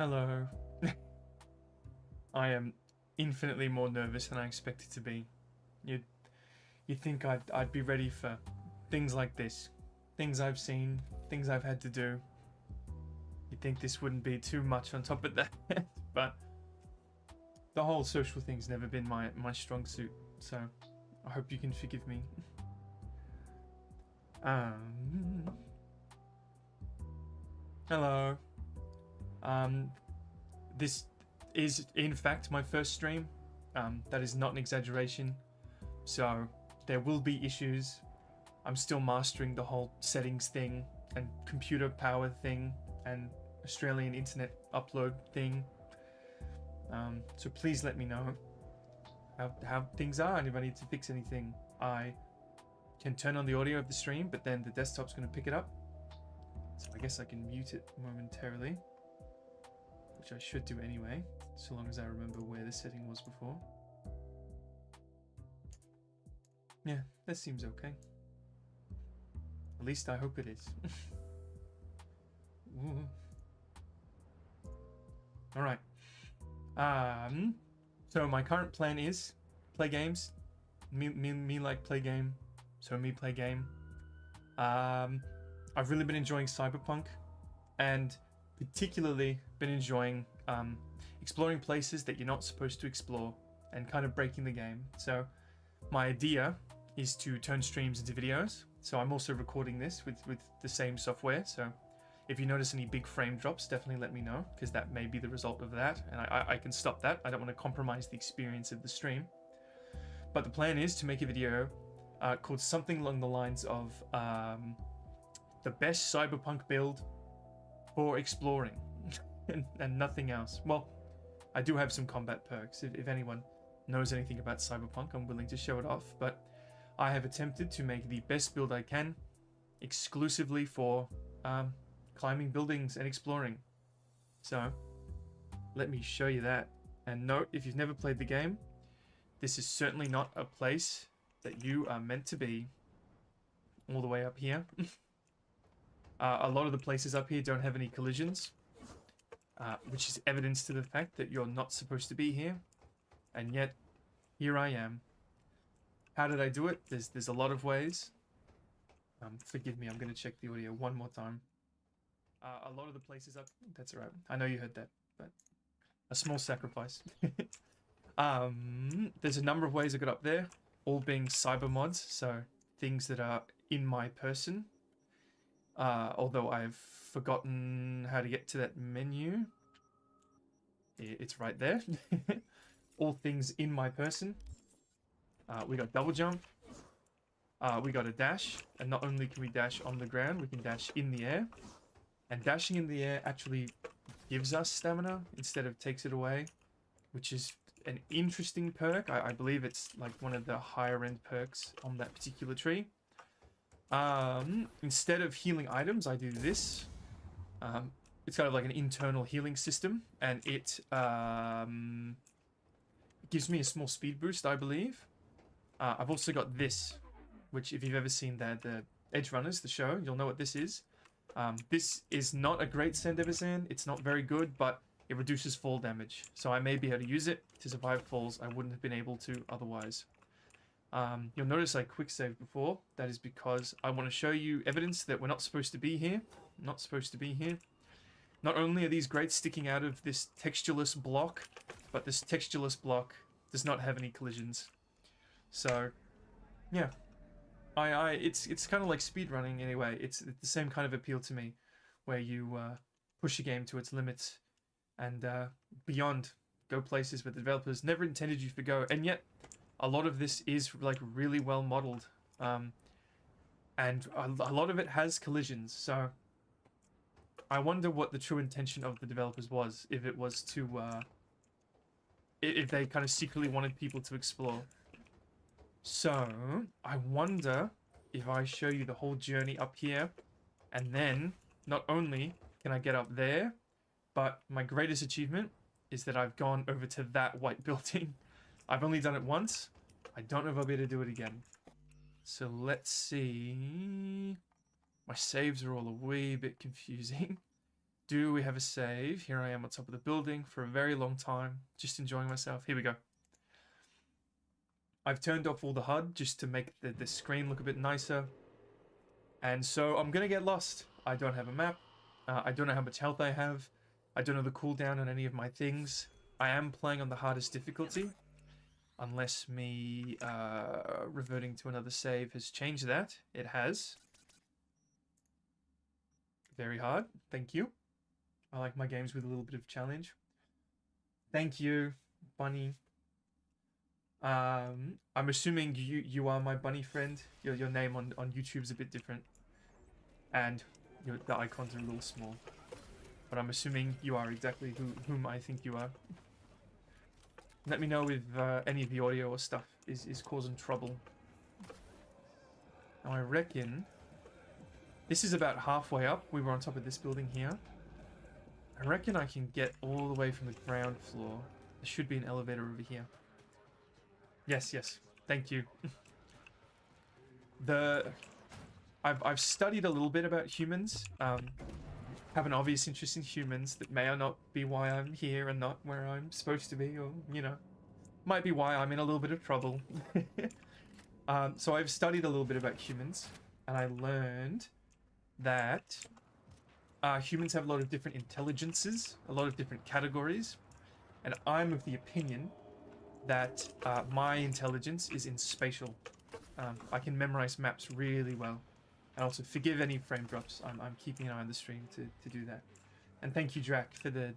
Hello. I am infinitely more nervous than I expected to be. You'd think I'd be ready for things like this. Things I've seen, things I've had to do. You'd think this wouldn't be too much on top of that, but the whole social thing's never been my strong suit, so I hope you can forgive me. Hello. This is in fact my first stream. That is not an exaggeration. So there will be issues. I'm still mastering the whole settings thing and computer power thing and Australian internet upload thing. So please let me know how things are, and if I need to fix anything. I can turn on the audio of the stream, but then the desktop's going to pick it up. So I guess I can mute it momentarily, which I should do anyway, so long as I remember where the setting was before. Yeah, that seems okay. At least I hope it is. All right. So my current plan is play games. Me like play game. So me play game. I've really been enjoying Cyberpunk, and particularly been enjoying exploring places that you're not supposed to explore and kind of breaking the game. So my idea is to turn streams into videos. So I'm also recording this with the same software. So if you notice any big frame drops, definitely let me know, because that may be the result of that, and I can stop that. I don't want to compromise the experience of the stream. But the plan is to make a video called something along the lines of the best Cyberpunk build for exploring and nothing else. Well, I do have some combat perks. If anyone knows anything about Cyberpunk, I'm willing to show it off, but I have attempted to make the best build I can exclusively for climbing buildings and exploring. So let me show you that. And note, if you've never played the game, this is certainly not a place that you are meant to be. All the way up here. A lot of the places up here don't have any collisions, which is evidence to the fact that you're not supposed to be here. And yet, here I am. How did I do it? There's a lot of ways. Forgive me, I'm going to check the audio one more time. A lot of the places up... That's alright. I know you heard that, but a small sacrifice. There's a number of ways I got up there, all being cyber mods, so things that are in my person. Although I've forgotten how to get to that menu. It's right there. All things in my person. We got double jump. We got a dash. And not only can we dash on the ground, we can dash in the air. And dashing in the air actually gives us stamina instead of takes it away, which is an interesting perk. I believe it's like one of the higher end perks on that particular tree. Instead of healing items, I do this. It's kind of like an internal healing system, and it gives me a small speed boost, I believe. I've also got this, which if you've ever seen the Edge Runners, the show, you'll know what this is. This is not a great Sandevisan. It's not very good, but it reduces fall damage. So I may be able to use it to survive falls I wouldn't have been able to otherwise. You'll notice I quick saved before. That is because I want to show you evidence that we're not supposed to be here. Not supposed to be here. Not only are these grates sticking out of this textureless block, but this textureless block does not have any collisions. So, yeah. It's kind of like speedrunning anyway. It's the same kind of appeal to me, where you push a game to its limits and beyond, go places where the developers never intended you to go, and yet a lot of this is like really well modeled, and a lot of it has collisions. So I wonder what the true intention of the developers was. If it was to, if they kind of secretly wanted people to explore. So I wonder if I show you the whole journey up here, and then not only can I get up there, but my greatest achievement is that I've gone over to that white building. I've only done it once. I don't know if I'll be able to do it again. So let's see. My saves are all a wee bit confusing. Do we have a save? Here I am on top of the building for a very long time, just enjoying myself. Here we go. I've turned off all the HUD just to make the screen look a bit nicer. And so I'm going to get lost. I don't have a map. I don't know how much health I have. I don't know the cooldown on any of my things. I am playing on the hardest difficulty. Unless me reverting to another save has changed that. It has. Very hard. Thank you. I like my games with a little bit of challenge. Thank you, Bunny. I'm assuming you are my bunny friend. Your name on YouTube's a bit different. And the icons are a little small. But I'm assuming you are exactly whom I think you are. Let me know if any of the audio or stuff is causing trouble. Now I reckon this is about halfway up. We were on top of this building here. I reckon I can get all the way from the ground floor. There should be an elevator over here. Yes, yes. Thank you. I've studied a little bit about humans. Have an obvious interest in humans. That may or not be why I'm here and not where I'm supposed to be, or you know, might be why I'm in a little bit of trouble. So I've studied a little bit about humans, and I learned that humans have a lot of different intelligences, a lot of different categories, and I'm of the opinion that my intelligence is in spatial. I can memorize maps really well. And also forgive any frame drops. I'm keeping an eye on the stream to do that. And thank you, Drac, for the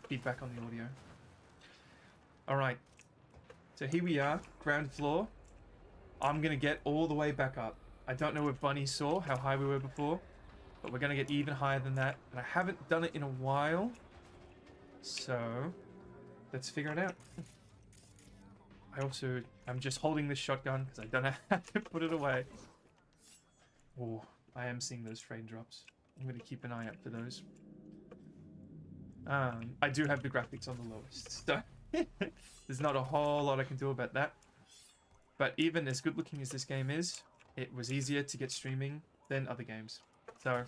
feedback on the audio. Alright. So here we are, ground floor. I'm gonna get all the way back up. I don't know if Bunny saw how high we were before, but we're gonna get even higher than that. And I haven't done it in a while. So let's figure it out. I'm just holding this shotgun because I don't know how to put it away. Oh, I am seeing those frame drops. I'm going to keep an eye out for those. I do have the graphics on the lowest, so there's not a whole lot I can do about that. But even as good looking as this game is, it was easier to get streaming than other games. So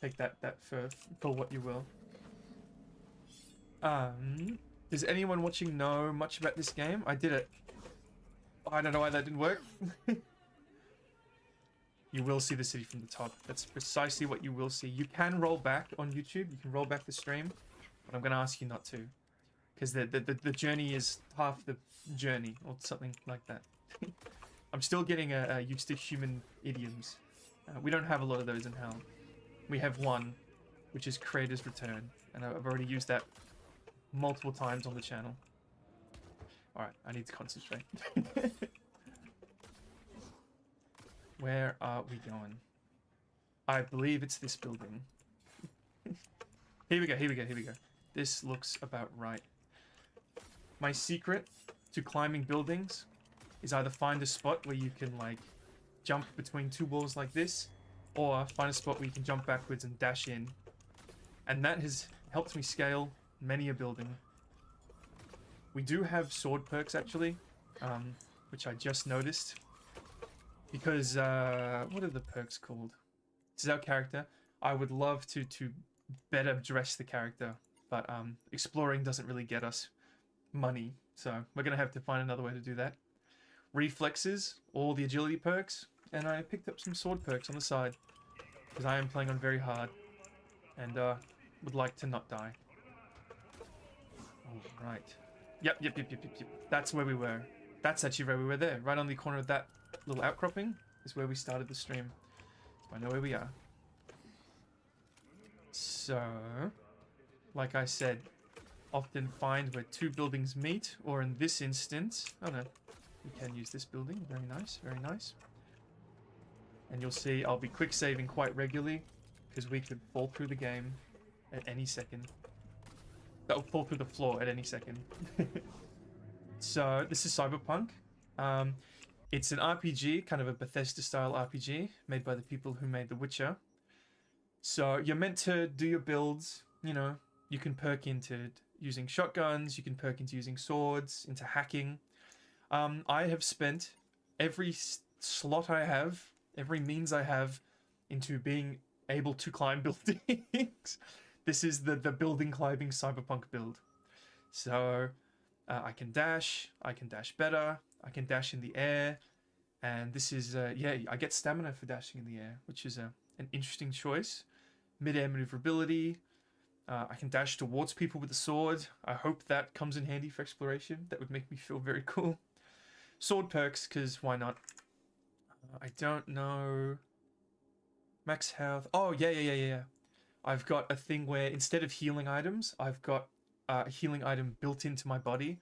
take that for what you will. Does anyone watching know much about this game? I did it. I don't know why that didn't work. You will see the city from the top. That's precisely what you will see. You can roll back on YouTube. You can roll back the stream. But I'm going to ask you not to. Because the journey is half the journey. Or something like that. I'm still getting used to human idioms. We don't have a lot of those in Hell. We have one. Which is Creator's Return. And I've already used that multiple times on the channel. Alright, I need to concentrate. Where are we going? I believe it's this building. Here we go, here we go, here we go. This looks about right. My secret to climbing buildings is either find a spot where you can, like, jump between two walls like this, or find a spot where you can jump backwards and dash in. And that has helped me scale many a building. We do have sword perks, actually, which I just noticed. Because, what are the perks called? This is our character. I would love to better dress the character, but exploring doesn't really get us money, so we're going to have to find another way to do that. Reflexes, all the agility perks, and I picked up some sword perks on the side, because I am playing on very hard, and would like to not die. Alright. Yep. That's where we were. That's actually where we were there, right on the corner of that little outcropping is where we started the stream. So I know where we are. So, like I said, often find where two buildings meet, or in this instance, oh no, we can use this building. Very nice, very nice. And you'll see I'll be quick saving quite regularly because we could fall through the game at any second. That'll fall through the floor at any second. So this is Cyberpunk. It's an RPG, kind of a Bethesda-style RPG, made by the people who made The Witcher. So you're meant to do your builds, you know, you can perk into using shotguns, you can perk into using swords, into hacking. I have spent every slot I have, every means I have, into being able to climb buildings. This is the building climbing cyberpunk build. So I can dash better, I can dash in the air, and this is, yeah, I get stamina for dashing in the air, which is an interesting choice. Mid-air maneuverability, I can dash towards people with the sword. I hope that comes in handy for exploration. That would make me feel very cool. Sword perks, because why not? I don't know. Max health. Oh, yeah. I've got a thing where instead of healing items, I've got a healing item built into my body.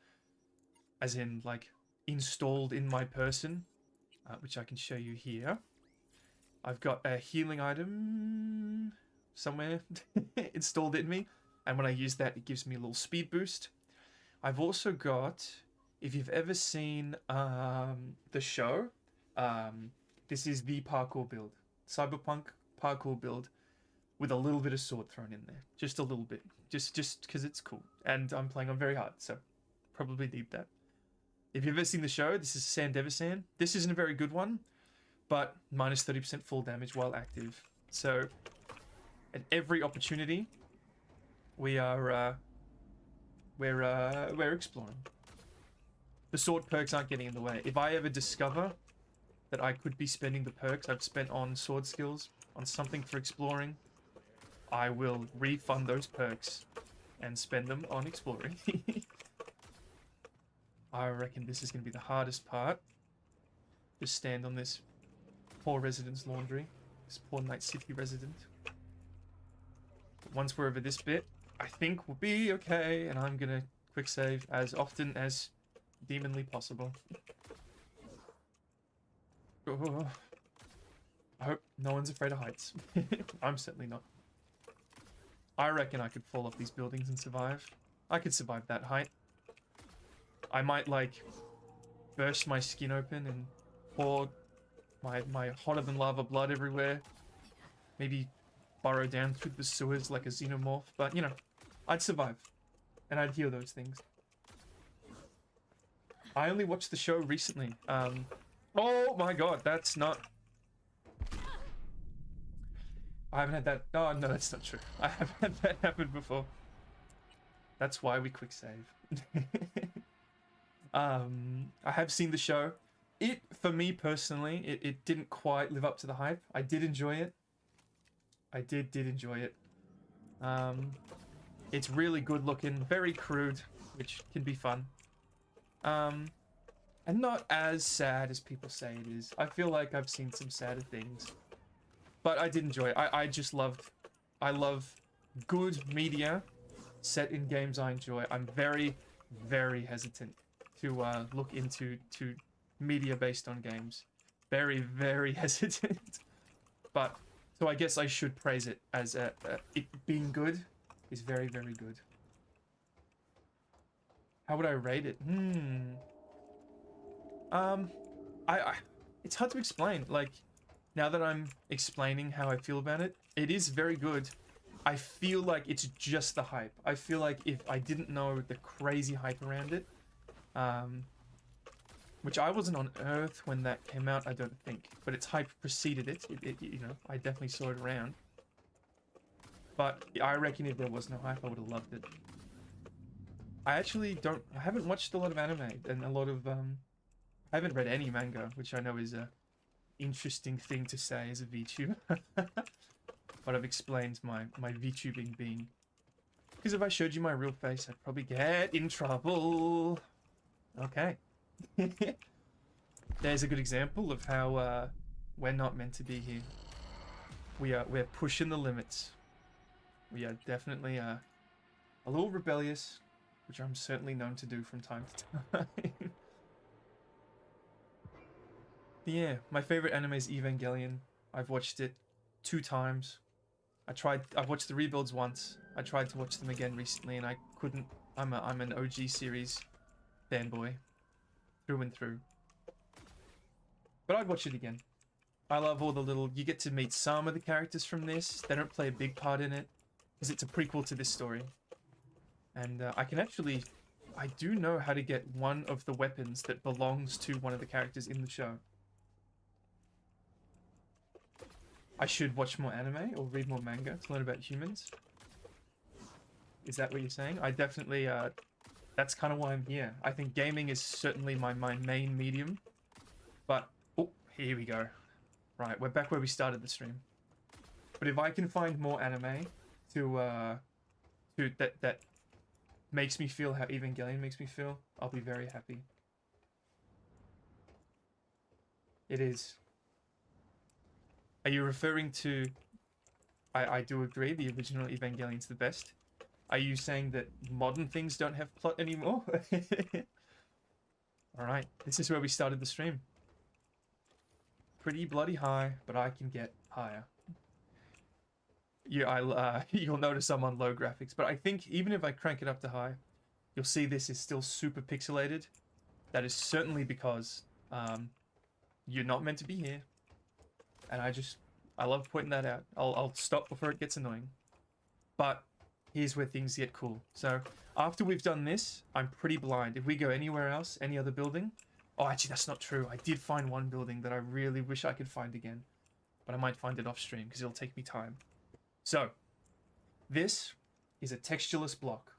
As in, like, installed in my person. Which I can show you here. I've got a healing item somewhere installed in me. And when I use that, it gives me a little speed boost. I've also got, if you've ever seen the show, this is the parkour build. Cyberpunk parkour build with a little bit of sword thrown in there. Just a little bit. Just because it's cool. And I'm playing on very hard, so probably need that. If you've ever seen the show, this is Sandevisan. This isn't a very good one, but minus 30% full damage while active. So, at every opportunity, we're exploring. The sword perks aren't getting in the way. If I ever discover that I could be spending the perks I've spent on sword skills on something for exploring, I will refund those perks and spend them on exploring. I reckon this is going to be the hardest part. Just stand on this poor resident's laundry. This poor Night City resident. But once we're over this bit, I think we'll be okay, and I'm going to quick save as often as demonly possible. Oh, I hope no one's afraid of heights. I'm certainly not. I reckon I could fall off these buildings and survive. I could survive that height. I might, like, burst my skin open and pour my hotter-than-lava blood everywhere. Maybe burrow down through the sewers like a xenomorph. But, you know, I'd survive. And I'd heal those things. I only watched the show recently. Oh my god, that's not... I haven't had that... Oh, no, that's not true. I haven't had that happen before. That's why we quick save. I have seen the show. It, for me personally, it didn't quite live up to the hype. I did enjoy it. I did enjoy it. It's really good looking, very crude, which can be fun. And not as sad as people say it is. I feel like I've seen some sadder things. But I did enjoy it. I love good media set in games I enjoy. I'm very, very hesitant to look into media based on games. Very, very hesitant. But, so I guess I should praise it as it being good is very, very good. How would I rate it? It's hard to explain. Like, now that I'm explaining how I feel about it, it is very good. I feel like it's just the hype. I feel like if I didn't know the crazy hype around it, which I wasn't on Earth when that came out, I don't think, but its hype preceded it. You know, I definitely saw it around. But I reckon if there was no hype, I would have loved it. I haven't watched a lot of anime and a lot of, I haven't read any manga, which I know is a interesting thing to say as a VTuber. But I've explained my VTubing being. Because if I showed you my real face, I'd probably get in trouble. Okay. There's a good example of how we're not meant to be here. We're pushing the limits. We are definitely a little rebellious, which I'm certainly known to do from time to time. Yeah, my favorite anime is Evangelion. I've watched it 2 times. I've watched the rebuilds once. I tried to watch them again recently and I couldn't. I'm an OG series fanboy through and through. But I'd watch it again. I love all the little, you get to meet some of the characters from this. They don't play a big part in it because it's a prequel to this story. And I do know how to get one of the weapons that belongs to one of the characters in the show. I should watch more anime or read more manga to learn about humans. Is that what you're saying? I definitely, that's kind of why I'm here. I think gaming is certainly my main medium. But, oh, here we go. Right, we're back where we started the stream. But if I can find more anime that makes me feel how Evangelion makes me feel, I'll be very happy. It is. Are you referring to... I do agree, the original Evangelion's the best. Are you saying that modern things don't have plot anymore? Alright, this is where we started the stream. Pretty bloody high, but I can get higher. Yeah, you'll notice I'm on low graphics, but I think even if I crank it up to high, you'll see this is still super pixelated. That is certainly because you're not meant to be here. And I love pointing that out. I'll stop before it gets annoying. But here's where things get cool. So after we've done this, I'm pretty blind. If we go anywhere else, any other building... Oh, actually, that's not true. I did find one building that I really wish I could find again. But I might find it off stream because it'll take me time. So, this is a textureless block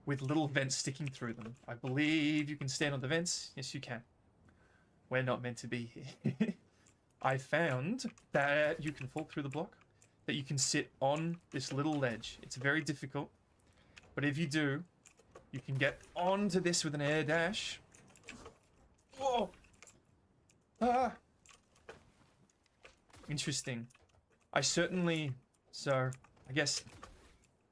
with little vents sticking through them. I believe you can stand on the vents. Yes, you can. We're not meant to be here. I found that you can fall through the block, that you can sit on this little ledge. It's very difficult, but if you do, you can get onto this with an air dash. Whoa! Ah! Interesting. So, I guess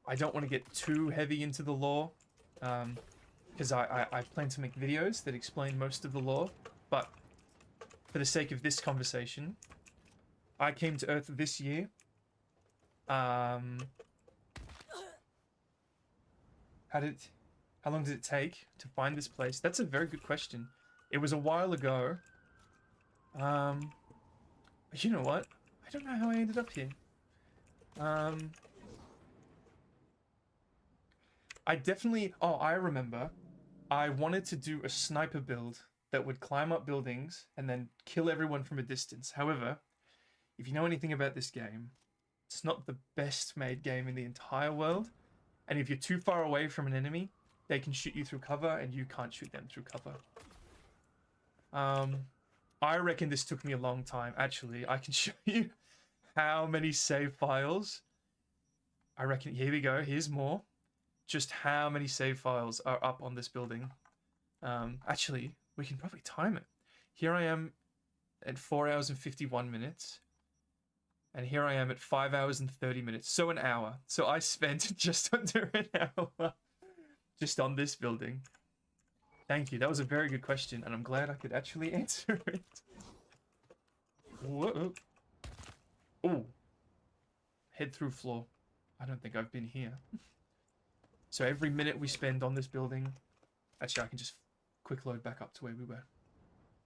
I don't want to get too heavy into the lore, because I plan to make videos that explain most of the lore, but for the sake of this conversation, I came to Earth this year. How long did it take to find this place? That's a very good question. It was a while ago. You know what? I don't know how I ended up here. I definitely... Oh, I remember. I wanted to do a sniper build that would climb up buildings and then kill everyone from a distance. However, if you know anything about this game, it's not the best made game in the entire world. And if you're too far away from an enemy, they can shoot you through cover and you can't shoot them through cover. I reckon this took me a long time. Actually, I can show you how many save files. I reckon, here we go, here's more. Just how many save files are up on this building. Actually, we can probably time it. Here I am at 4 hours and 51 minutes. And here I am at 5 hours and 30 minutes. So an hour. So I spent just under an hour just on this building. Thank you. That was a very good question, and I'm glad I could actually answer it. Whoa. Oh. Head through floor. I don't think I've been here. So every minute we spend on this building... Actually, I can just quick load back up to where we were.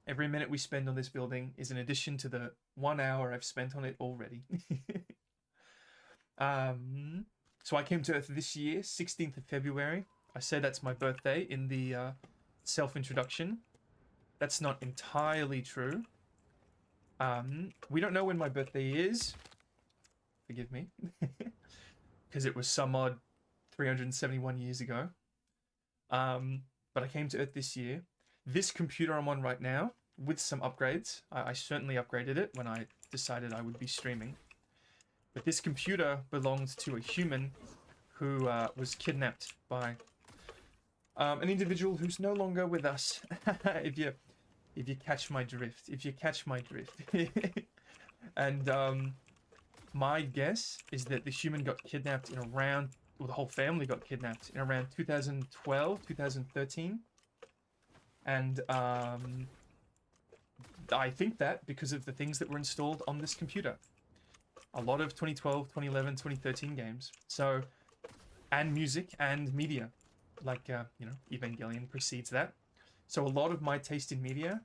Every minute we spend on this building is an addition to the 1 hour I've spent on it already. So I came to Earth this year, 16th of February. I say that's my birthday in the self-introduction. That's not entirely true. We don't know when my birthday is. Forgive me. Because it was some odd 371 years ago. But I came to Earth this year. This computer I'm on right now, with some upgrades, I certainly upgraded it when I decided I would be streaming. But this computer belonged to a human who was kidnapped by an individual who's no longer with us. if you catch my drift. If you catch my drift. And my guess is that the human got kidnapped in around, well, the whole family got kidnapped in around 2012, 2013. And I think that because of the things that were installed on this computer. A lot of 2012, 2011, 2013 games. So, and music and media. Like, you know, Evangelion precedes that. So a lot of my taste in media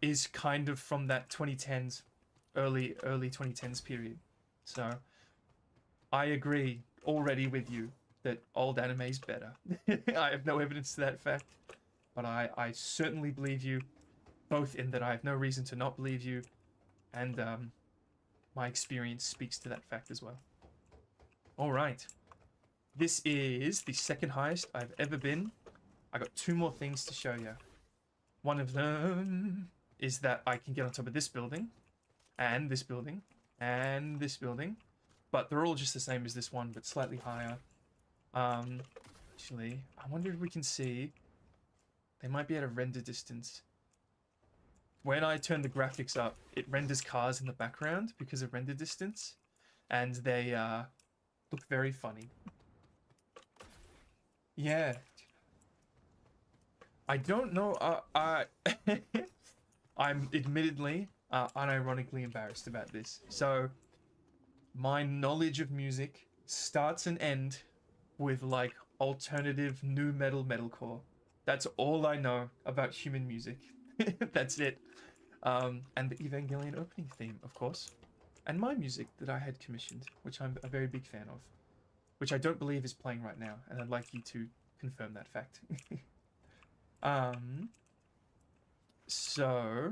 is kind of from that 2010s, early 2010s period. So, I agree already with you that old anime's better. I have no evidence to that fact. But I certainly believe you, both in that I have no reason to not believe you, and my experience speaks to that fact as well. All right. This is the second highest I've ever been. I got 2 more things to show you. One of them is that I can get on top of this building, and this building, and this building, but they're all just the same as this one, but slightly higher. Actually, I wonder if we can see. They might be at a render distance. When I turn the graphics up, it renders cars in the background because of render distance, and they look very funny. Yeah. I don't know. I'm admittedly, unironically embarrassed about this. So, my knowledge of music starts and ends with like alternative nu metal metalcore. That's all I know about human music. That's it. And the Evangelion opening theme, of course, and my music that I had commissioned, which I'm a very big fan of, which I don't believe is playing right now, and I'd like you to confirm that fact. So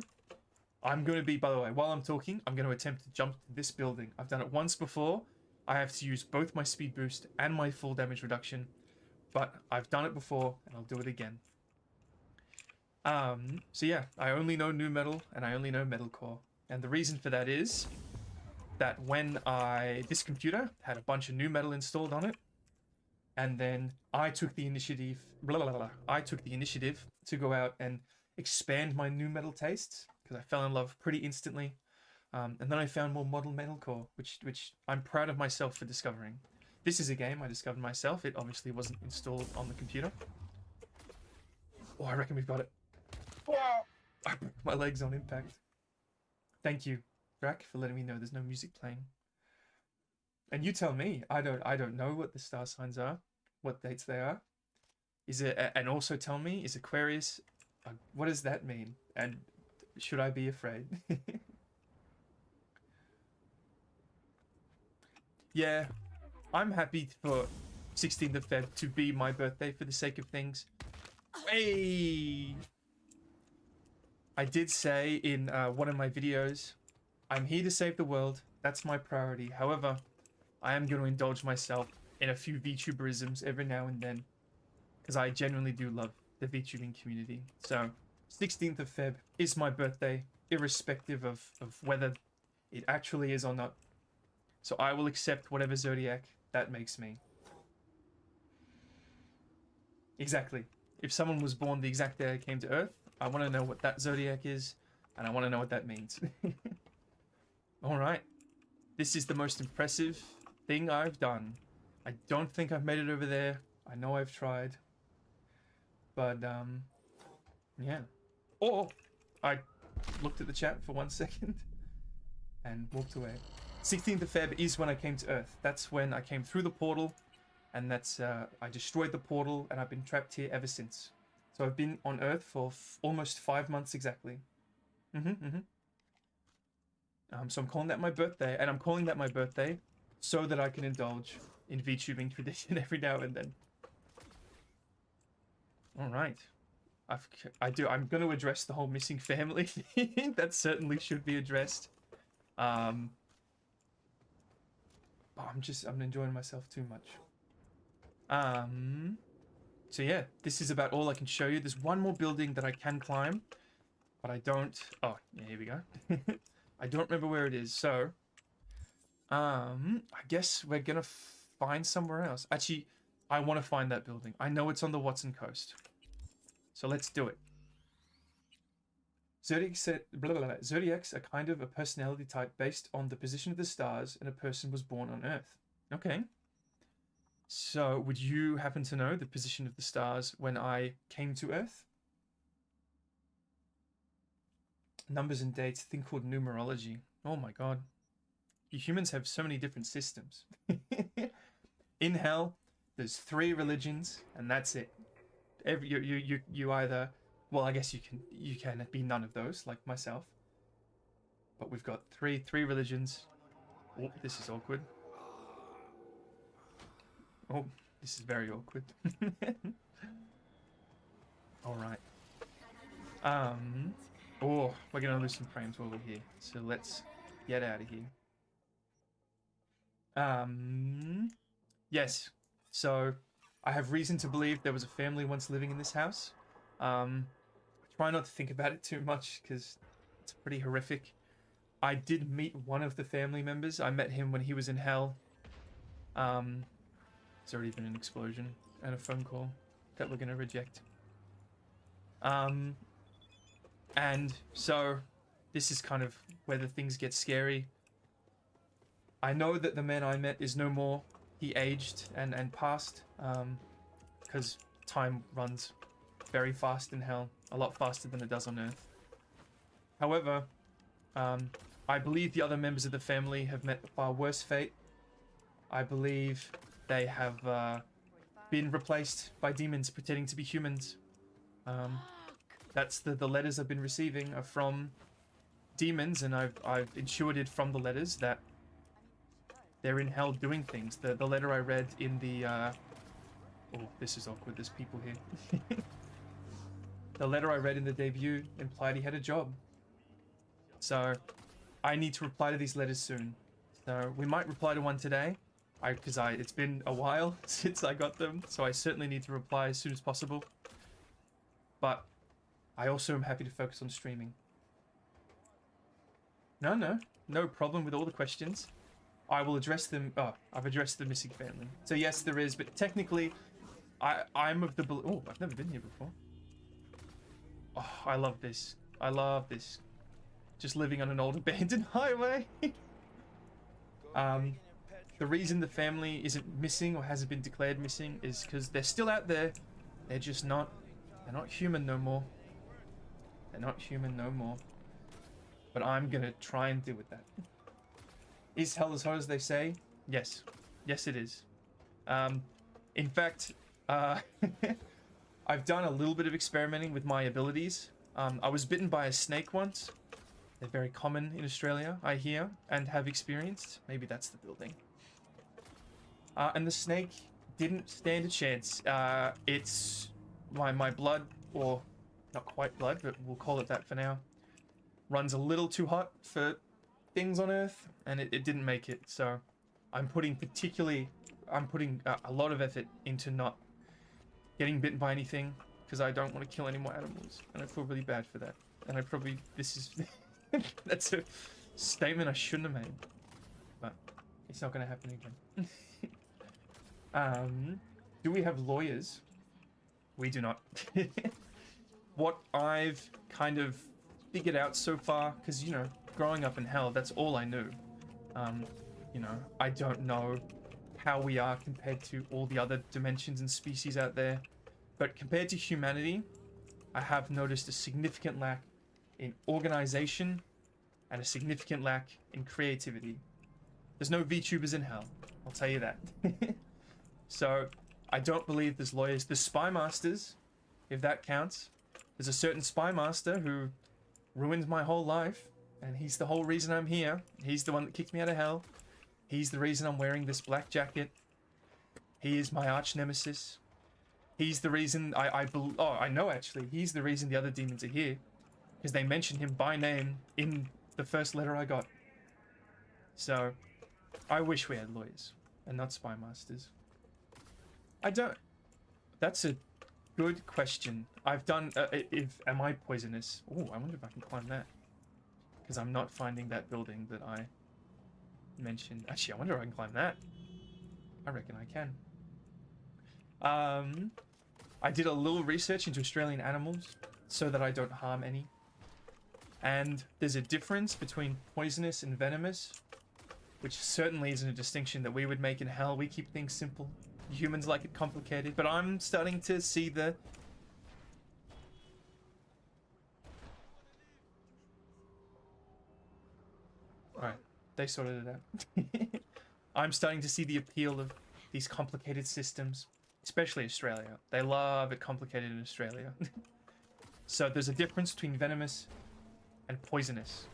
I'm going to be, by the way, while I'm talking, I'm going to attempt to jump to this building. I've done it once before. I have to use both my speed boost and my full damage reduction, but I've done it before and I'll do it again. So yeah, I only know nu metal and I only know metalcore. And the reason for that is that when this computer had a bunch of nu metal installed on it, and then I took the initiative, to go out and expand my nu metal tastes, because I fell in love pretty instantly. And then I found more modern metalcore, which I'm proud of myself for discovering. This is a game I discovered myself. It obviously wasn't installed on the computer. Oh, I reckon we've got it. Oh, I broke my legs on impact. Thank you, Drac, for letting me know there's no music playing. And you tell me. I don't know what the star signs are, what dates they are. Is it? And also tell me, is Aquarius? What does that mean? And should I be afraid? Yeah, I'm happy for 16th of Feb to be my birthday for the sake of things. Hey! I did say in one of my videos, I'm here to save the world. That's my priority. However, I am going to indulge myself in a few VTuberisms every now and then, because I genuinely do love the VTubing community. So, 16th of Feb is my birthday, irrespective of whether it actually is or not. So I will accept whatever zodiac that makes me. Exactly. If someone was born the exact day I came to Earth, I want to know what that zodiac is, and I want to know what that means. Alright. This is the most impressive thing I've done. I don't think I've made it over there. I know I've tried. But, yeah. Or, I looked at the chat for 1 second and walked away. 16th of Feb is when I came to Earth. That's when I came through the portal, and that's, I destroyed the portal, and I've been trapped here ever since. So I've been on Earth for almost 5 months exactly. So I'm calling that my birthday, and I'm calling that my birthday so that I can indulge in VTubing tradition every now and then. Alright. I'm going to address the whole missing family thing. That certainly should be addressed. I'm enjoying myself too much. So yeah, this is about all I can show you. There's one more building that I can climb, but I don't. Oh, yeah, here we go. I don't remember where it is. So, I guess we're gonna find somewhere else. Actually, I want to find that building. I know it's on the Watson coast. So let's do it. Zodiacs are kind of a personality type based on the position of the stars, and a person was born on Earth. Okay. So, would you happen to know the position of the stars when I came to Earth? Numbers and dates, a thing called numerology. Oh my god. You humans have so many different systems. In hell, there's 3 religions, and that's it. You either, well, I guess you can be none of those, like myself. But we've got three religions. Oh, this is awkward. Oh, this is very awkward. Alright. Oh, we're gonna lose some frames while we're here. So let's get out of here. Yes. So I have reason to believe there was a family once living in this house. Try not to think about it too much because it's pretty horrific. I did meet one of the family members. I met him when he was in hell. There's already been an explosion and a phone call that we're gonna reject. And so this is kind of where the things get scary. I know that the man I met is no more. He aged and passed, because time runs very fast in hell, a lot faster than it does on Earth. However, I believe the other members of the family have met a far worse fate. I believe they have been replaced by demons pretending to be humans. That's the letters I've been receiving are from demons, and I've intuited from the letters that they're in hell doing things. The letter I read in the oh, this is awkward, there's people here. The letter I read in the debut implied he had a job. So I need to reply to these letters soon. So we might reply to one today. Because it's been a while since I got them, so I certainly need to reply as soon as possible. But I also am happy to focus on streaming. No problem with all the questions. I will address them. Oh, I've addressed the missing family. So yes, there is, but technically, I'm of the oh, I've never been here before. Oh, I love this. I love this. Just living on an old abandoned highway. The reason the family isn't missing or hasn't been declared missing is because they're still out there. They're just not. They're not human no more. They're not human no more. But I'm gonna try and deal with that. Is hell as hot as they say? Yes. Yes, it is. In fact, I've done a little bit of experimenting with my abilities. I was bitten by a snake once. They're very common in Australia, I hear, and have experienced. Maybe that's the building. And the snake didn't stand a chance. It's my blood, or not quite blood, but we'll call it that for now, runs a little too hot for things on Earth, and it didn't make it. So I'm putting a lot of effort into not getting bitten by anything, because I don't want to kill any more animals, and I feel really bad for that. And I probably, this is, that's a statement I shouldn't have made, but it's not going to happen again. Do we have lawyers? We do not. What I've kind of figured out so far, because, you know, growing up in hell, that's all I knew. You know, I don't know how we are compared to all the other dimensions and species out there, but compared to humanity, I have noticed a significant lack in organization and a significant lack in creativity. There's no VTubers in hell, I'll tell you that. So I don't believe there's lawyers. There's spy masters, if that counts. There's a certain spy master who ruined my whole life, and he's the whole reason I'm here. He's the one that kicked me out of hell. He's the reason I'm wearing this black jacket. He is my arch nemesis. He's the reason I know actually. He's the reason the other demons are here, because they mentioned him by name in the first letter I got. So I wish we had lawyers and not spy masters. I don't. That's a good question. I've done. Am I poisonous? Oh, I wonder if I can climb that. Because I'm not finding that building that I mentioned. Actually, I wonder if I can climb that. I reckon I can. I did a little research into Australian animals so that I don't harm any. And there's a difference between poisonous and venomous, which certainly isn't a distinction that we would make in hell. We keep things simple. Humans like it complicated, but I'm starting to see the... Alright, they sorted it out. I'm starting to see the appeal of these complicated systems, especially Australia. They love it complicated in Australia. So there's a difference between venomous and poisonous.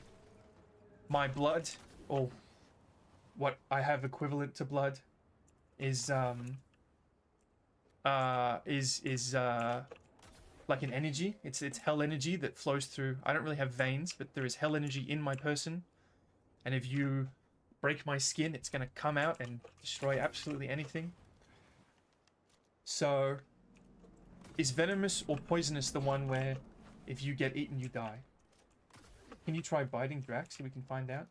My blood, or what I have equivalent to blood, is like an energy. It's hell energy that flows through. I don't really have veins, but there is hell energy in my person. And if you break my skin, it's gonna come out and destroy absolutely anything. So, is venomous or poisonous the one where if you get eaten, you die? Can you try biting Drax so we can find out?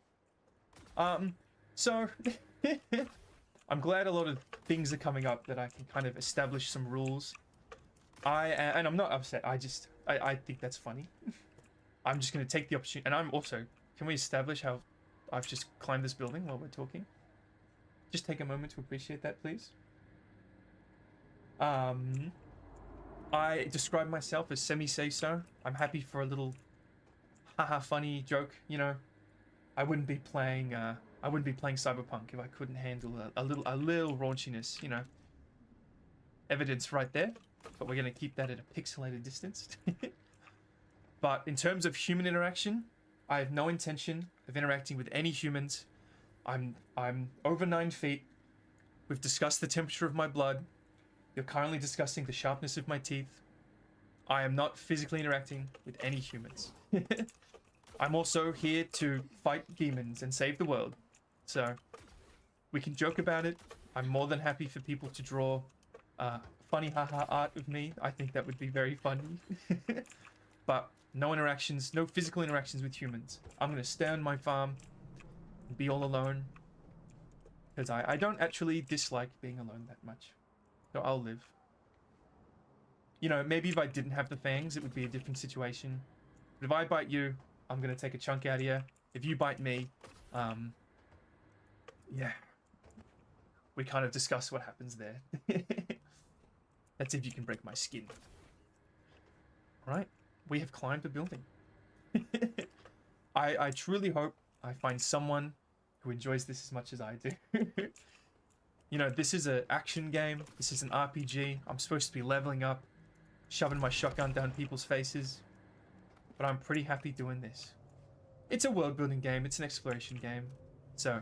So, I'm glad a lot of things are coming up that I can kind of establish some rules. And I'm not upset, I think that's funny. I'm just going to take the opportunity, and I'm also, can we establish how I've just climbed this building while we're talking? Just take a moment to appreciate that, please. I describe myself as semi-say-so. I'm happy for a little haha funny joke, you know. I wouldn't be playing Cyberpunk if I couldn't handle a little raunchiness, you know. Evidence right there, but we're going to keep that at a pixelated distance. But in terms of human interaction, I have no intention of interacting with any humans. I'm over 9 feet. We've discussed the temperature of my blood. You're currently discussing the sharpness of my teeth. I am not physically interacting with any humans. I'm also here to fight demons and save the world. So, we can joke about it. I'm more than happy for people to draw funny haha art of me. I think that would be very funny. But no interactions, no physical interactions with humans. I'm going to stay on my farm and be all alone. Because I don't actually dislike being alone that much. So I'll live. You know, maybe if I didn't have the fangs, it would be a different situation. But if I bite you, I'm going to take a chunk out of you. If you bite me, yeah. We kind of discuss what happens there. That's if you can break my skin. Right? We have climbed a building. I truly hope I find someone who enjoys this as much as I do. You know, this is an action game. This is an RPG. I'm supposed to be leveling up, shoving my shotgun down people's faces. But I'm pretty happy doing this. It's a world-building game. It's an exploration game. So,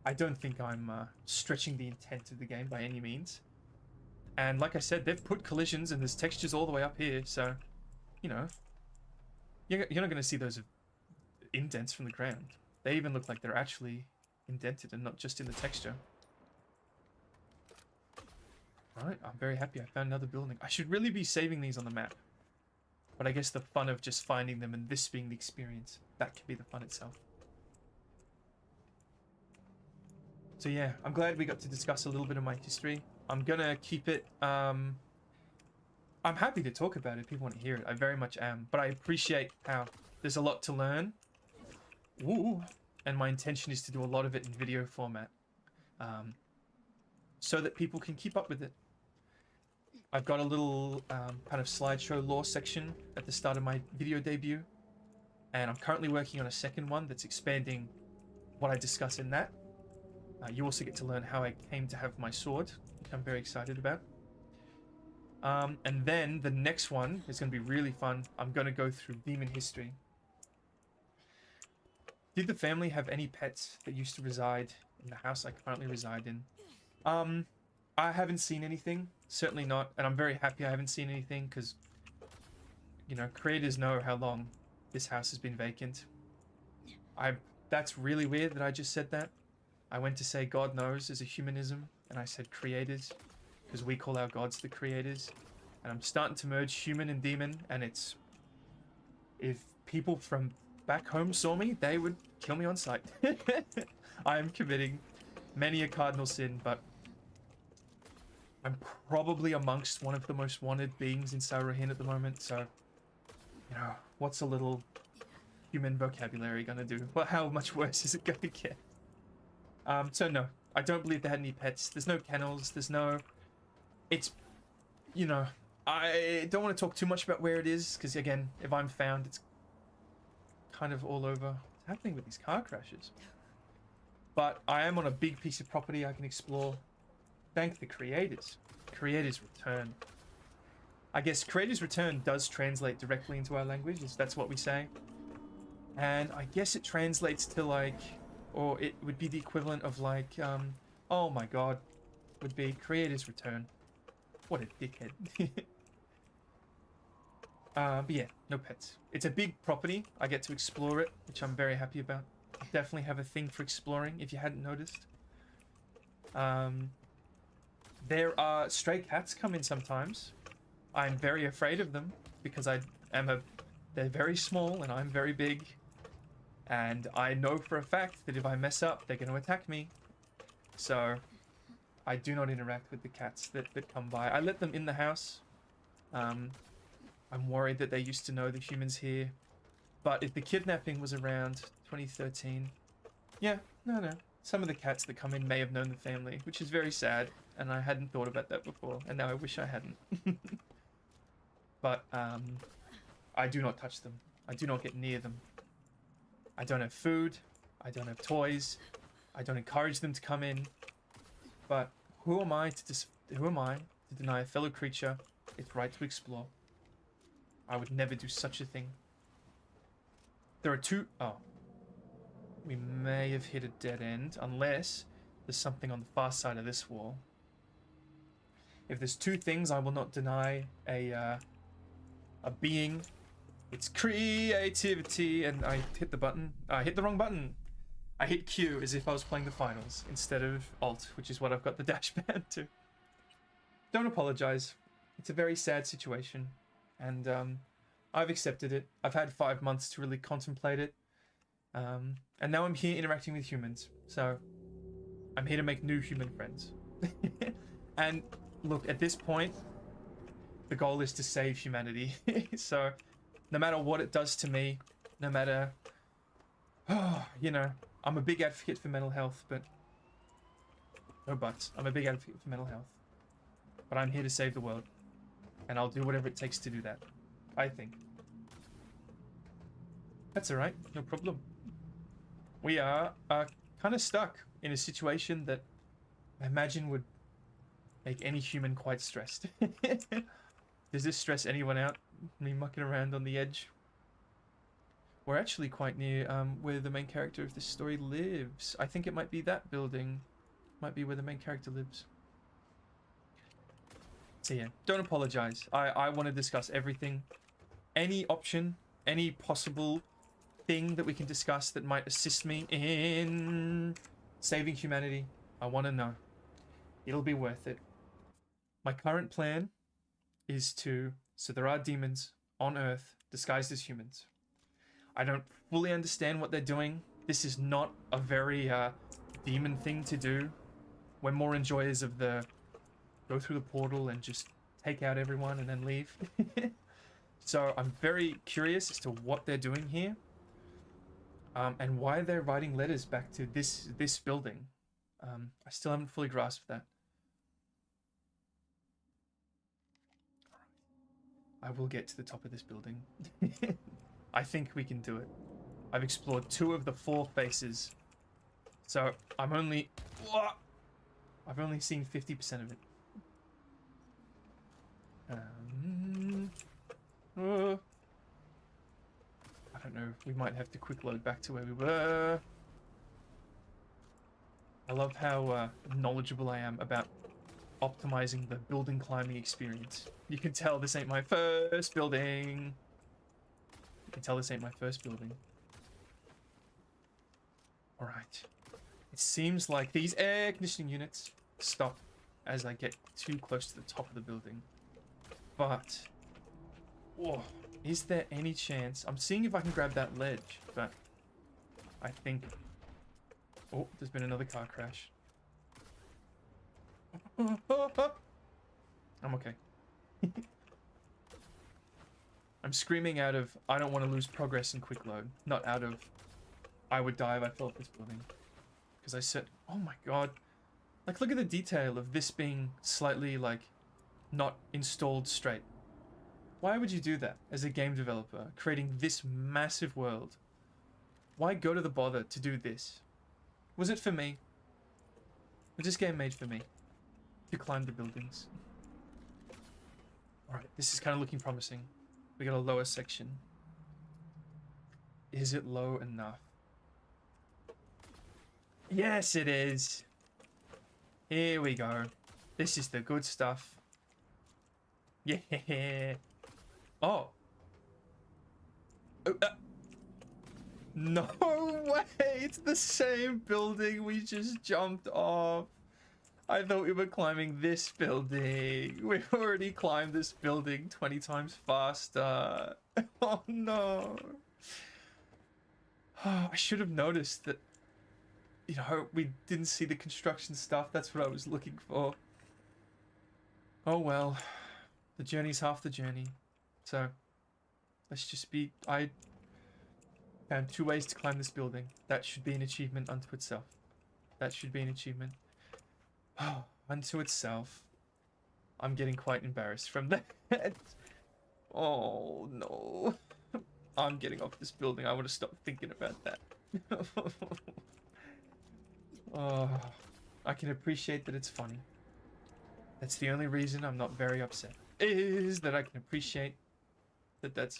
I don't think I'm stretching the intent of the game by any means. And like I said, they've put collisions and there's textures all the way up here. So, you know, you're not going to see those indents from the ground. They even look like they're actually indented and not just in the texture. Right, I'm very happy I found another building. I should really be saving these on the map. But I guess the fun of just finding them and this being the experience, that could be the fun itself. So yeah, I'm glad we got to discuss a little bit of my history. I'm gonna keep it, I'm happy to talk about it if people want to hear it. I very much am. But I appreciate how there's a lot to learn. Ooh. And my intention is to do a lot of it in video format. So that people can keep up with it. I've got a little kind of slideshow lore section at the start of my video debut. And I'm currently working on a second one that's expanding what I discuss in that. You also get to learn how I came to have my sword, which I'm very excited about. And then the next one is going to be really fun. I'm going to go through demon history. Did the family have any pets that used to reside in the house I currently reside in? I haven't seen anything. Certainly not. And I'm very happy I haven't seen anything because, you know, creators know how long this house has been vacant. That's really weird that I just said that. I went to say God knows as a humanism, and I said creators, because we call our gods the creators. And I'm starting to merge human and demon, and it's... If people from back home saw me, they would kill me on sight. I am committing many a cardinal sin, but I'm probably amongst one of the most wanted beings in Saurohin at the moment, so... You know, what's a little human vocabulary gonna do? Well, how much worse is it gonna get? So no, I don't believe they had any pets. There's no kennels, there's no... It's, you know, I don't want to talk too much about where it is, because again, if I'm found, it's kind of all over. What's happening with these car crashes? But I am on a big piece of property I can explore. Thank the creators. Creators return. I guess creators return does translate directly into our language, that's what we say. And I guess it translates to like... Or it would be the equivalent of like, oh my god, would be creators return. What a dickhead. But yeah, no pets. It's a big property. I get to explore it, which I'm very happy about. I definitely have a thing for exploring, if you hadn't noticed. There are stray cats come in sometimes. I'm very afraid of them because they're very small and I'm very big. And I know for a fact that if I mess up, they're going to attack me. So I do not interact with the cats that come by. I let them in the house. I'm worried that they used to know the humans here. But if the kidnapping was around 2013, yeah, no. Some of the cats that come in may have known the family, which is very sad. And I hadn't thought about that before. And now I wish I hadn't. But I do not touch them. I do not get near them. I don't have food. I don't have toys. I don't encourage them to come in. But who am I to deny a fellow creature its right to explore? I would never do such a thing. There are two... Oh. We may have hit a dead end, unless there's something on the far side of this wall. If there's two things, I will not deny a being its creativity. And I hit the button. I hit the wrong button. I hit Q as if I was playing the finals instead of Alt, which is what I've got the dash pad to. Don't apologize. It's a very sad situation. And I've accepted it. I've had 5 months to really contemplate it. And now I'm here interacting with humans. So I'm here to make new human friends. And look, at this point, the goal is to save humanity. So no matter what it does to me, no matter... you know, I'm a big advocate for mental health, but... No buts. I'm a big advocate for mental health. But I'm here to save the world. And I'll do whatever it takes to do that. I think. That's alright. No problem. We are kind of stuck in a situation that I imagine would make any human quite stressed. Does this stress anyone out? Me mucking around on the edge? We're actually quite near where the main character of this story lives. I think it might be that building. Might be where the main character lives. So yeah, don't apologize. I want to discuss everything. Any option, any possible thing that we can discuss that might assist me in saving humanity. I want to know. It'll be worth it. My current plan is to... So there are demons on Earth disguised as humans. I don't fully understand what they're doing. This is not a very demon thing to do. We're more enjoyers of the go through the portal and just take out everyone and then leave. So I'm very curious as to what they're doing here. And why they're writing letters back to this building. I still haven't fully grasped that. I will get to the top of this building. I think we can do it. I've explored 2 of the 4 faces. So I've only seen 50% of it. I don't know. We might have to quick load back to where we were. I love how knowledgeable I am about optimizing the building climbing experience. You can tell this ain't my first building. You can tell this ain't my first building. Alright. It seems like these air conditioning units stop as I get too close to the top of the building. But... whoa, is there any chance... I'm seeing if I can grab that ledge, but... I think... oh, there's been another car crash. I'm okay. I'm screaming out of, I don't want to lose progress in quick load. Not out of, I would die if I fell off this building. Because I said, oh my god. Like, look at the detail of this being slightly, like, not installed straight. Why would you do that as a game developer, creating this massive world? Why go to the bother to do this? Was it for me? Was this game made for me? To climb the buildings? Alright, this is kind of looking promising. We got a lower section. Is it low enough? Yes, it is. Here we go. This is the good stuff. Yeah. Oh. Oh No way! It's the same building we just jumped off. I thought we were climbing this building. We've already climbed this building 20 times faster. Oh no. Oh, I should have noticed that, you know, we didn't see the construction stuff. That's what I was looking for. Oh well. The journey's half the journey. So, let's just be... I found 2 ways to climb this building. That should be an achievement unto itself. That should be an achievement. Oh, unto itself. I'm getting quite embarrassed from that. Oh, no. I'm getting off this building. I want to stop thinking about that. Oh, I can appreciate that it's funny. That's the only reason I'm not very upset. Is that I can appreciate that that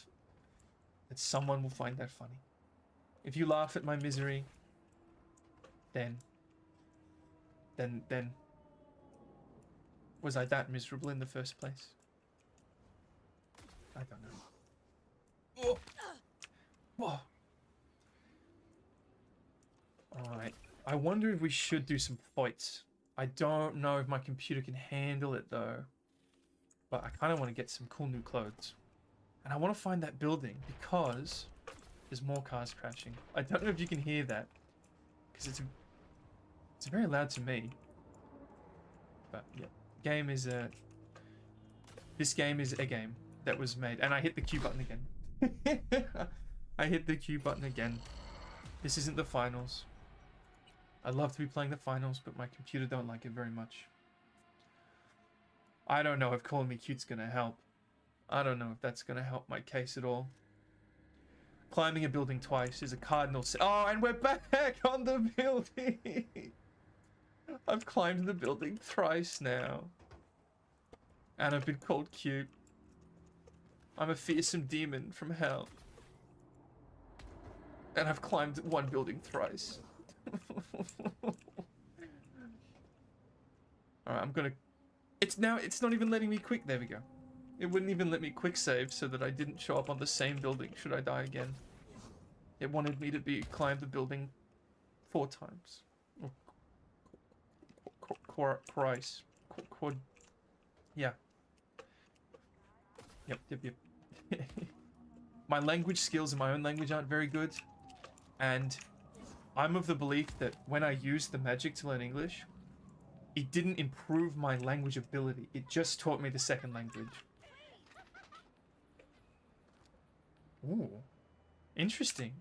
someone will find that funny. If you laugh at my misery, then was I that miserable in the first place? I don't know. Oh. Whoa. Alright. I wonder if we should do some fights. I don't know if my computer can handle it though. But I kind of want to get some cool new clothes. And I want to find that building because there's more cars crashing. I don't know if you can hear that. Because it's very loud to me. But yeah. This game is a game that was made. And I hit the Q button again. I hit the Q button again. This isn't the finals. I'd love to be playing the finals, but my computer don't like it very much. I don't know if calling me cute's gonna help. I don't know if that's gonna help my case at all. Climbing a building twice is a cardinal sin. Oh, and we're back on the building. I've climbed the building thrice now. And I've been called cute. I'm a fearsome demon from hell. And I've climbed one building thrice. Alright, I'm gonna... It's not even letting me quick... There we go. It wouldn't even let me quick save so that I didn't show up on the same building should I die again. It wanted me to climb the building 4 times. Price. Yeah. Yep. My language skills in my own language aren't very good. And I'm of the belief that when I used the magic to learn English, it didn't improve my language ability. It just taught me the second language. Ooh. Interesting.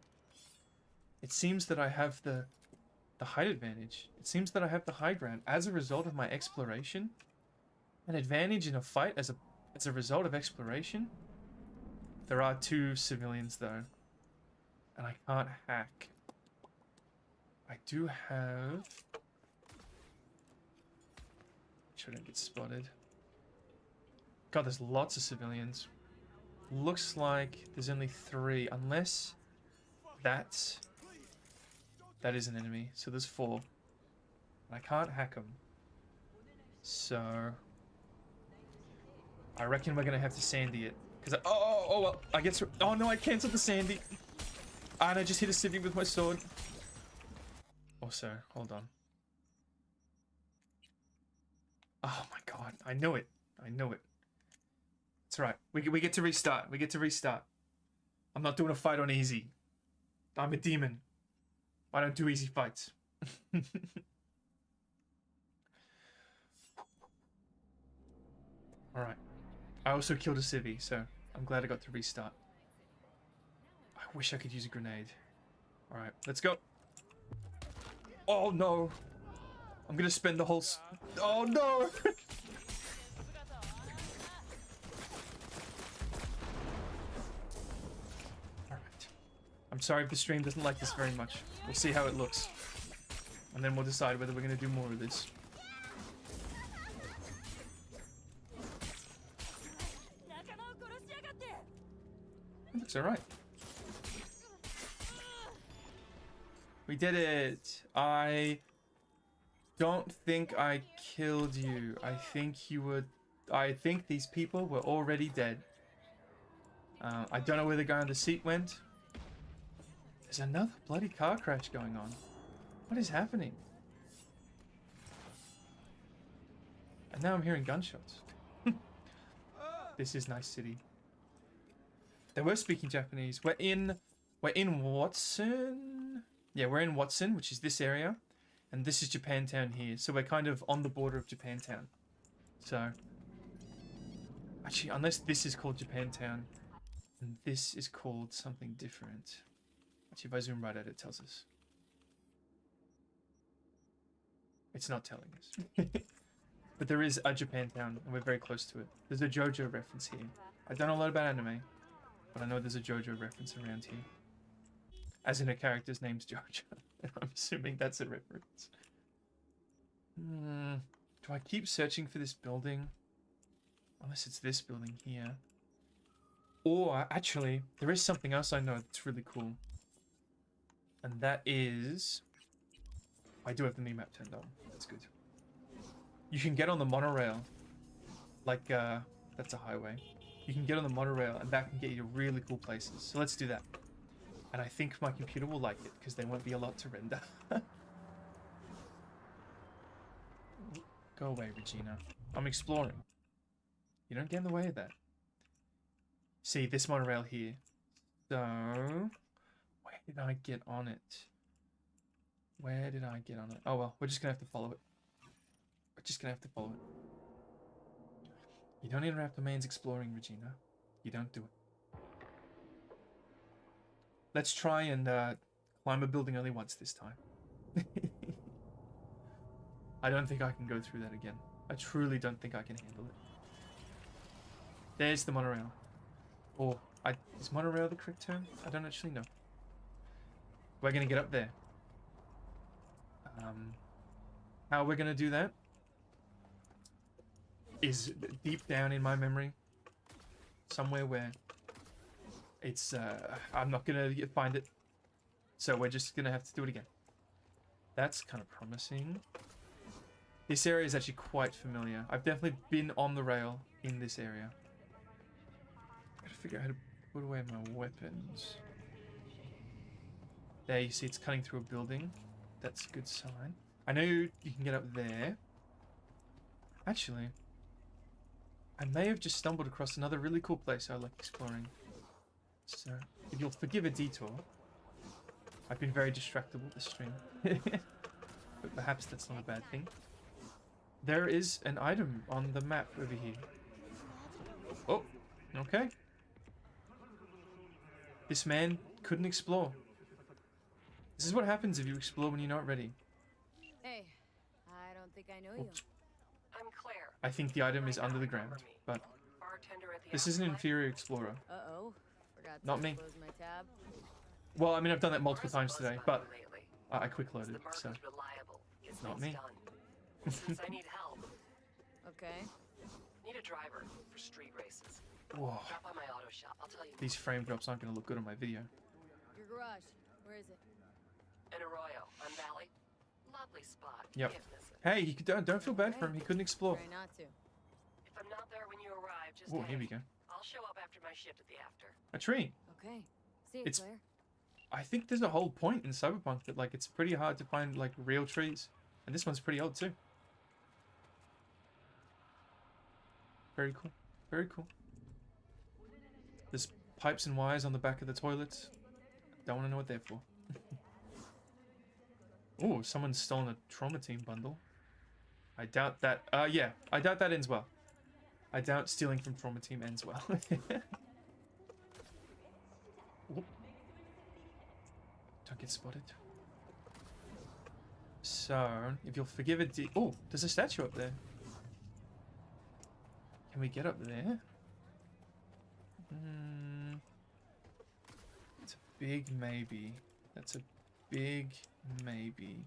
It seems that I have the height advantage. It seems that I have the high ground as a result of my exploration. An advantage in a fight as a result of exploration. There are 2 civilians though. And I can't hack. I do have... Sure I don't get spotted. God, there's lots of civilians. Looks like there's only 3, unless that is an enemy. So there's 4. I can't hack them. So I reckon we're gonna have to sandy it. Cause oh well, I get to... Oh no, I cancelled the sandy. And I just hit a civvy with my sword. Also, hold on. Oh my god, I knew it. I knew it. It's right. We get to restart. We get to restart. I'm not doing a fight on easy. I'm a demon. I don't do easy fights. Alright. I also killed a civvy, so I'm glad I got to restart. I wish I could use a grenade. Alright, let's go. Oh no! I'm gonna spend the whole oh no! Alright. I'm sorry if the stream doesn't like this very much. We'll see how it looks. And then we'll decide whether we're gonna do more of this. It looks alright. We did it! I don't think I killed you. I think you were... I think these people were already dead. I don't know where the guy on the seat went. There's another bloody car crash going on. What is happening? And now I'm hearing gunshots. This is nice city. They were speaking Japanese. We're in Watson. Yeah, we're in Watson, which is this area. And this is Japantown here. So we're kind of on the border of Japantown. So, actually, unless this is called Japantown, and this is called something different. Actually, if I zoom right at it, it tells us. It's not telling us. But there is a Japantown, and we're very close to it. There's a JoJo reference here. I don't know a lot about anime, but I know there's a JoJo reference around here. As in a character's name's JoJo. I'm assuming that's a reference. Do I keep searching for this building? Unless it's this building here. Or, actually, there is something else I know that's really cool. And that is... I do have the map turned on. That's good. You can get on the monorail. Like, that's a highway. You can get on the monorail, and that can get you to really cool places. So let's do that. And I think my computer will like it, because there won't be a lot to render. Go away, Regina. I'm exploring. You don't get in the way of that. See, this monorail here. So, where did I get on it? Where did I get on it? Oh well, we're just gonna have to follow it. We're just gonna have to follow it. You don't interrupt the man's exploring, Regina. You don't do it. Let's try and climb a building only once this time. I don't think I can go through that again. I truly don't think I can handle it. There's the monorail. Or, is monorail the correct term? I don't actually know. We're gonna get up there. How we're gonna do that is deep down in my memory. Somewhere where it's, I'm not gonna find it. So we're just gonna have to do it again. That's kind of promising. This area is actually quite familiar. I've definitely been on the rail in this area. Gotta figure out how to put away my weapons. There, you see it's cutting through a building. That's a good sign. I know you can get up there. Actually, I may have just stumbled across another really cool place I like exploring. So, if you'll forgive a detour. I've been very distractible this stream. But perhaps that's not a bad thing. There is an item on the map over here. Oh, okay. This man couldn't explore. This is what happens if you explore when you're not ready. Hey, I don't think I know you. I'm Claire. I think the item is under the ground, but this is an inferior explorer. Uh-oh. Forgot to Not me. close my tab. Well, I mean, I've done that multiple times today, but I quick loaded, so not me. Since I need help. Okay. Need a driver for street races. Whoa. Drop by my auto shop. I'll tell you. These frame drops aren't going to look good on my video. Your garage. Where is it? In Arroyo, on Valley. Lovely spot. Yep. Can't miss it. Hey, don't feel bad for him. He couldn't explore. Try not to. If I'm not there when you arrive, just Oh, hey, here we go. I'll show up after my shift at the after. A tree. Okay. See you, It's- Claire. I think there's a whole point in Cyberpunk that, like, it's pretty hard to find, like, real trees. And this one's pretty old, too. Very cool. Very cool. There's pipes and wires on the back of the toilets. Don't want to know what they're for. Oh, someone's stolen a Trauma Team bundle. I doubt that... yeah. I doubt that ends well. I doubt stealing from Trauma Team ends well. Oop. Don't get spotted. So, if you'll forgive it... Oh, there's a statue up there. Can we get up there? It's a big maybe. That's a big maybe.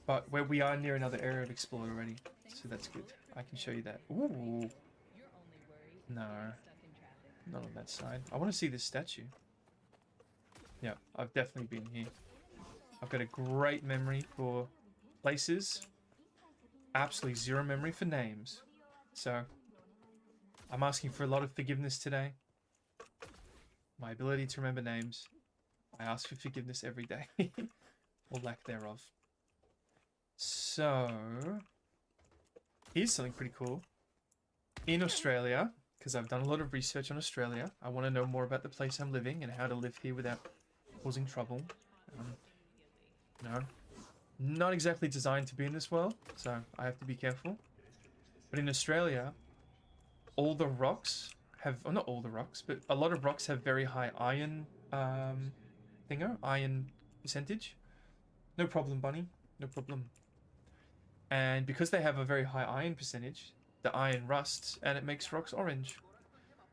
But where we are near another area of explore already. So that's good. I can show you that. Ooh. No. Not on that side. I want to see this statue. Yeah, I've definitely been here. I've got a great memory for places. Absolutely zero memory for names. So, I'm asking for a lot of forgiveness today. My ability to remember names I ask for forgiveness every day. Or lack thereof. So, here's something pretty cool. In Australia, because I've done a lot of research on Australia, I want to know more about the place I'm living and how to live here without causing trouble. No, not exactly designed to be in this world, so I have to be careful. But in Australia, all the rocks have, well, not all the rocks, but a lot of rocks have very high iron iron percentage. No problem, bunny. No problem. And because they have a very high iron percentage, the iron rusts and it makes rocks orange.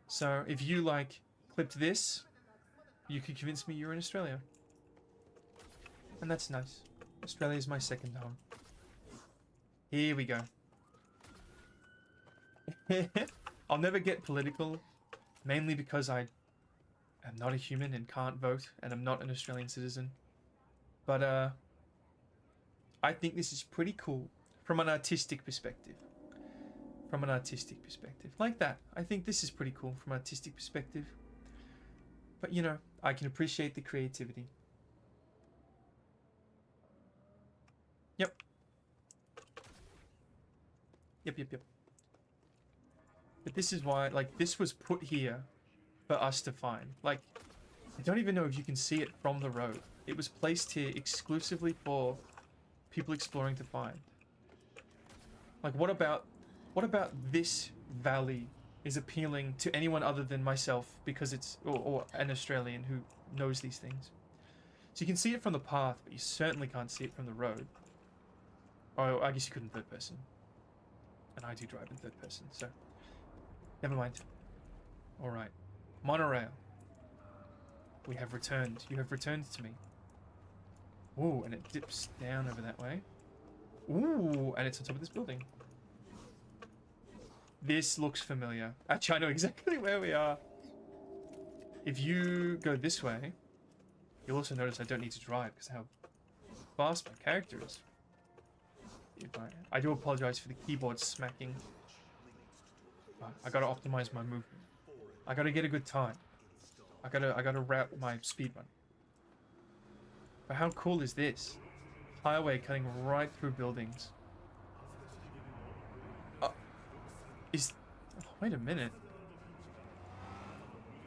So if you like clipped this, you could convince me you're in Australia. And that's nice. Australia is my second home. Here we go. I'll never get political, mainly because I am not a human and can't vote, and I'm not an Australian citizen. But I think this is pretty cool from an artistic perspective. From an artistic perspective. Like that. I think this is pretty cool from an artistic perspective. But you know, I can appreciate the creativity. Yep. Yep. But this is why, like, this was put here for us to find. Like, I don't even know if you can see it from the road. It was placed here exclusively for people exploring to find. Like, what about this valley is appealing to anyone other than myself because it's, or an Australian who knows these things. So you can see it from the path, but you certainly can't see it from the road. Oh, I guess you could in third person. And I do drive in third person, so never mind. Alright. Monorail. We have returned. You have returned to me. Ooh, and it dips down over that way. Ooh, and it's on top of this building. This looks familiar. Actually, I know exactly where we are. If you go this way, you'll also notice I don't need to drive because how fast my character is. I do apologize for the keyboard smacking. I gotta optimize my movement. I gotta get a good time. I gotta route my speedrun. But how cool is this? Highway cutting right through buildings. Wait a minute.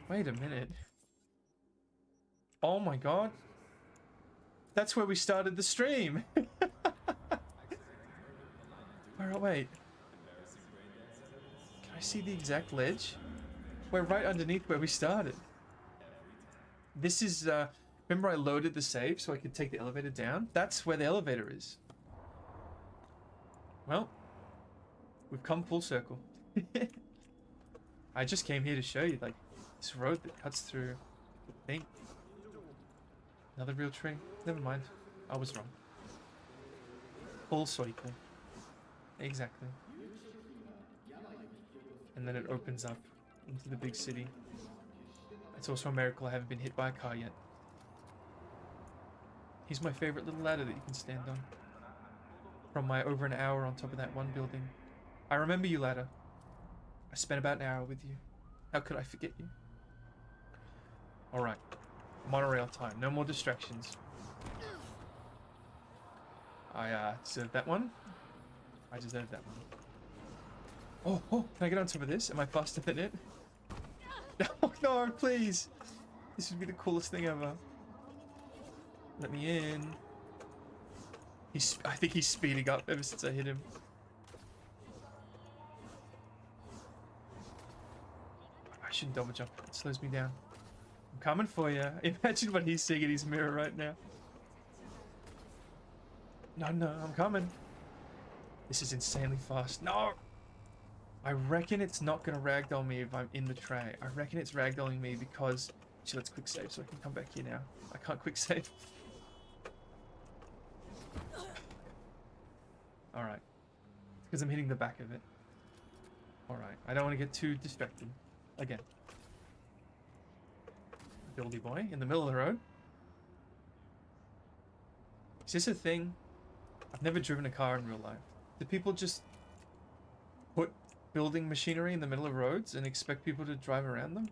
Wait a minute. Oh my god. That's where we started the stream. Wait. Can I see the exact ledge? We're right underneath where we started. This is, remember I loaded the save so I could take the elevator down? That's where the elevator is. Well, we've come full circle. I just came here to show you, like, this road that cuts through the thing. Another real tree. Never mind. I was wrong. Full circle. Exactly. And then it opens up into the big city. It's also a miracle I haven't been hit by a car yet. He's my favorite little ladder that you can stand on. From my over an hour on top of that one building. I remember you, ladder. I spent about an hour with you. How could I forget you? Alright. Monorail time. No more distractions. I deserve that one. I deserve that one. Oh, can I get on top of this? Am I faster than it? Oh no, please! This would be the coolest thing ever. Let me in. I think he's speeding up ever since I hit him. I shouldn't double jump. It slows me down. I'm coming for you. Imagine what he's seeing in his mirror right now. No, I'm coming. This is insanely fast. No! I reckon it's not going to ragdoll me if I'm in the tray. I reckon it's ragdolling me because... Actually, let's quick save so I can come back here now. I can't quick save. Alright. Because I'm hitting the back of it. Alright. I don't want to get too distracted. Again. Buildy boy in the middle of the road. Is this a thing? I've never driven a car in real life. Do people just put building machinery in the middle of roads and expect people to drive around them?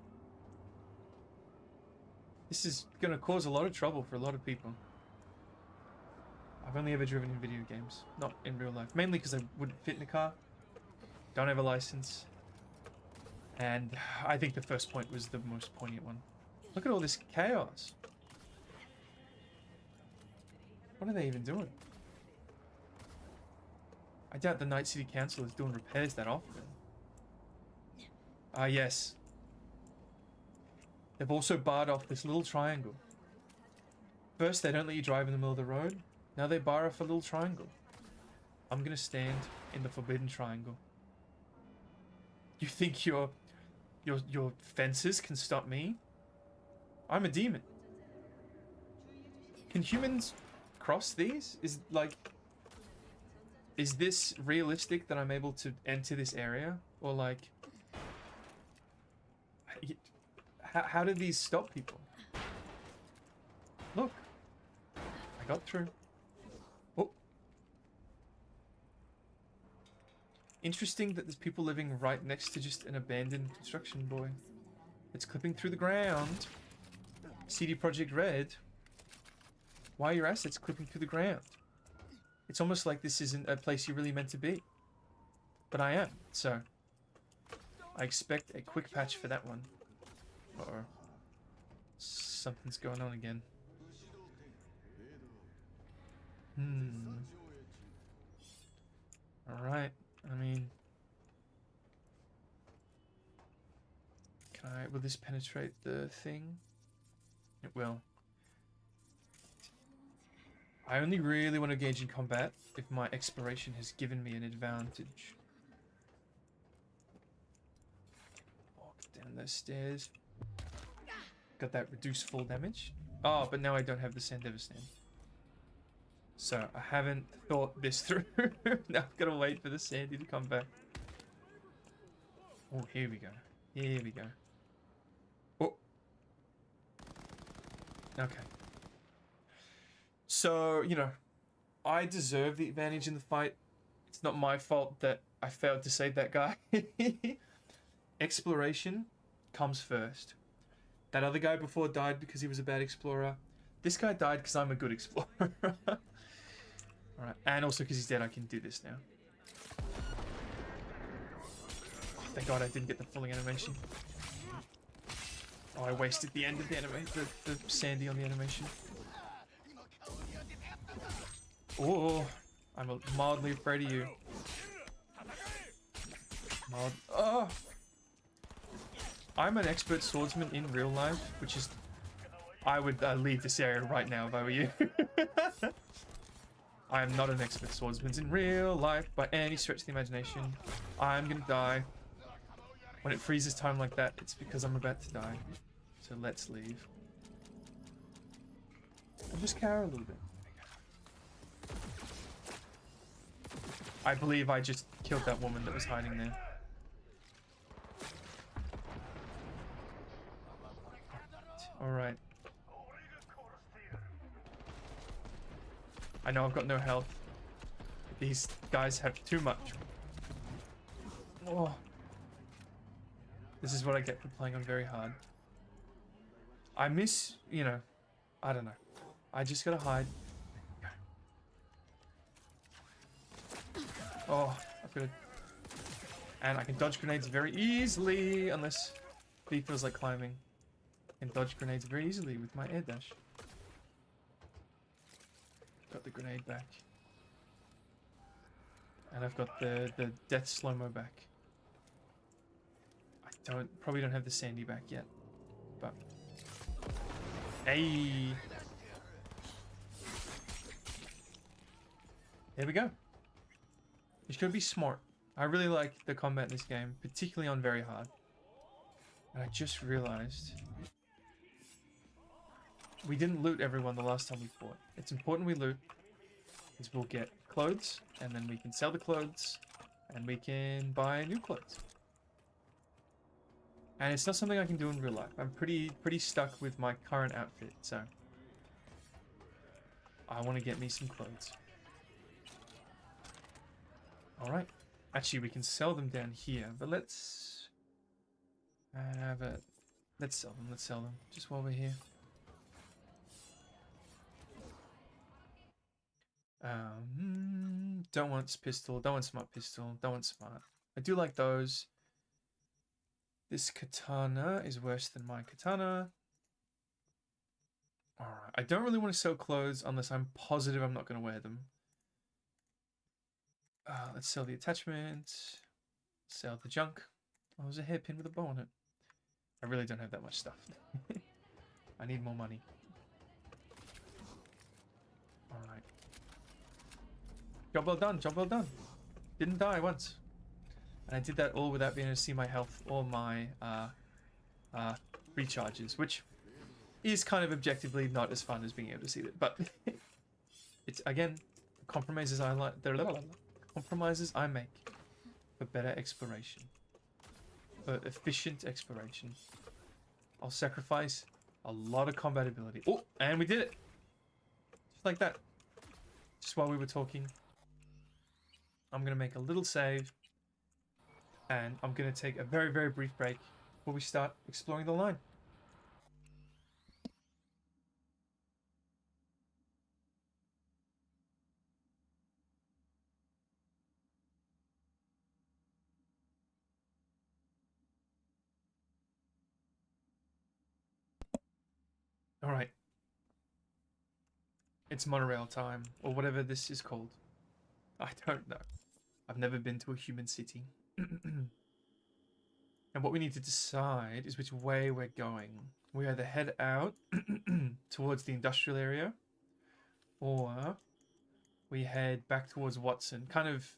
This is going to cause a lot of trouble for a lot of people. I've only ever driven in video games, not in real life. Mainly because I wouldn't fit in a car. Don't have a license. And I think the first point was the most poignant one. Look at all this chaos. What are they even doing? I doubt the Night City Council is doing repairs that often. Ah, yes. They've also barred off this little triangle. First, they don't let you drive in the middle of the road. Now they bar off a little triangle. I'm gonna stand in the forbidden triangle. You think your fences can stop me? I'm a demon. Can humans cross these? Is this realistic that I'm able to enter this area? Or like, how do these stop people? Look, I got through. Oh. Interesting that there's people living right next to just an abandoned construction boy. It's clipping through the ground. CD Projekt Red. Why are your assets clipping through the ground? It's almost like this isn't a place you're really meant to be. But I am, so I expect a quick patch for that one. Uh-oh. Something's going on again. Alright, I mean... will this penetrate the thing? It will. I only really want to engage in combat if my exploration has given me an advantage. Walk down those stairs. Got that reduced full damage. Oh, but now I don't have the Sandever stand. So, I haven't thought this through. Now I've got to wait for the Sandy to come back. Oh, here we go. Here we go. Oh. Okay. So, you know, I deserve the advantage in the fight. It's not my fault that I failed to save that guy. Exploration comes first. That other guy before died because he was a bad explorer. This guy died because I'm a good explorer. Alright, and also because he's dead, I can do this now. Oh, thank God I didn't get the full animation. Oh, I wasted the end of the animation, the Sandy on the animation. Oh, I'm mildly afraid of you. Oh! I'm an expert swordsman in real life, which is... I would leave this area right now if I were you. I am not an expert swordsman in real life by any stretch of the imagination. I'm gonna die. When it freezes time like that, it's because I'm about to die. So let's leave. I'll just cower a little bit. I believe I just killed that woman that was hiding there. Alright. I know I've got no health. These guys have too much. Oh. This is what I get for playing on very hard. I miss, you know, I don't know. I just gotta hide. Oh, I've got to... And I can dodge grenades very easily, unless B feels like climbing. I can dodge grenades very easily with my air dash. Got the grenade back. And I've got the death slow-mo back. I probably don't have the Sandy back yet. But... Hey! There we go. You should be smart. I really like the combat in this game, particularly on very hard. And I just realized we didn't loot everyone the last time we fought. It's important we loot, because we'll get clothes, and then we can sell the clothes, and we can buy new clothes. And it's not something I can do in real life. I'm pretty stuck with my current outfit, so I want to get me some clothes. Alright. Actually, we can sell them down here, but let's... let's sell them, just while we're here. Don't want pistol. Don't want smart pistol. Don't want smart. I do like those. This katana is worse than my katana. Alright. I don't really want to sell clothes unless I'm positive I'm not going to wear them. Let's sell the attachment. Sell the junk. Oh, there's a hairpin with a bow on it. I really don't have that much stuff. I need more money. Alright. Job well done, job well done. Didn't die once. And I did that all without being able to see my health or my recharges, which is kind of objectively not as fun as being able to see it. But it's, again, compromises I like. Compromises I make for better exploration. For efficient exploration. I'll sacrifice a lot of combat ability. Oh, and we did it! Just like that. Just while we were talking. I'm going to make a little save. And I'm going to take a very, very brief break before we start exploring the line. Alright. It's monorail time, or whatever this is called. I don't know. I've never been to a human city. And what we need to decide is which way we're going. We either head out towards the industrial area, or we head back towards Watson. Kind of,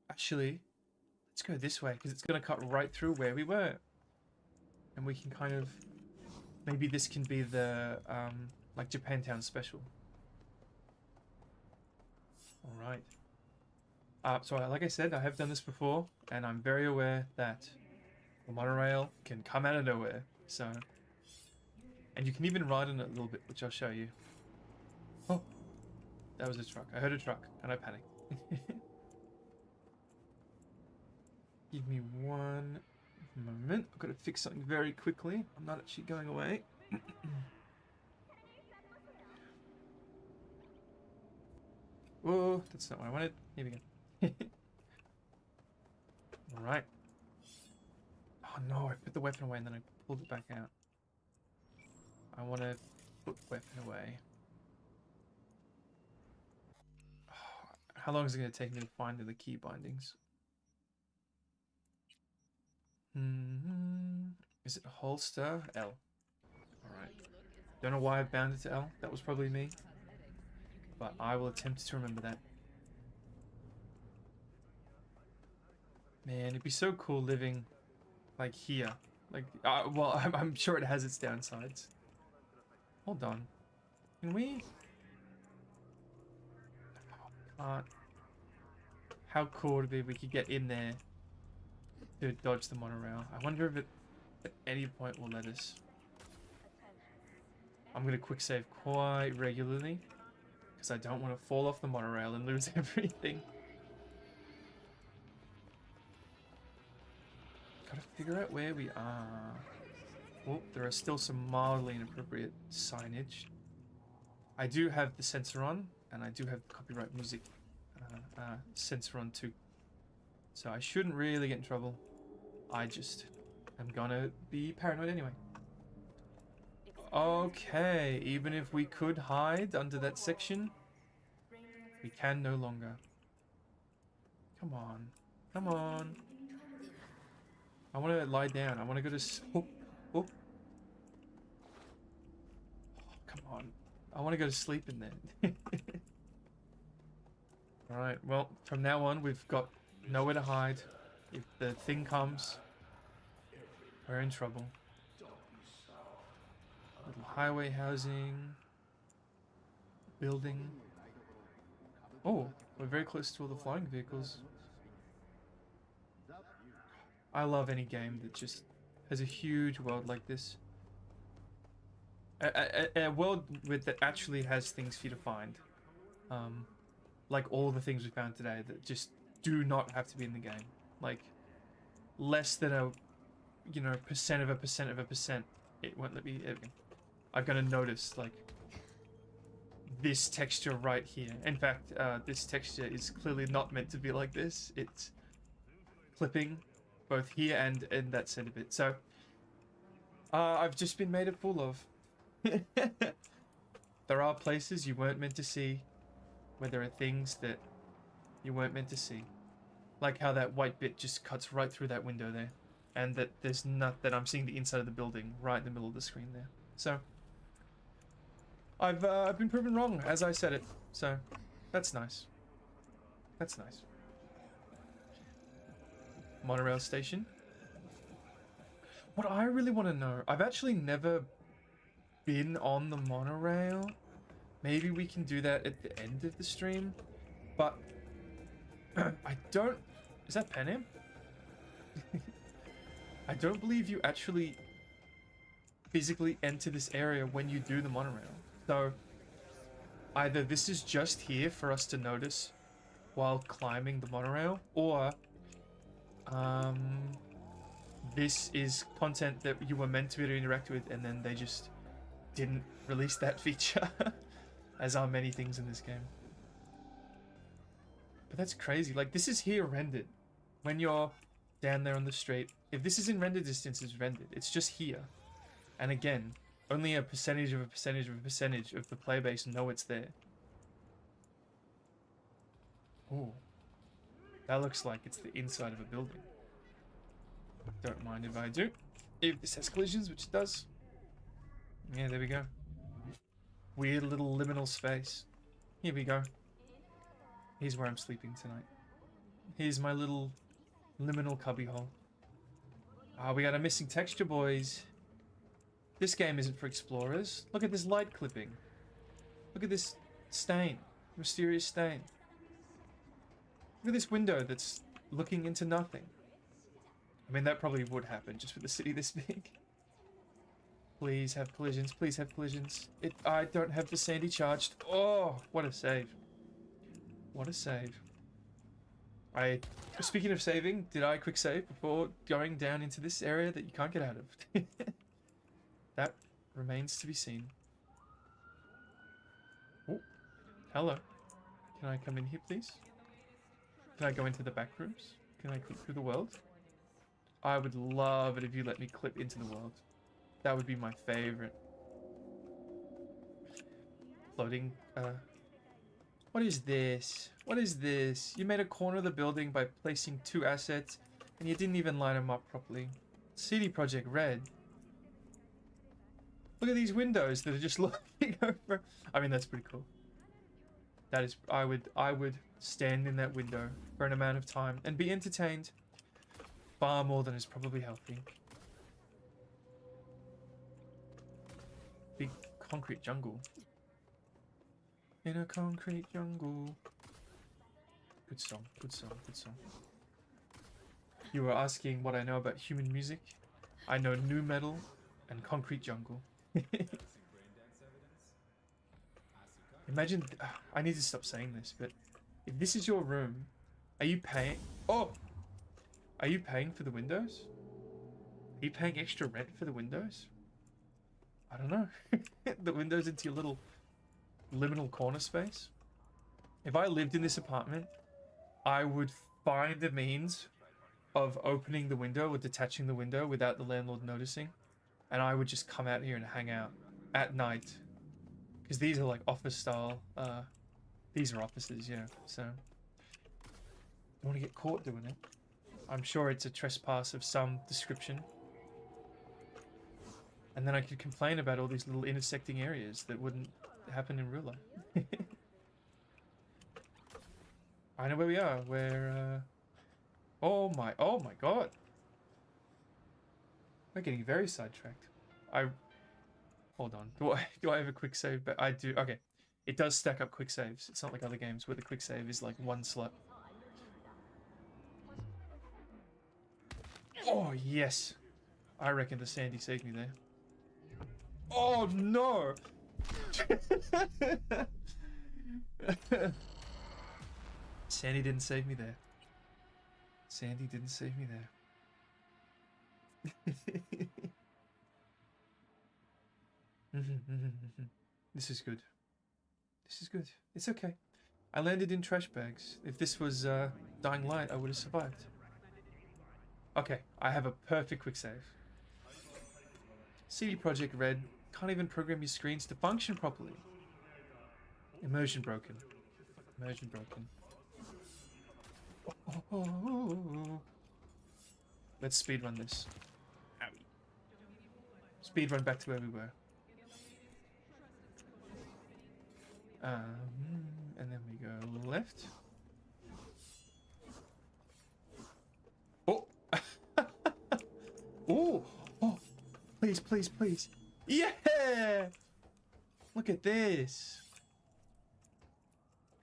actually, let's go this way, because it's going to cut right through where we were. And we can kind of, maybe this can be the, like Japantown special. Alright. So like I said, I have done this before, and I'm very aware that the monorail can come out of nowhere. So, and you can even ride on it a little bit, which I'll show you. Oh, that was a truck. I heard a truck, and I panicked. Give me one moment. I've got to fix something very quickly. I'm not actually going away. Whoa, that's not what I wanted. Here we go. Alright. Oh no, I put the weapon away and then I pulled it back out. I want to put weapon away. Oh, how long is it going to take me to find the key bindings? Is it holster? L. Alright. Don't know why I bound it to L. That was probably me. But I will attempt to remember that. Man, it'd be so cool living, like, here. Like, well, I'm sure it has its downsides. Hold on. Can we? Can't. How cool would it be if we could get in there to dodge the monorail? I wonder if it, at any point, will let us. I'm going to quick save quite regularly, because I don't want to fall off the monorail and lose everything. Gotta figure out where we are. Oh, there are still some mildly inappropriate signage. I do have the sensor on, and I do have the copyright music sensor on too. So I shouldn't really get in trouble. I just am gonna be paranoid anyway. Okay, even if we could hide under that section, we can no longer. Come on. Come on. I want to lie down. I want to go to... Oh. Oh. Come on. I want to go to sleep in there. Alright, well, from now on, we've got nowhere to hide. If the thing comes, we're in trouble. Little highway housing. Building. Oh, we're very close to all the flying vehicles. I love any game that just has a huge world like this. A world that actually has things for you to find. Like all the things we found today that just do not have to be in the game. Like, less than a, you know, percent of a percent of a percent. It won't let me... I'm gonna notice, like, this texture right here. In fact, this texture is clearly not meant to be like this. It's clipping both here and in that center bit. So I've just been made a fool of. There are places you weren't meant to see, where there are things that you weren't meant to see. Like how that white bit just cuts right through that window there. And that there's not that I'm seeing the inside of the building right in the middle of the screen there. So I've been proven wrong as I said it. So that's nice. That's nice. Monorail station. What I really want to know, I've actually never been on the monorail. Maybe we can do that at the end of the stream. But I don't... Is that Panem? I don't believe you actually physically enter this area when you do the monorail. So either this is just here for us to notice while climbing the monorail, or this is content that you were meant to be able to interact with and then they just didn't release that feature, as are many things in this game. But that's crazy. Like, this is here rendered. When you're down there on the street, if this is in render distance, it's rendered. It's just here. And again, only a percentage of a percentage of a percentage of the playbase know it's there. Oh, that looks like it's the inside of a building. Don't mind if I do. If this has collisions, which it does. Yeah, there we go. Weird little liminal space. Here we go. Here's where I'm sleeping tonight. Here's my little liminal cubbyhole. Ah, we got a missing texture, boys. This game isn't for explorers. Look at this light clipping. Look at this stain. Mysterious stain. Look at this window that's looking into nothing. I mean, that probably would happen just with a city this big. Please have collisions. Please have collisions. I don't have the sandy charged. Oh, what a save. What a save. Speaking of saving, did I quick save before going down into this area that you can't get out of? That remains to be seen. Oh, hello. Can I come in here, please? Can I go into the back rooms? Can I clip through the world? I would love it if you let me clip into the world. That would be my favorite. Floating, what is this? What is this? You made a corner of the building by placing 2 assets, and you didn't even line them up properly. CD Projekt Red. Look at these windows that are just looking over. I mean, that's pretty cool. That is, I would stand in that window for an amount of time and be entertained far more than is probably healthy. Big concrete jungle. In a concrete jungle. Good song, good song, good song. You were asking what I know about human music. I know nu metal and concrete jungle. Imagine, I need to stop saying this, but if this is your room, are you paying? Oh, are you paying for the windows? Are you paying extra rent for the windows? I don't know. The windows into your little liminal corner space. If I lived in this apartment, I would find a means of opening the window or detaching the window without the landlord noticing. And I would just come out here and hang out at night. Because these are like office style. These are offices, yeah. So, don't want to get caught doing it. I'm sure it's a trespass of some description. And then I could complain about all these little intersecting areas that wouldn't happen in real life. I know where we are. We're, oh my god. We're getting very sidetracked. Hold on. Do I have a quick save? But I do. Okay. It does stack up quick saves. It's not like other games where the quick save is like 1 slot. Oh, yes. I reckon the Sandy saved me there. Oh, no. Sandy didn't save me there. Sandy didn't save me there. This is good. This is good. It's okay. I landed in trash bags. If this was Dying Light, I would have survived. Okay, I have a perfect quick save. CD Projekt Red can't even program your screens to function properly. Immersion broken. Immersion broken. Oh. Let's speedrun this. Owie. Speedrun back to where we were. And then we go left. Oh! Oh! Oh! Please, please, please. Yeah! Look at this.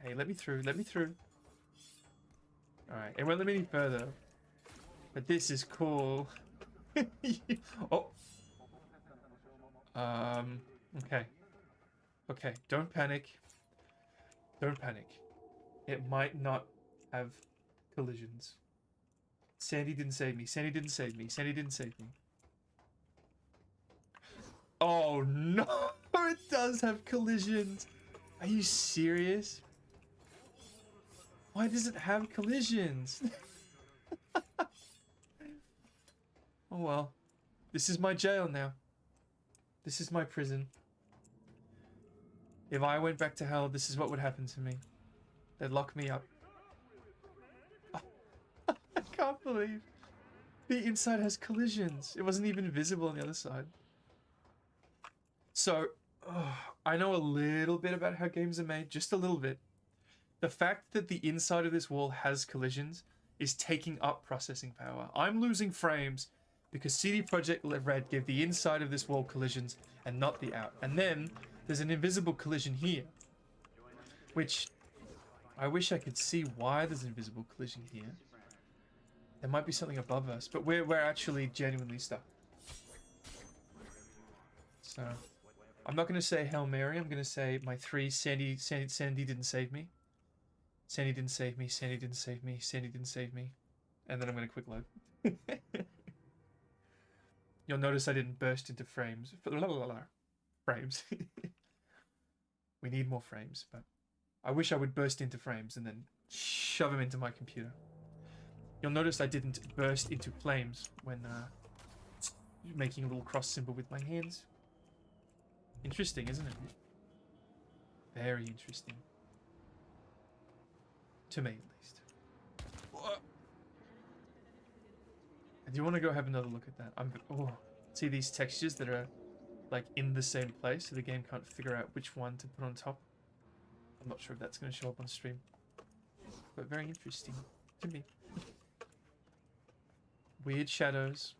Hey, let me through, let me through. Alright, it won't let me any further. But this is cool. Oh! Okay. Okay, don't panic. Don't panic. It might not have collisions. Sandy didn't save me. Sandy didn't save me. Sandy didn't save me. Oh no! It does have collisions! Are you serious? Why does it have collisions? Oh well. This is my jail now. This is my prison. If I went back to hell, this is what would happen to me. They'd lock me up. I can't believe the inside has collisions. It wasn't even visible on the other side. So, I know a little bit about how games are made, just a little bit. The fact that the inside of this wall has collisions is taking up processing power. I'm losing frames because CD Projekt Red gave the inside of this wall collisions and not the out. And then there's an invisible collision here, which I wish I could see why there's an invisible collision here. There might be something above us, but we're actually genuinely stuck. So I'm not going to say Hail Mary. I'm going to say my three Sandy didn't save me. Sandy didn't save me. Sandy didn't save me. Sandy didn't save me. And then I'm going to quick load. You'll notice I didn't burst into frames. Frames. We need more frames, but I wish I would burst into frames and then shove them into my computer. You'll notice I didn't burst into flames when making a little cross symbol with my hands. Interesting, isn't it? Very interesting. To me, at least. Do you want to go have another look at that? See these textures that are like in the same place, so the game can't figure out which one to put on top. I'm not sure if that's going to show up on stream, but very interesting to me. Weird shadows.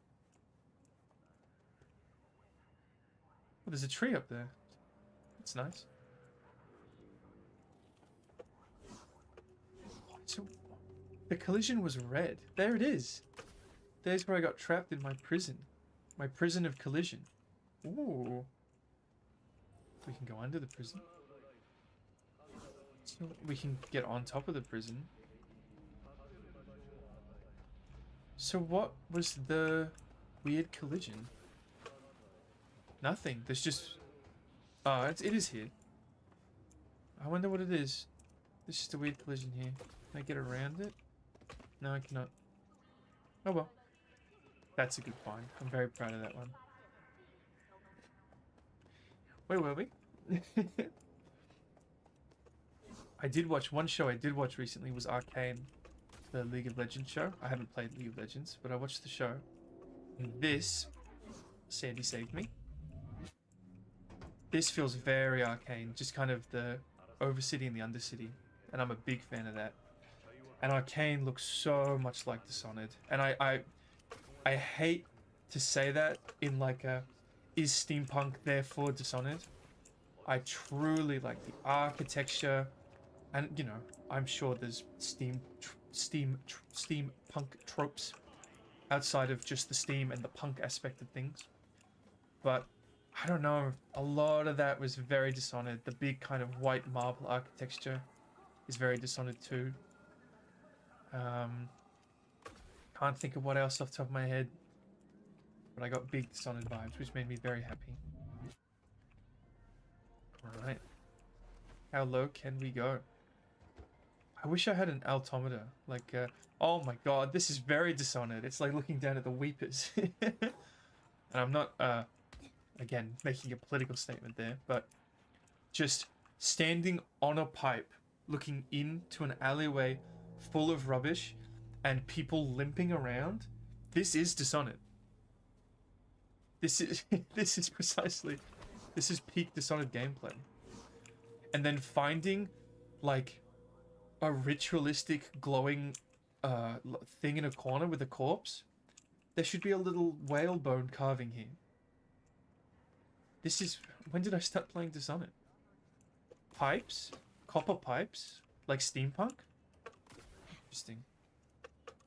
Oh, there's a tree up there. That's nice. So, the collision was red. There it is. There's where I got trapped in my prison. My prison of collision. Ooh. We can go under the prison. So we can get on top of the prison. So what was the weird collision? Nothing. There's just... Oh, it is here. I wonder what it is. There's just a weird collision here. Can I get around it? No, I cannot. Oh well. That's a good find. I'm very proud of that one. Where were we? I did watch one show I did watch recently was Arcane, the League of Legends show. I haven't played League of Legends, but I watched the show. And this, Sandy saved me. This feels very Arcane, just kind of the Overcity and the Undercity, and I'm a big fan of that. And Arcane looks so much like Dishonored, and I hate to say that in like a, is steampunk therefore Dishonored? I truly like the architecture, and you know, I'm sure there's steampunk tropes outside of just the steam and the punk aspect of things. But I don't know, a lot of that was very Dishonored. The big kind of white marble architecture is very Dishonored too. Can't think of what else off the top of my head, but I got big Dishonored vibes, which made me very happy. Alright. How low can we go? I wish I had an altimeter. Like, oh my god, this is very Dishonored. It's like looking down at the Weepers. And I'm not, again, making a political statement there, but just standing on a pipe, looking into an alleyway full of rubbish and people limping around. This is Dishonored. This is this is peak Dishonored gameplay. And then finding like a ritualistic glowing thing in a corner with a corpse. There should be a little whale bone carving here. This is... When did I start playing Dishonored? Pipes? Copper pipes? Like steampunk? Interesting.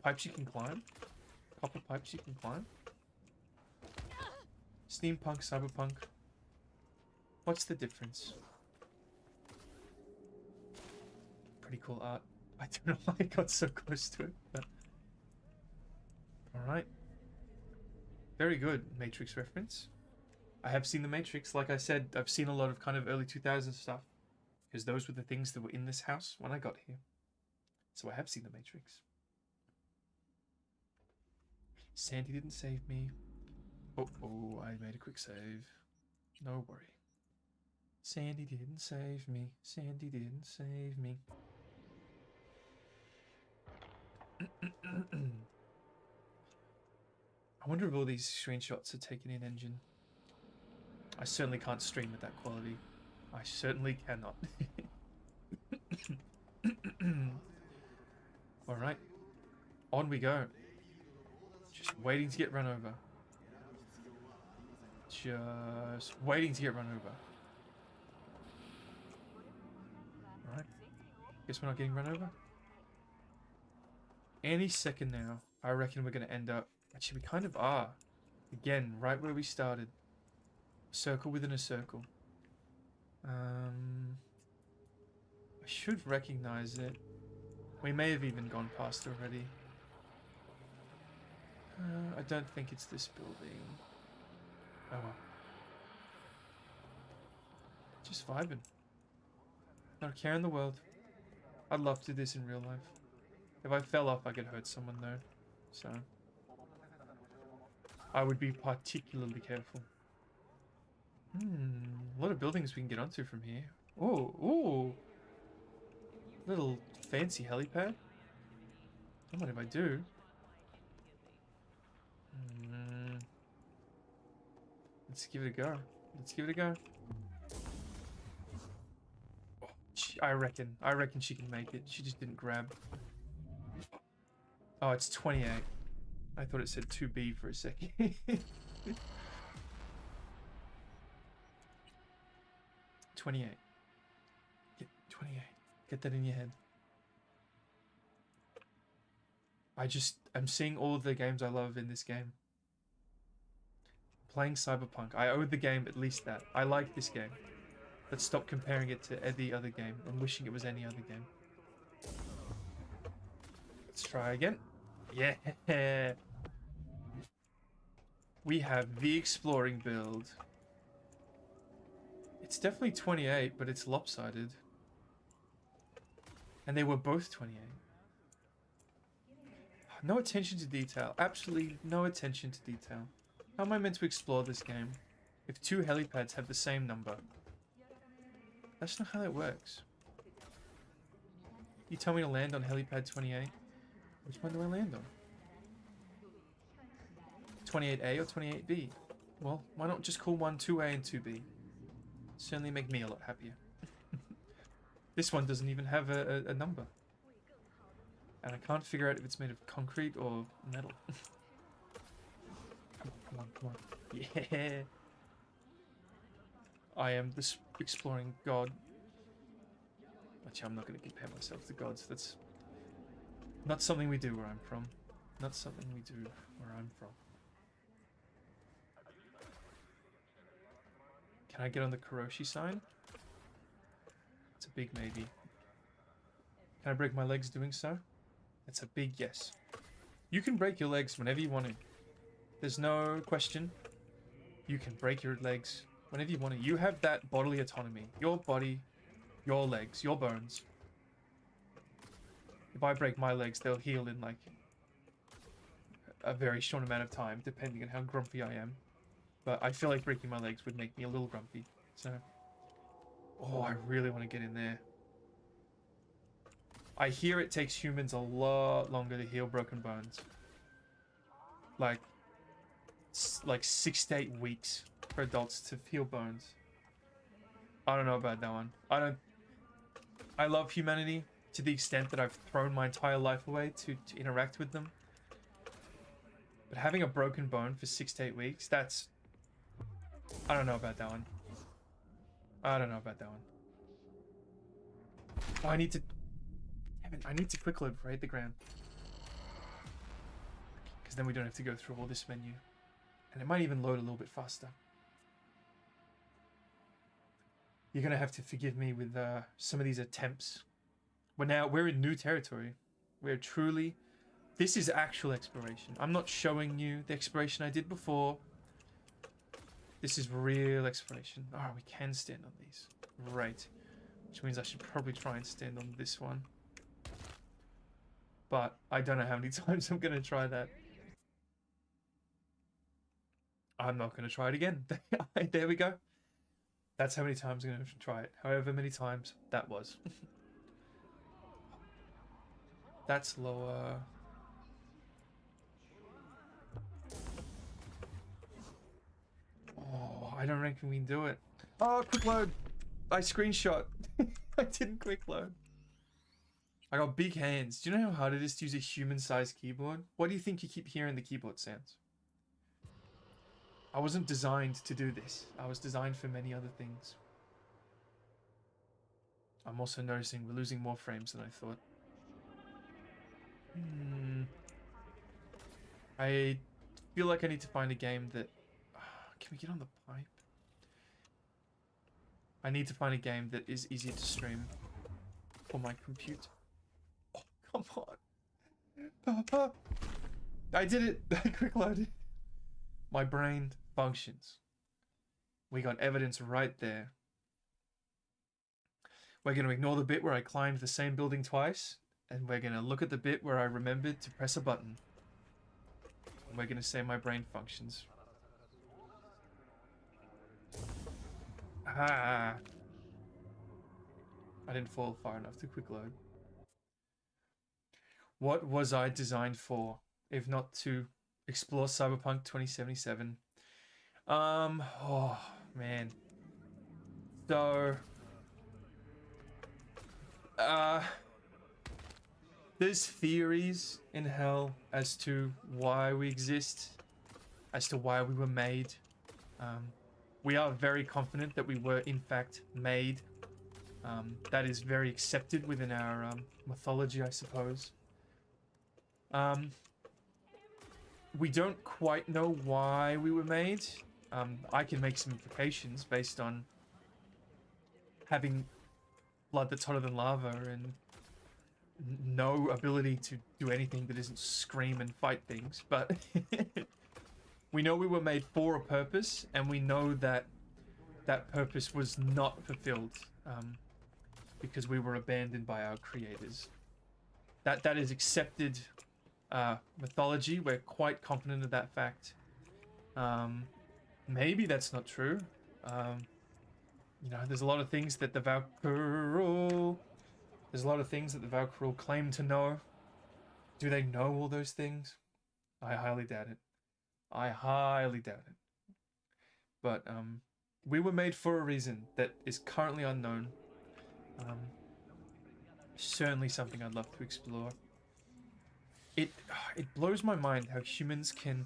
Pipes you can climb? Copper pipes you can climb? Steampunk, cyberpunk. What's the difference? Pretty cool art. I don't know why I got so close to it, but... Alright. Very good Matrix reference. I have seen the Matrix. Like I said, I've seen a lot of kind of early 2000s stuff. Because those were the things that were in this house when I got here. So I have seen the Matrix. Sandy didn't save me. Oh, I made a quick save. No worry. Sandy didn't save me. Sandy didn't save me. I wonder if all these screenshots are taken in engine. I certainly can't stream at that quality. I certainly cannot. Alright. On we go. Just waiting to get run over. Just waiting to get run over. Alright. Guess we're not getting run over. Any second now, I reckon we're going to end up... Actually, we kind of are. Again, right where we started. Circle within a circle. I should recognize it. We may have even gone past already. I don't think it's this building. Oh well. Just vibing. Not a care in the world. I'd love to do this in real life. If I fell off, I could hurt someone though. So... I would be particularly careful. A lot of buildings we can get onto from here. Oh, ooh. Little fancy helipad. Don't mind if I do. Let's give it a go. Let's give it a go. Oh, I reckon she can make it. She just didn't grab. Oh, it's 28. I thought it said 2B for a second. 28. Get 28. Get that in your head. I'm seeing all of the games I love in this game. Playing Cyberpunk. I owe the game at least that. I like this game. Let's stop comparing it to any other game and wishing it was any other game. Let's try again. Yeah. We have the exploring build. It's definitely 28, but it's lopsided. And they were both 28. No attention to detail. Absolutely no attention to detail. How am I meant to explore this game if two helipads have the same number? That's not how that works. You tell me to land on helipad 28. Which one do I land on? 28A or 28B? Well, why not just call one 2A and 2B? Certainly make me a lot happier. This one doesn't even have a number. And I can't figure out if it's made of concrete or metal. Come on, come on. Yeah! I am this exploring god. Actually, I'm not going to compare myself to gods. That's not something we do where I'm from. Not something we do where I'm from. Can I get on the Kuroshi sign? It's a big maybe. Can I break my legs doing so? That's a big yes. You can break your legs whenever you want to. There's no question. You can break your legs whenever you want to. You have that bodily autonomy. Your body your legs, your bones. If I break my legs, they'll heal in like a very short amount of time, depending on how grumpy I am. But I feel like breaking my legs would make me a little grumpy. So, oh, I really want to get in there. I hear it takes humans a lot longer to heal broken bones. Like 6 to 8 weeks for adults to heal bones. I don't know about that one. I love humanity to the extent that I've thrown my entire life away to interact with them. But having a broken bone for 6 to 8 weeks, that's... I don't know about that one. I don't know about that one. Oh, I need to... Damn it, I need to quick load before I hit the ground. Because then we don't have to go through all this menu. And it might even load a little bit faster. You're going to have to forgive me with some of these attempts. We're in new territory. We're truly... This is actual exploration. I'm not showing you the exploration I did before. This is real exploration. Oh, we can stand on these. Right. Which means I should probably try and stand on this one. But I don't know how many times I'm going to try that. I'm not going to try it again. There we go. That's how many times I'm going to try it. However many times that was. That's lower. Oh, I don't reckon we can do it. Oh, quick load. I screenshot. I didn't quick load. I got big hands. Do you know how hard it is to use a human-sized keyboard? Why do you think you keep hearing the keyboard sounds? I wasn't designed to do this. I was designed for many other things. I'm also noticing we're losing more frames than I thought. I feel like I need to find a game that... Can we get on the pipe? I need to find a game that is easier to stream for my computer. Oh, come on. I did it. I quick loaded. My brain functions. We got evidence right there. We're going to ignore the bit where I climbed the same building twice, and we're going to look at the bit where I remembered to press a button. And we're going to say my brain functions. Ah. I didn't fall far enough to quick load. What was I designed for, if not to explore Cyberpunk 2077? Oh, man. So... there's theories in hell as to why we exist, as to why we were made. We are very confident that we were in fact made. That is very accepted within our mythology, I suppose. We don't quite know why we were made. I can make some implications based on having blood that's hotter than lava and no ability to do anything that isn't scream and fight things, but we know we were made for a purpose, and we know that that purpose was not fulfilled because we were abandoned by our creators. That is accepted mythology. We're quite confident of that fact. Maybe that's not true. You know, there's a lot of things that the Valkyrie... There's a lot of things that the Valkyrie claim to know. Do they know all those things? I highly doubt it. I highly doubt it. But, we were made for a reason that is currently unknown. Certainly something I'd love to explore. It blows my mind how humans can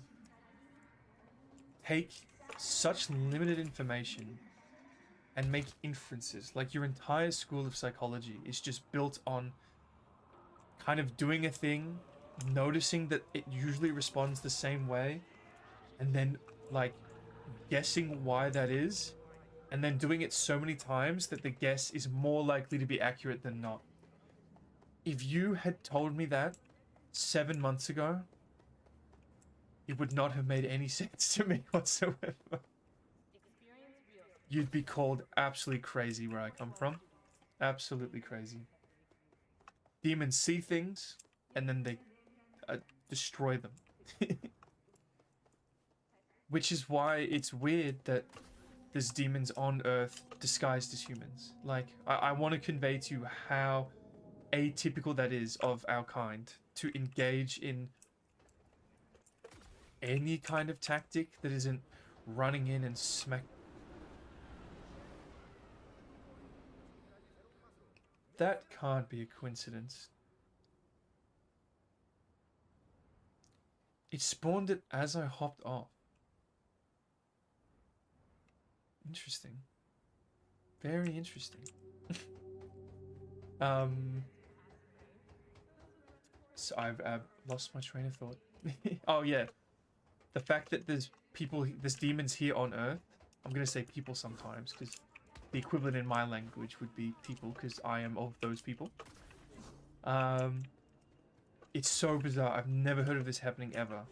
take such limited information and make inferences. Like, your entire school of psychology is just built on kind of doing a thing, noticing that it usually responds the same way, and then, like, guessing why that is, and then doing it so many times that the guess is more likely to be accurate than not. If you had told me that 7 months ago, it would not have made any sense to me whatsoever. You'd be called absolutely crazy where I come from. Absolutely crazy. Demons see things, and then they destroy them. Which is why it's weird that there's demons on Earth disguised as humans. Like, I want to convey to you how atypical that is of our kind to engage in any kind of tactic that isn't running in and smack. That can't be a coincidence. It spawned it as I hopped off. Interesting. Very interesting. So I've lost my train of thought. Oh yeah, the fact that there's demons here on Earth. I'm gonna say people sometimes because the equivalent in my language would be people because I am of those people. It's so bizarre. I've never heard of this happening ever.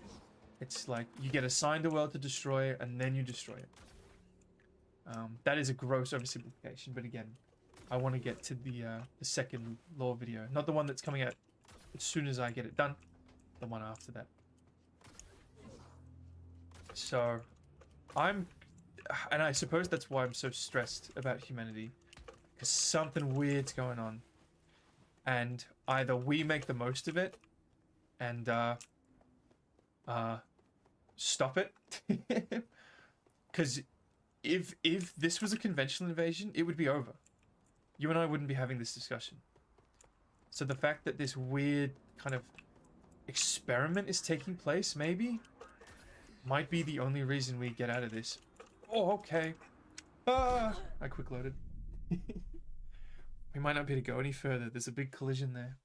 It's like you get assigned a world to destroy and then you destroy it. That is a gross oversimplification, but again, I want to get to the second lore video, not the one that's coming out as soon as I get it done, the one after that. So, and I suppose that's why I'm so stressed about humanity, because something weird's going on, and either we make the most of it and stop it, because if this was a conventional invasion, it would be over. You and I wouldn't be having this discussion. So the fact that this weird kind of experiment is taking place, maybe, might be the only reason we get out of this. Oh, okay. I quick loaded. We might not be able to go any further. There's a big collision there.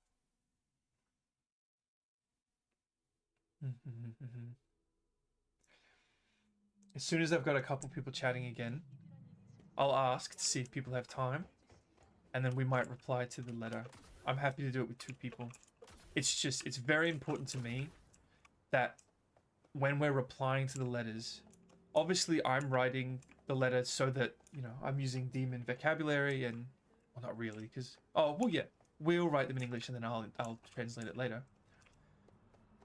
As soon as I've got a couple people chatting again, I'll ask to see if people have time, and then we might reply to the letter. I'm happy to do it with 2 people. It's very important to me that when we're replying to the letters, obviously I'm writing the letter so that, you know, I'm using demon vocabulary and, well, not really, because, oh, well, yeah, we'll write them in English and then I'll translate it later.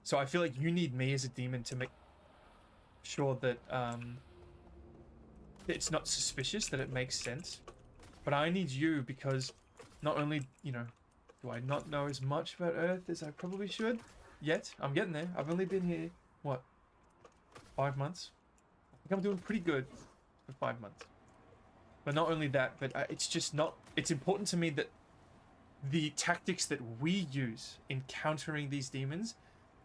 So I feel like you need me as a demon to make sure that it's not suspicious, that it makes sense. But I need you because not only, you know, do I not know as much about Earth as I probably should yet. I'm getting there. I've only been here, what, 5 months? I think I'm doing pretty good for 5 months. But not only that, but it's important to me that the tactics that we use in countering these demons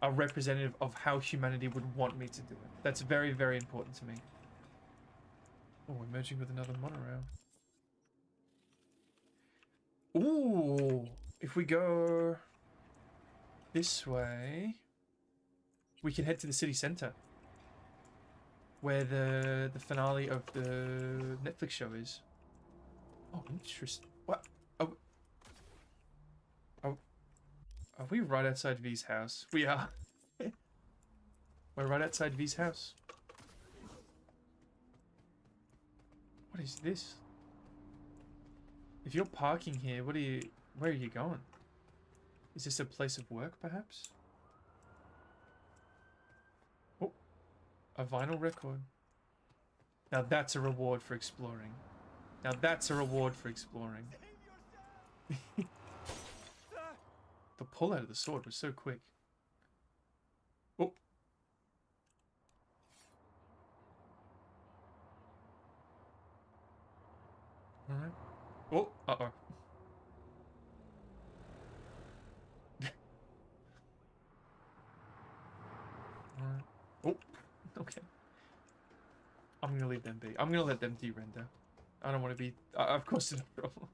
are representative of how humanity would want me to do it. That's very, very important to me. Oh, we're merging with another monorail. Ooh, if we go this way, we can head to the city center, where the finale of the Netflix show is. Oh, interesting. What? Are we right outside V's house? We are. We're right outside V's house. What is this? If you're parking here, where are you going? Is this a place of work, perhaps? Oh, a vinyl record. Now that's a reward for exploring. Now that's a reward for exploring. The pull out of the sword was so quick. Oh. Alright. Oh, uh-oh. Alright. Oh, okay. I'm gonna leave them be. I'm gonna let them de-render. I don't want to be... I've caused enough trouble.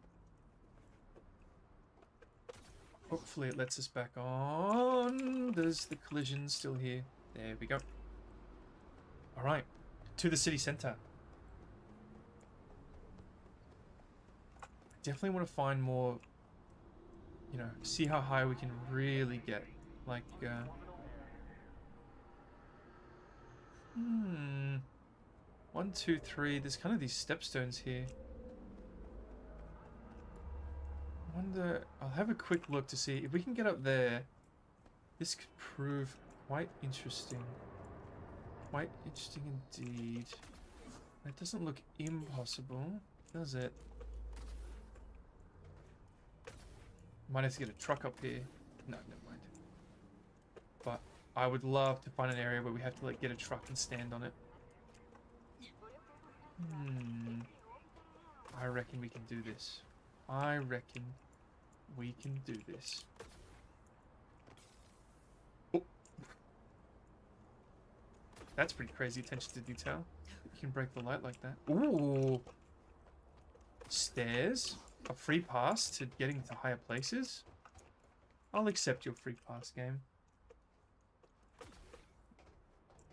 Hopefully it lets us back on. There's the collision still here. There we go. Alright. To the city center. Definitely want to find more, you know, see how high we can really get. Like, 1, 2, 3. There's kind of these stepstones here. wonder... I'll have a quick look to see if we can get up there. This could prove quite interesting. Quite interesting indeed. It doesn't look impossible, does it? Might have to get a truck up here. No, never mind. But I would love to find an area where we have to like get a truck and stand on it. I reckon we can do this. I reckon we can do this. Oh. That's pretty crazy attention to detail. You can break the light like that. Ooh. Stairs? A free pass to getting to higher places? I'll accept your free pass, game.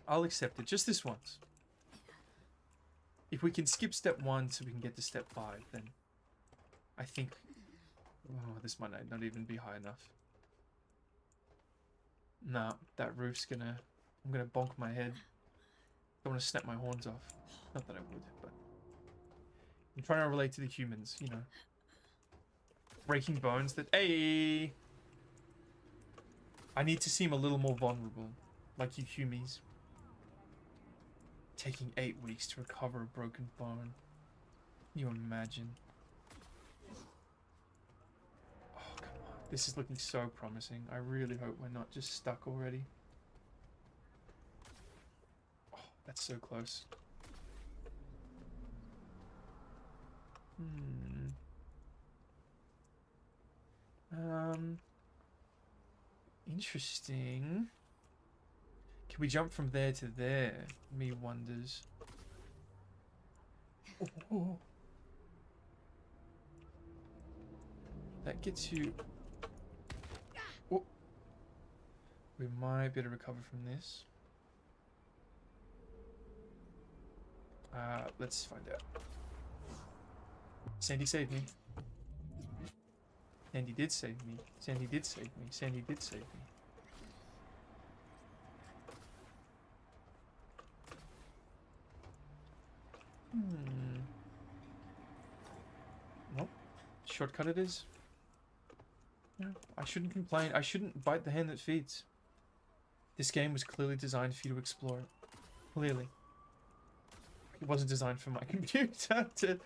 I'll accept it just this once. If we can skip step 1 so we can get to step 5, then I think... Oh, this might not even be high enough. Nah, that roof's gonna... I'm gonna bonk my head. Don't want to snap my horns off. Not that I would, but... I'm trying to relate to the humans, you know. Breaking bones that... Hey! I need to seem a little more vulnerable. Like you humies. Taking 8 weeks to recover a broken bone. Can you imagine? Oh, come on. This is looking so promising. I really hope we're not just stuck already. Oh, that's so close. Interesting. Can we jump from there to there? Me wonders. Oh. That gets you... Oh. We might be able to recover from this. Let's find out. Sandy saved me. Sandy did save me. Sandy did save me. Sandy did save me. Nope. Shortcut it is. No, I shouldn't complain. I shouldn't bite the hand that feeds. This game was clearly designed for you to explore it. Clearly. It wasn't designed for my computer to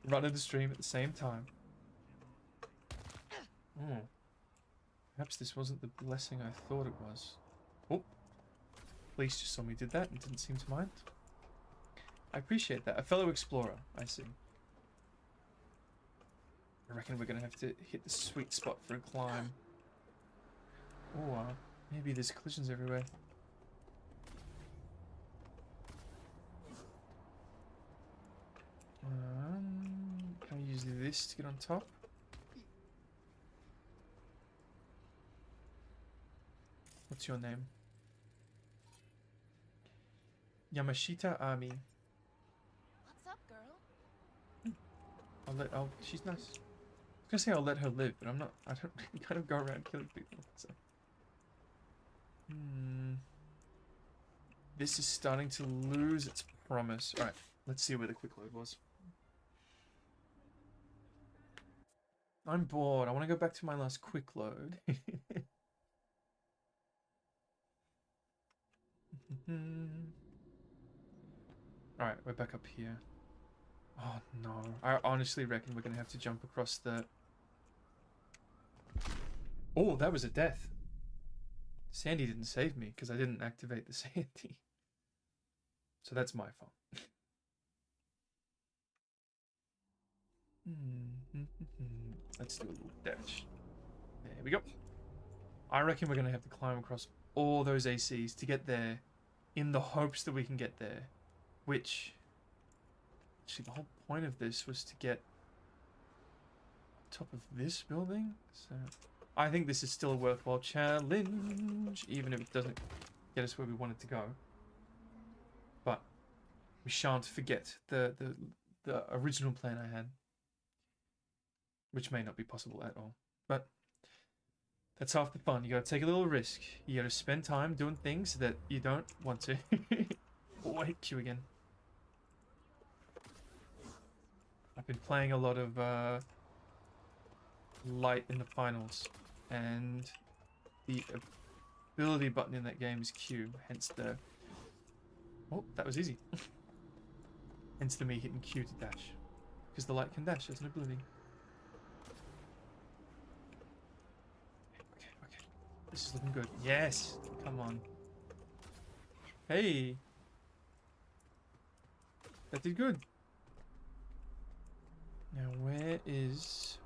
run and stream at the same time. Oh. Perhaps this wasn't the blessing I thought it was. Oh. Police just saw me did that and didn't seem to mind. I appreciate that. A fellow explorer, I see. I reckon we're gonna have to hit the sweet spot for a climb. Or maybe there's collisions everywhere. Can I use this to get on top? What's your name? Yamashita Ami. What's up, girl? She's nice. I was gonna say I'll let her live, but I don't kind of go around killing people, so. This is starting to lose its promise. Alright, let's see where the quick load was. I'm bored. I want to go back to my last quick load. Alright, we're back up here. Oh no. I honestly reckon we're going to have to jump across the... Oh, that was a death. Sandy didn't save me because I didn't activate the Sandy. So that's my fault. Let's do a little dash. There we go. I reckon we're going to have to climb across all those ACs to get there in the hopes that we can get there. Which, actually the whole point of this was to get on top of this building. So I think this is still a worthwhile challenge, even if it doesn't get us where we wanted to go. But we shan't forget the original plan I had. Which may not be possible at all. But that's half the fun. You gotta take a little risk. You gotta spend time doing things that you don't want to. Oh, I hit you again. I've been playing a lot of light in the finals, and the ability button in that game is Q, hence the... Oh, that was easy. Hence the me hitting Q to dash. Because the light can dash as an ability. Okay, okay. This is looking good. Yes! Come on. Hey! That did good. Now where is...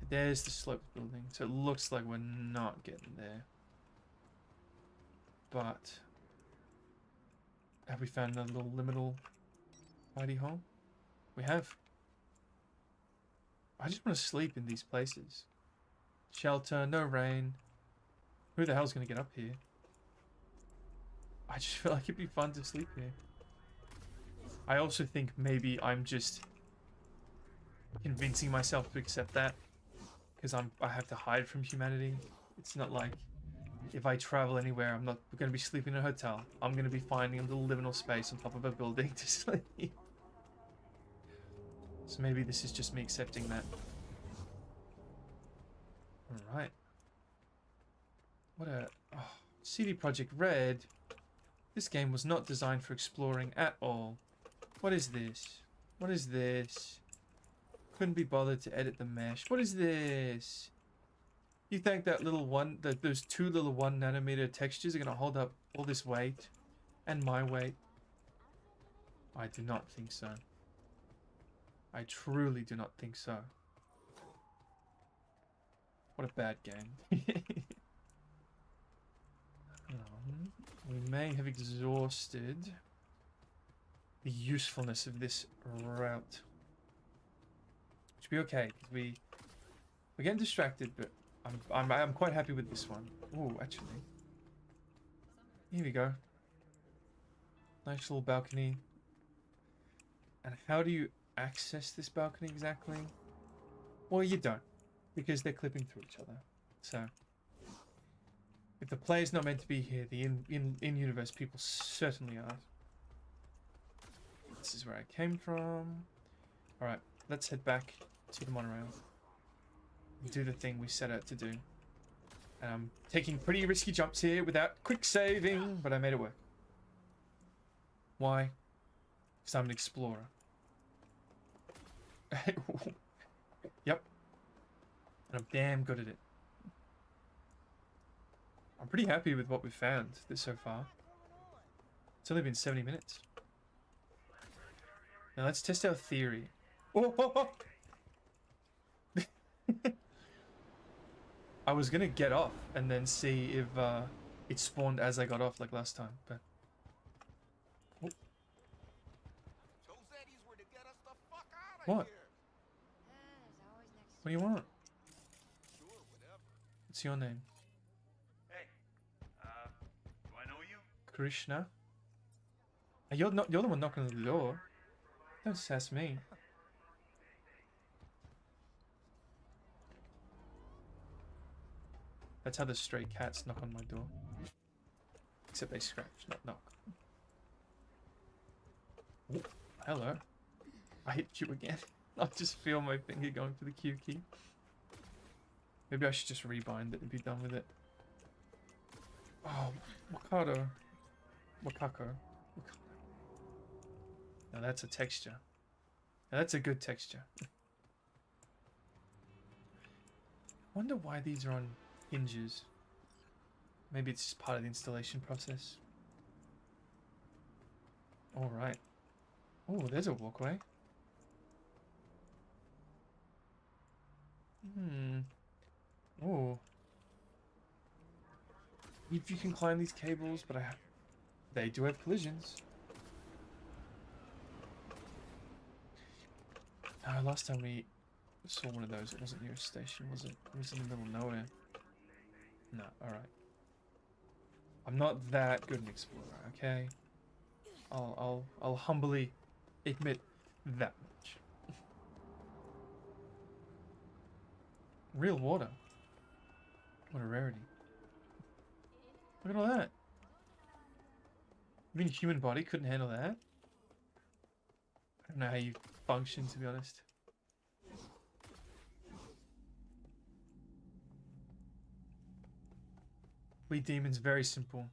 There's the sloped building. So it looks like we're not getting there. But... Have we found another little liminal hidey hole? We have. I just want to sleep in these places. Shelter, no rain. Who the hell's going to get up here? I just feel like it'd be fun to sleep here. I also think maybe I'm just convincing myself to accept that. Because I have to hide from humanity. It's not like if I travel anywhere, I'm not going to be sleeping in a hotel. I'm going to be finding a little liminal space on top of a building to sleep. So maybe this is just me accepting that. Alright. What a... Oh, CD Projekt Red. This game was not designed for exploring at all. What is this? What is this? Couldn't be bothered to edit the mesh. What is this? You think that little one, those two little 1 nanometer textures are going to hold up all this weight? And my weight? I do not think so. I truly do not think so. What a bad game. We may have exhausted the usefulness of this route. Which will be okay, because we're getting distracted, but I'm quite happy with this one. Oh, actually. Here we go. Nice little balcony. And how do you access this balcony exactly? Well, you don't, because they're clipping through each other. So, if the player's not meant to be here, the in-universe people certainly are. This is where I came from. Alright, let's head back to the monorail. And do the thing we set out to do. And I'm taking pretty risky jumps here without quick saving, but I made it work. Why? Because I'm an explorer. Yep. And I'm damn good at it. I'm pretty happy with what we've found so far. It's only been 70 minutes. Now let's test our theory. Oh! I was gonna get off and then see if it spawned as I got off like last time, but... Oh. What? What do you want? What's your name? Hey, do I know you? Krishna? You're the one knocking on the door. Don't sass me. That's how the stray cats knock on my door. Except they scratch, not knock. Oh, hello. I hit Q again. I just feel my finger going for the Q key. Maybe I should just rebind it and be done with it. Oh, Wakado. Wakako. Now that's a texture. Now that's a good texture. Wonder why these are on hinges. Maybe it's just part of the installation process. Alright. Oh, there's a walkway. Oh. If you can climb these cables, but they do have collisions. Last time we saw one of those, it wasn't near a station, was it? It was in the middle of nowhere. No, alright. I'm not that good an explorer, okay? I'll humbly admit that much. Real water. What a rarity. Look at all that. I mean, human body couldn't handle that. I don't know how you function, to be honest. We demons, very simple.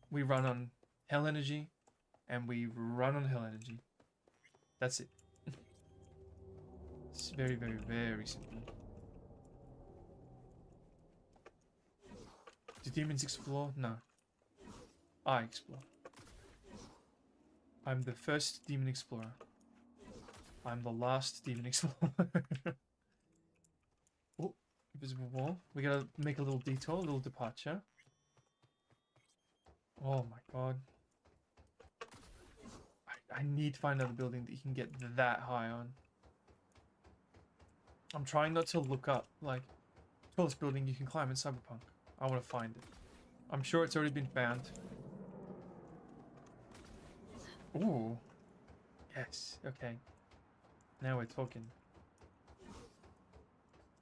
We run on hell energy, and we run on hell energy. That's it. It's very, very, very simple. Do demons explore? No. I explore. I'm the first demon explorer. I'm the last demon explorer. Oh, invisible wall. We gotta make a little detour, a little departure. Oh my god. I need to find another building that you can get that high on. I'm trying not to look up, like, tallest building you can climb in Cyberpunk. I want to find it. I'm sure it's already been found. Ooh. Yes, okay. Now we're talking.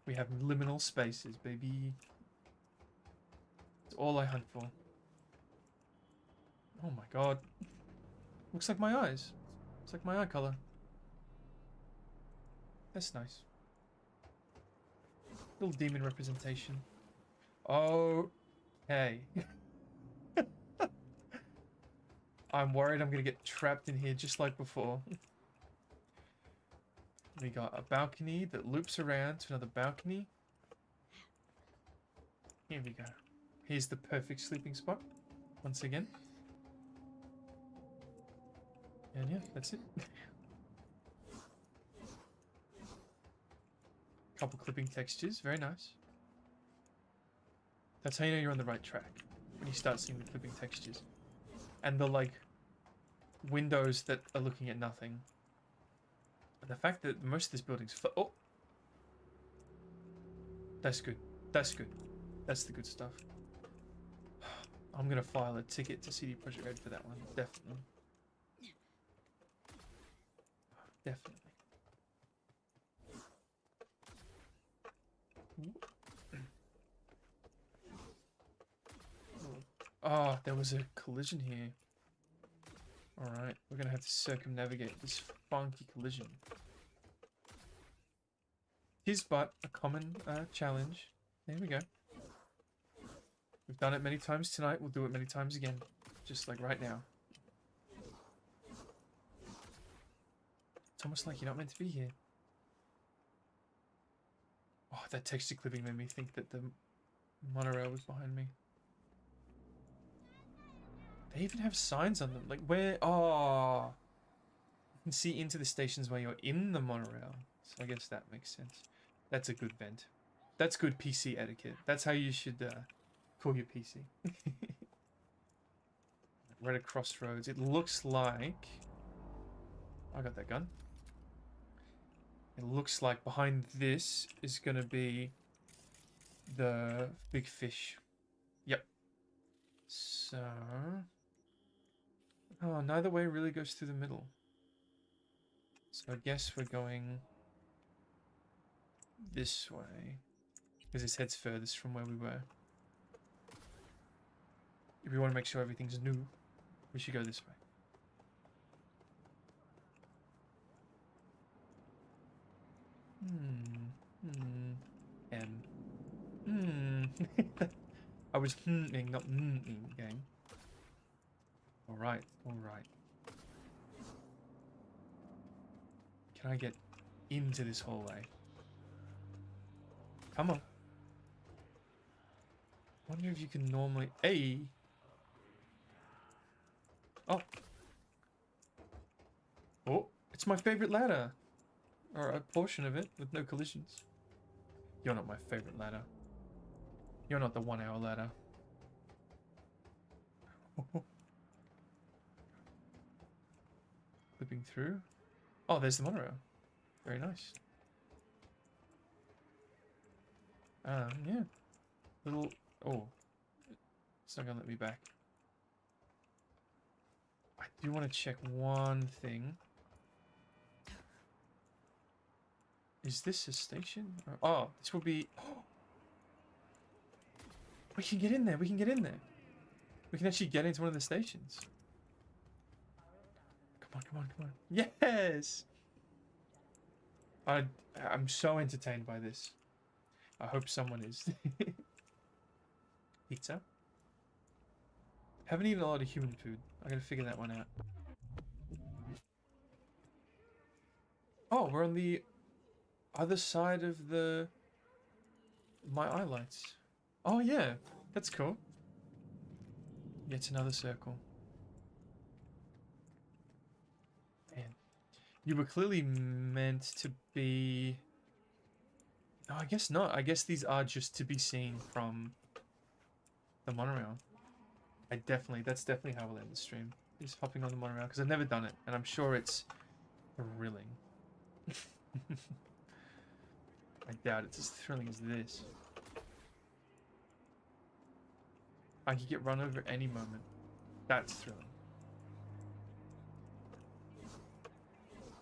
We have liminal spaces, baby. It's all I hunt for. Oh my god. Looks like my eyes. It's like my eye color. That's nice. Little demon representation. Okay. I'm worried I'm gonna get trapped in here just like before. We got a balcony that loops around to another balcony. Here we go. Here's the perfect sleeping spot. Once again. And yeah, that's it. Couple clipping textures, very nice. That's how you know you're on the right track. When you start seeing the clipping textures. And the, like, windows that are looking at nothing. And the fact that most of this building's... Oh! That's good. That's good. That's the good stuff. I'm gonna file a ticket to CD Projekt Red for that one. Definitely. Definitely. Oh, there was a collision here. Alright, we're gonna have to circumnavigate this funky collision. Tis but a common challenge. There we go. We've done it many times tonight, we'll do it many times again. Just like right now. It's almost like you're not meant to be here. Oh, that texture clipping made me think that the monorail was behind me. They even have signs on them. Like, where? Oh. You can see into the stations while you're in the monorail. So I guess that makes sense. That's a good vent. That's good PC etiquette. That's how you should call your PC. We're at a crossroads. It looks like... I got that gun. It looks like behind this is going to be the big fish. Yep. So... Oh, neither way really goes through the middle. So I guess we're going this way. Because this heads furthest from where we were. If we want to make sure everything's new, we should go this way. I was not gang. Alright, alright. Can I get into this hallway? Come on. Wonder if you can normally... Hey! Oh. Oh, it's my favorite ladder. Or a portion of it with no collisions. You're not my favorite ladder. You're not the 1 hour ladder. Flipping through. Oh, there's the monorail. Very nice. Yeah. Little... Oh. It's not gonna let me back. I do want to check one thing. Is this a station? Oh, this will be... Oh. We can get in there. We can get in there. We can actually get into one of the stations. Come on, come on, come on. Yes! I'm so entertained by this. I hope someone is. Pizza. Haven't eaten a lot of human food. I gotta figure that one out. Oh, we're on the other side of the... my highlights. Oh yeah, that's cool. Yet another circle. Man, you were clearly meant to be... No, I guess not. I guess these are just to be seen from the monorail. That's definitely how we'll end the stream. Is hopping on the monorail, because I've never done it, and I'm sure it's thrilling. I doubt it's as thrilling as this. I could get run over any moment. That's thrilling.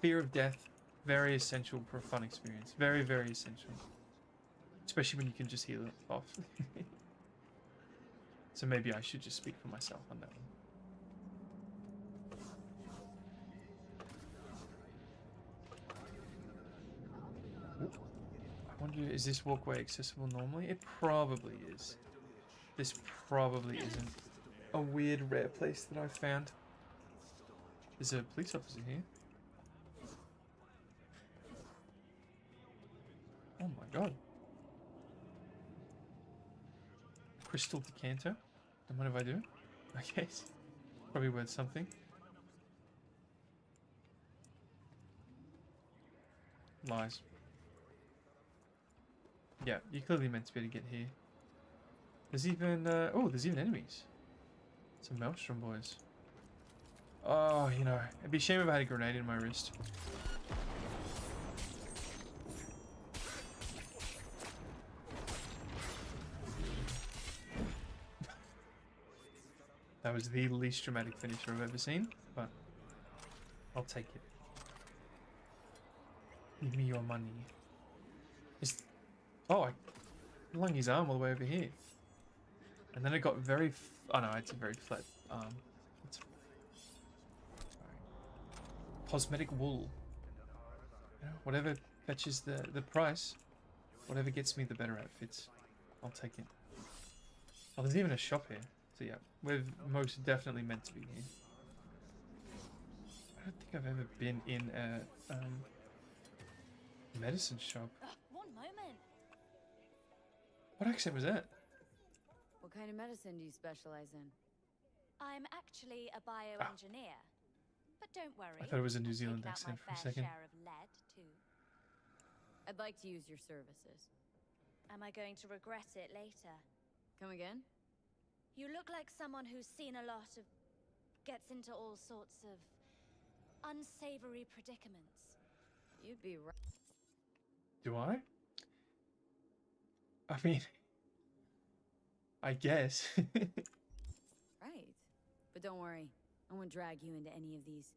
Fear of death, very essential for a fun experience. Very, very essential. Especially when you can just heal it off. So maybe I should just speak for myself on that one. Ooh. I wonder, is this walkway accessible normally? It probably is. This probably isn't a weird, rare place that I've found. There's a police officer here. Oh my god. Crystal decanter. And what if I do? Okay. Probably worth something. Lies. Yeah, you're clearly meant to be able to get here. There's even, oh, there's even enemies. Some Maelstrom boys. Oh, you know, it'd be a shame if I had a grenade in my wrist. That was the least dramatic finisher I've ever seen, but I'll take it. Give me your money. Oh, I flung his arm all the way over here. And then it got very... oh no, it's a very flat arm. Sorry. Cosmetic wool. Yeah, whatever fetches the price, whatever gets me the better outfits, I'll take it. Oh, there's even a shop here. So yeah, we're most definitely meant to be here. I don't think I've ever been in a medicine shop. One moment. What accent was that? What kind of medicine do you specialize in? I'm actually a bioengineer. But don't worry. I thought it was a New I've Zealand taken out accent for my a fair second. share of lead, too. I'd like to use your services. Am I going to regret it later? Come again? You look like someone who's seen a lot of... gets into all sorts of... unsavory predicaments. You'd be right. Do I? I mean... I guess. Right. But don't worry. I won't drag you into any of these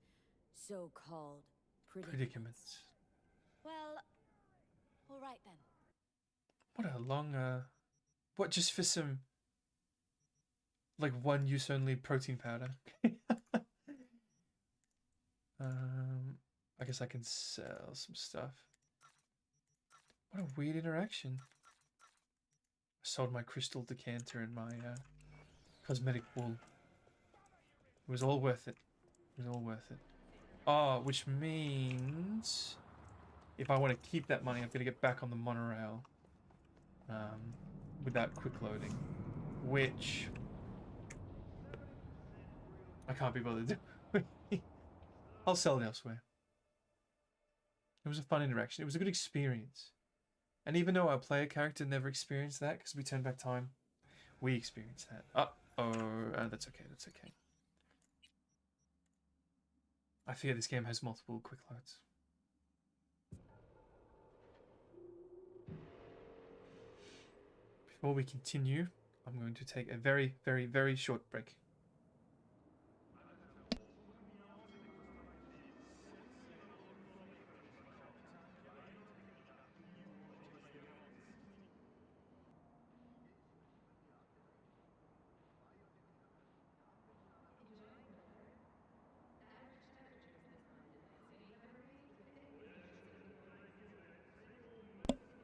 so-called predicaments. Well, all right then. What a long, what, just for some... like, one use only protein powder? I guess I can sell some stuff. What a weird interaction. I sold my crystal decanter and my cosmetic wool. It was all worth it. It was all worth it. Oh, which means if I want to keep that money, I've got to get back on the monorail without quick loading, which I can't be bothered to do. I'll sell it elsewhere. It was a fun interaction. It was a good experience. And even though our player character never experienced that, because we turned back time, we experienced that. That's okay, that's okay. I fear this game has multiple quick loads. Before we continue, I'm going to take a very, very, very short break.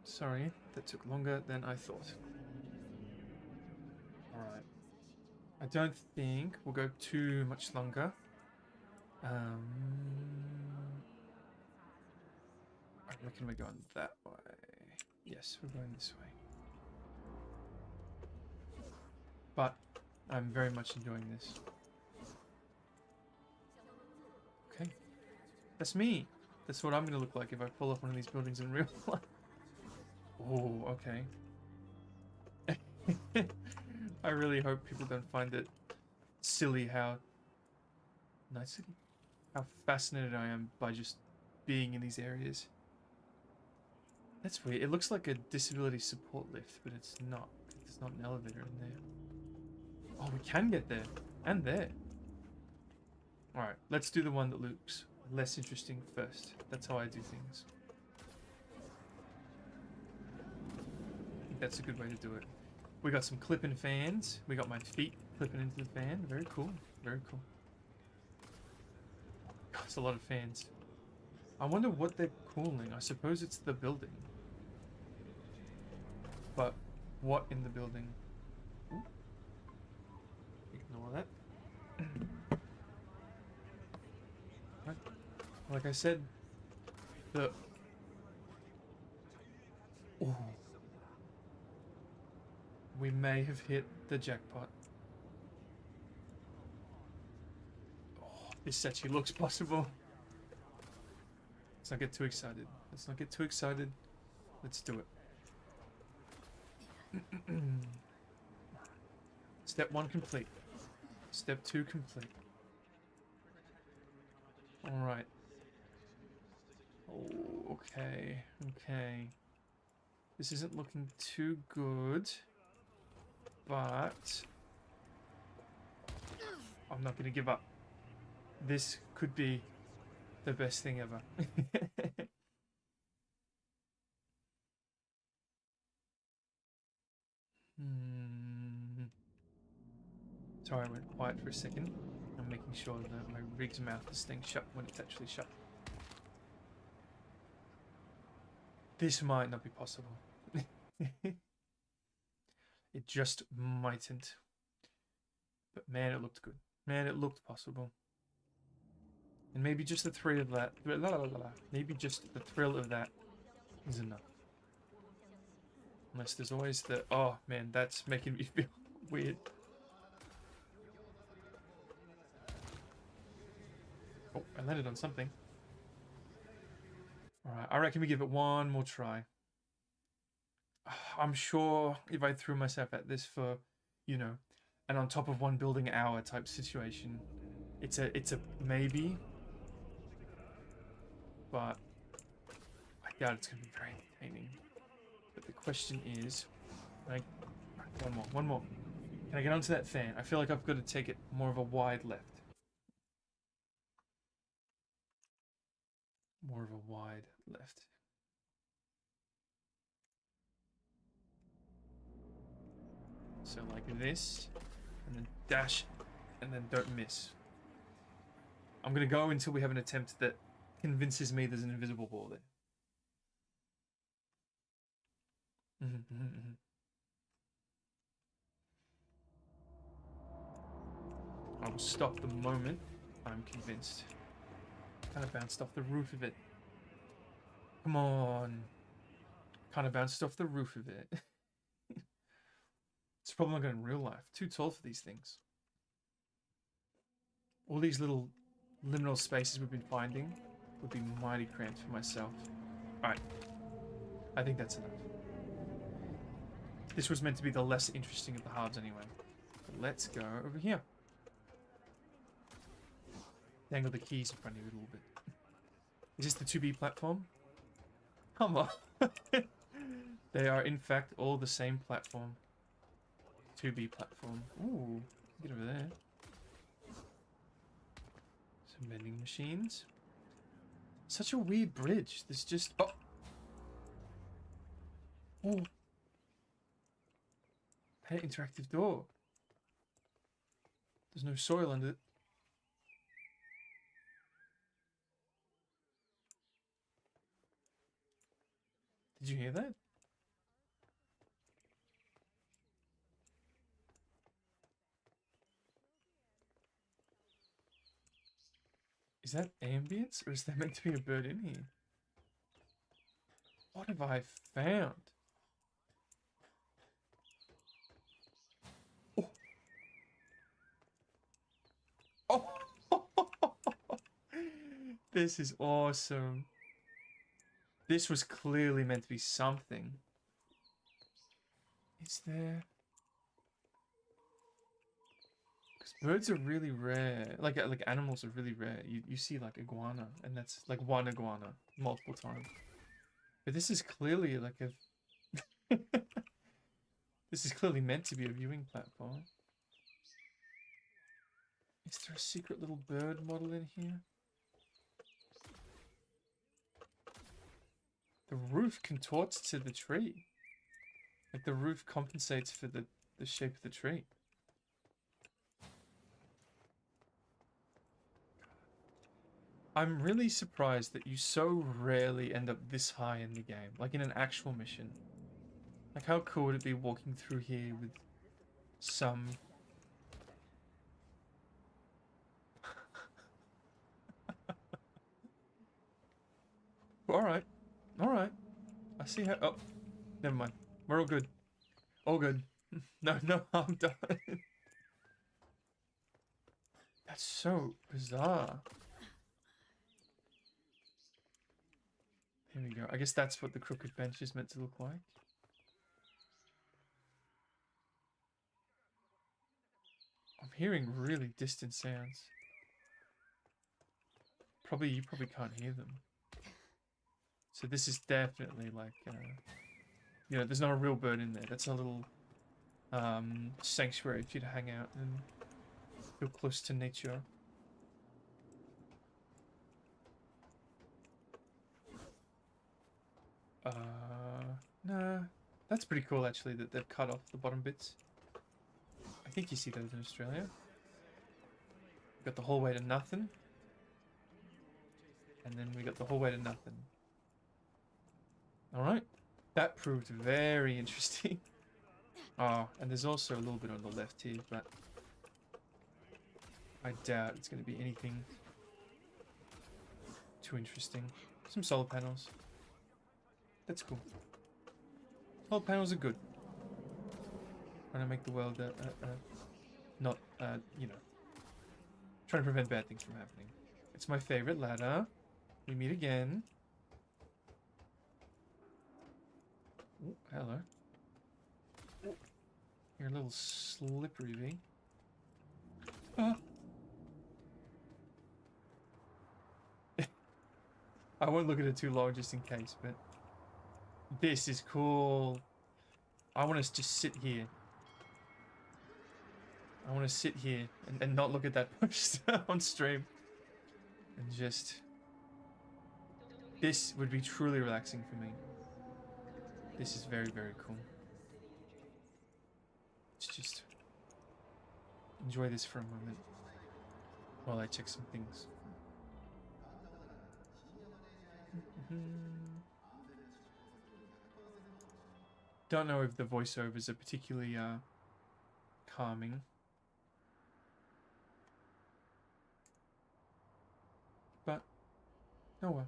Sorry, that took longer than I thought. Alright. I don't think we'll go too much longer. I reckon we're going that way. Yes, we're going this way. But I'm very much enjoying this. Okay. That's me. That's what I'm going to look like if I pull up one of these buildings in real life. Oh, okay. I really hope people don't find it silly how fascinated I am by just being in these areas. That's weird. It looks like a disability support lift, but it's not. There's not an elevator in there. Oh, we can get there. And there. Alright, let's do the one that looks less interesting first. That's how I do things. I think that's a good way to do it. We got some clipping fans. We got my feet clipping into the fan. Very cool. Very cool. It's a lot of fans. I wonder what they're cooling. I suppose it's the building. But what in the building? Ooh. Ignore that. Right. Like I said, the... Ooh. We may have hit the jackpot. Oh, this actually looks possible. Let's not get too excited. Let's not get too excited. Let's do it. Step 1 complete. Step 2 complete. Alright. Oh, okay. Okay. This isn't looking too good. But I'm not going to give up. This could be the best thing ever. Sorry, I went quiet for a second. I'm making sure that my rig's mouth is staying shut when it's actually shut. This might not be possible. It just mightn't. But man, it looked good. Man, it looked possible. And maybe just the thrill of that. Maybe just the thrill of that is enough. Unless there's always the, oh man, that's making me feel weird. Oh, I landed on something. Alright, I reckon we give it one more try. I'm sure if I threw myself at this for, you know, an on top of one building hour type situation, it's a maybe. But I doubt it's going to be very entertaining. But the question is, like, one more. Can I get onto that fan? I feel like I've got to take it more of a wide left. More of a wide left. So like this, and then dash, and then don't miss. I'm going to go until we have an attempt that convinces me there's an invisible wall there. I will stop the moment I'm convinced. Kind of bounced off the roof of it. Come on. Kind of bounced off the roof of it. It's probably not going in real life. Too tall for these things. All these little liminal spaces we've been finding would be mighty cramped for myself. Alright. I think that's enough. This was meant to be the less interesting of the halves anyway. But let's go over here. Dangle the keys in front of you a little bit. Is this the 2B platform? Come on. They are in fact all the same platform. 2B platform. Ooh, get over there. Some vending machines. Such a weird bridge. There's just... Oh! Oh! Hey, interactive door. There's no soil under it. Did you hear that? Is that ambience, or is there meant to be a bird in here? What have I found? Oh! Oh! This is awesome. This was clearly meant to be something. Is there... Because birds are really rare. Like animals are really rare. You see like iguana, and that's like one iguana multiple times. But this is clearly like a... This is clearly meant to be a viewing platform. Is there a secret little bird model in here? The roof contorts to the tree. Like the roof compensates for the shape of the tree. I'm really surprised that you so rarely end up this high in the game. Like in an actual mission. Like how cool would it be walking through here with some... Alright. Alright. I see how... Oh. Never mind. We're all good. All good. No harm done. That's so bizarre. Here we go. I guess that's what the crooked bench is meant to look like. I'm hearing really distant sounds. You probably can't hear them. So this is definitely like, you know, there's not a real bird in there. That's a little sanctuary for you to hang out and feel close to nature. Nah, that's pretty cool actually that they've cut off the bottom bits. I think you see those in Australia. Got the whole way to nothing. And then we got the whole way to nothing. Alright. That proved very interesting. Oh, and there's also a little bit on the left here, but I doubt it's going to be anything too interesting. Some solar panels. That's cool. Solar panels are good. Trying to make the world not, you know, trying to prevent bad things from happening. It's my favorite ladder. We meet again. Ooh, hello. You're a little slippery, V. Ah. I won't look at it too long just in case, but this is cool. I want us to just sit here. I want to sit here and not look at that post on stream. And just... This would be truly relaxing for me. This is very, very cool. Let's just enjoy this for a moment while I check some things. Don't know if the voiceovers are particularly calming. But, oh well.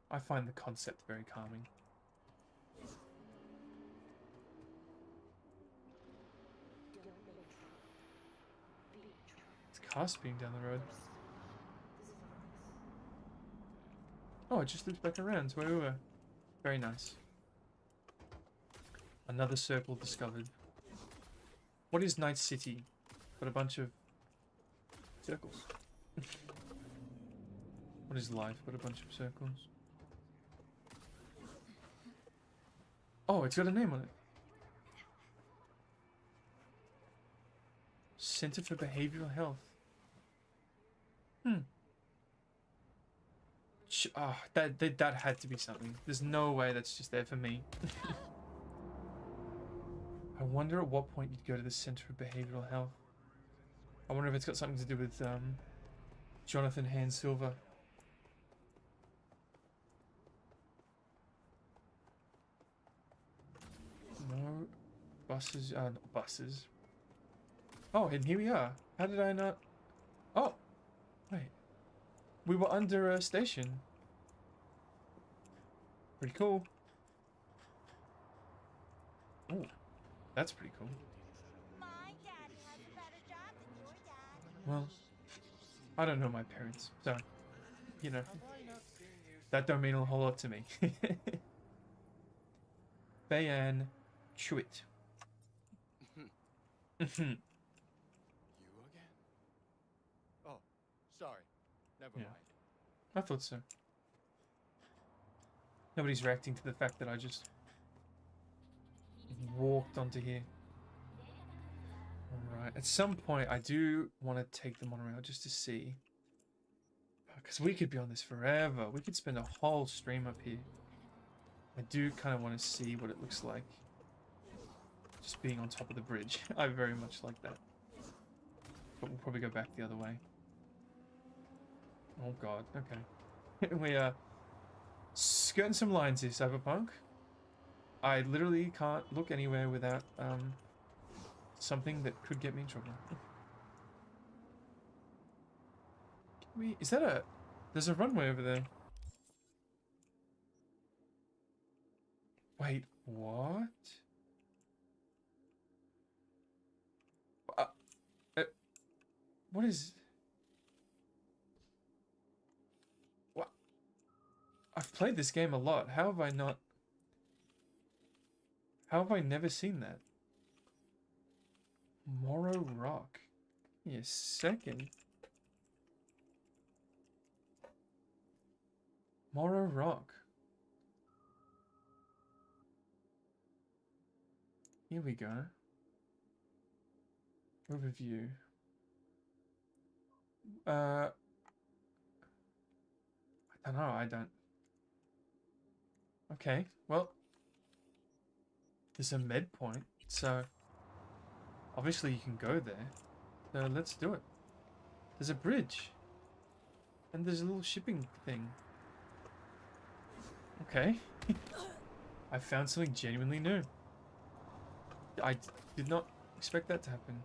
I find the concept very calming. It's car speeding down the road. Oh, it just loops back around to where we were. Very nice. Another circle discovered. What is Night City? But a bunch of circles. What is life but a bunch of circles? Oh, it's got a name on it. Center for Behavioral Health. Oh, that had to be something. There's no way that's just there for me. I wonder at what point you'd go to the Center for Behavioral Health. I wonder if it's got something to do with Jonathan Hand Silver. No buses. Not buses. Oh, and here we are. How did I not... Oh! Wait. We were under a station. Pretty cool. Oh, that's pretty cool. My daddy has a better job than your dad. Well, I don't know my parents, so, you know, that don't mean a whole lot to me. Bayan Chewit. You again? Oh, sorry. Never Yeah. mind. I thought so. Nobody's reacting to the fact that I just walked onto here. Alright, at some point I do want to take the monorail just to see. Because we could be on this forever. We could spend a whole stream up here. I do kind of want to see what it looks like. Just being on top of the bridge. I very much like that. But we'll probably go back the other way. Oh god, okay. We are skirting some lines here, Cyberpunk. I literally can't look anywhere without something that could get me in trouble. Is that a... There's a runway over there. Wait, what? What is... What? I've played this game a lot. How have I not... How have I never seen that? Morrow Rock. Give me a second. Morrow Rock. Here we go. Overview. I don't know, I don't. Okay, well. There's a med point, so obviously you can go there. So let's do it. There's a bridge. And there's a little shipping thing. Okay. I found something genuinely new. I did not expect that to happen.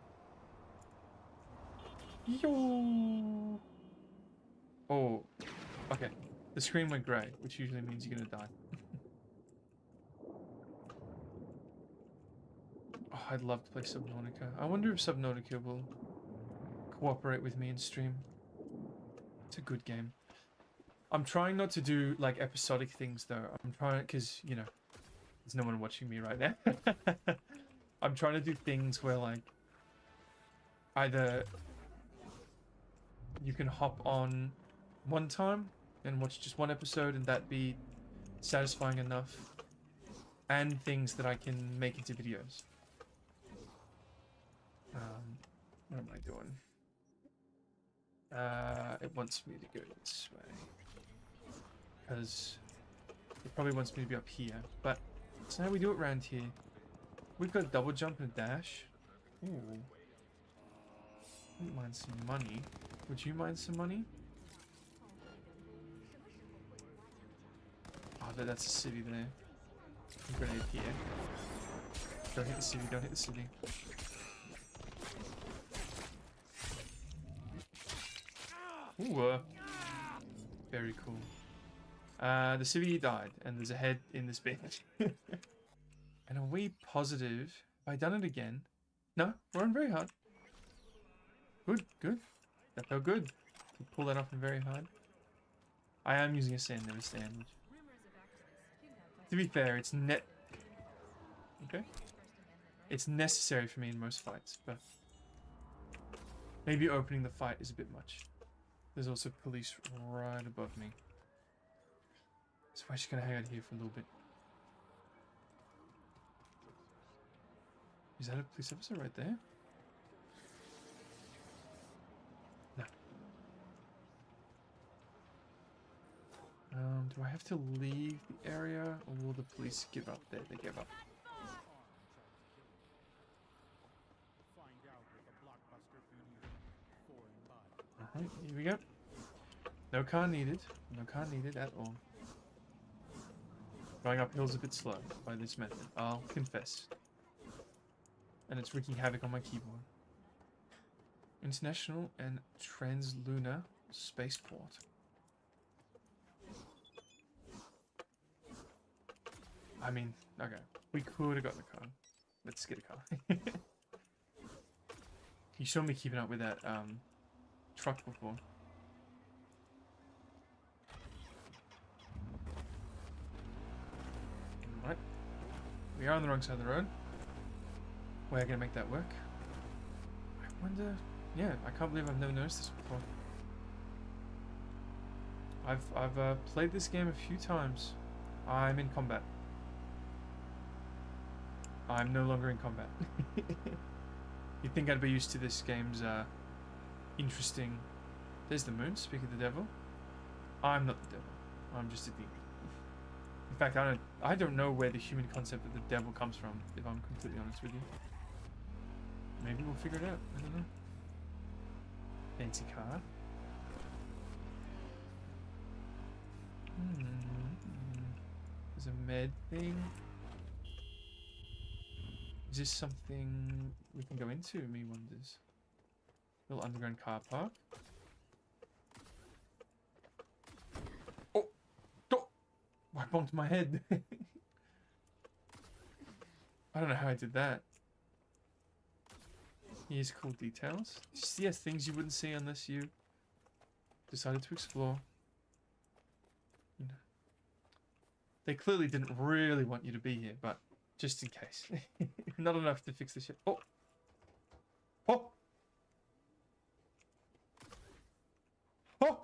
Yo. Oh. Okay. The screen went grey, which usually means you're gonna die. Oh, I'd love to play Subnautica. I wonder if Subnautica will cooperate with me in stream. It's a good game. I'm trying not to do like episodic things though. I'm trying because, you know, there's no one watching me right now. I'm trying to do things where like either you can hop on one time and watch just one episode and that be satisfying enough, and things that I can make into videos. What am I doing? It wants me to go this way. Because it probably wants me to be up here. But that's not how we do it around here. We've got a double jump and a dash. Ooh. Wouldn't mind some money. Would you mind some money? Oh, I bet that's a city there. A grenade here. Don't hit the city, don't hit the city. Ooh, very cool. The civvy died, and there's a head in this bench. And are we positive? Have I done it again? No, we're on very hard. Good, good. That felt good. Can pull that off in very hard. I am using a sand, never stand. To be fair, it's okay. It's necessary for me in most fights, but maybe opening the fight is a bit much. There's also police right above me. So we're just gonna hang out here for a little bit. Is that a police officer right there? No. Do I have to leave the area, or will the police give up? There, they give up. Alright, here we go. No car needed. No car needed at all. Going uphill is a bit slow by this method, I'll confess. And it's wreaking havoc on my keyboard. International and Translunar Spaceport. I mean, okay. We could have got the car. Let's get a car. You saw me keeping up with that truck before. Right. We are on the wrong side of the road. We're gonna make that work. I wonder... Yeah, I can't believe I've never noticed this before. I've played this game a few times. I'm in combat. I'm no longer in combat. You'd think I'd be used to this game's interesting... There's the moon, speak of the devil. I'm not the devil. I'm just a demon. In fact, I don't know where the human concept of the devil comes from, if I'm completely honest with you. Maybe we'll figure it out. I don't know. Fancy car. There's a med thing. Is this something we can go into? Me wonders. Little underground car park. Oh! Oh! I bumped my head. I don't know how I did that. Here's cool details. Just, yes, things you wouldn't see unless you decided to explore. You know. They clearly didn't really want you to be here, but just in case. Not enough to fix the shit. Oh! Oh! Oh!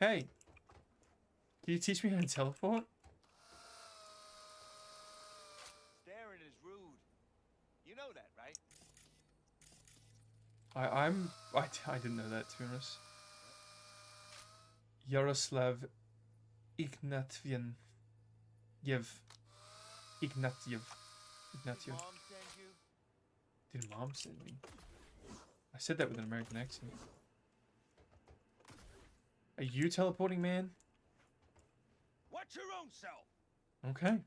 Hey! Can you teach me how to teleport? Staring is rude. You know that, right? I didn't know that, to be honest. Yaroslav Ignatiev. Ignatiev. Mom send you? Did Mom send me? I said that with an American accent. Are you teleporting, man? Watch your own self. Okay.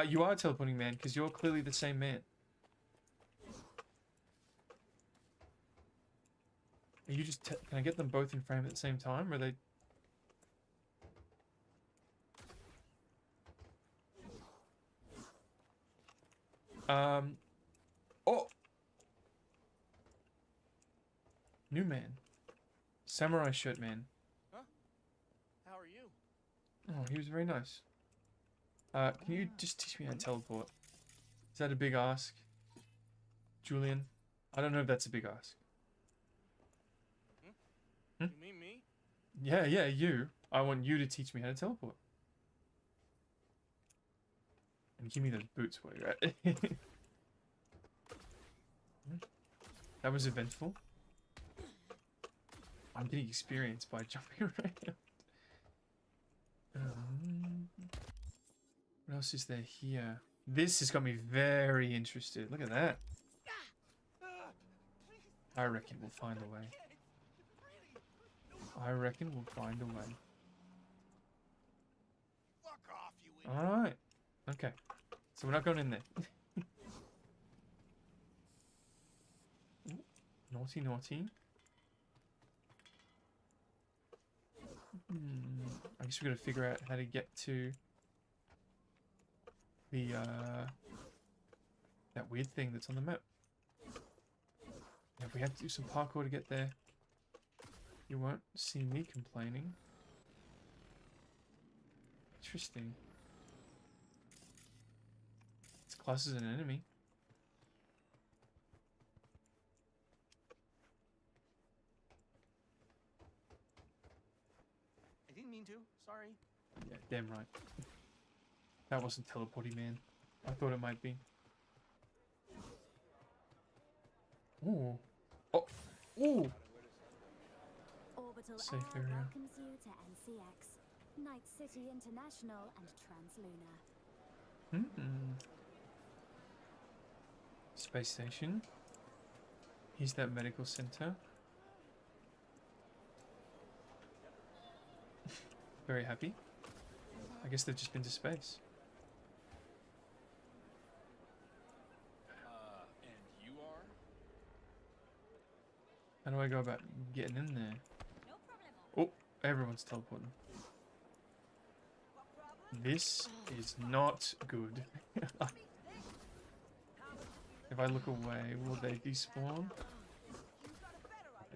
You are teleporting, man, because you're clearly the same man. Are you just... Can I get them both in frame at the same time, or are they... Oh! New man. Samurai shirt man. Huh? How are you? Oh, he was very nice. Can you just teach me how to teleport? Is that a big ask? Julian? I don't know if that's a big ask. You mean me? Yeah, you. I want you to teach me how to teleport. And give me those boots while you're at it. That was eventful. I'm getting experience by jumping around. What else is there here? This has got me very interested. Look at that. I reckon we'll find a way. I reckon we'll find a way. Fuck off, you idiot. Alright. Okay. So we're not going in there. Ooh, naughty, naughty. I guess we gotta figure out how to get to the that weird thing that's on the map. If we have to do some parkour to get there, you won't see me complaining. Interesting. It's classed as an enemy. I didn't mean to. Sorry. Yeah, damn right. That wasn't teleporting, man. I thought it might be. Ooh. Oh. Ooh. Orbital Safe Air area. welcomes you to NCX, Night City International and Translunar. Space station. Here's that medical center. Very happy. I guess they've just been to space. And you are? How do I go about getting in there? Oh, everyone's teleporting. This is not good. If I look away, will they despawn?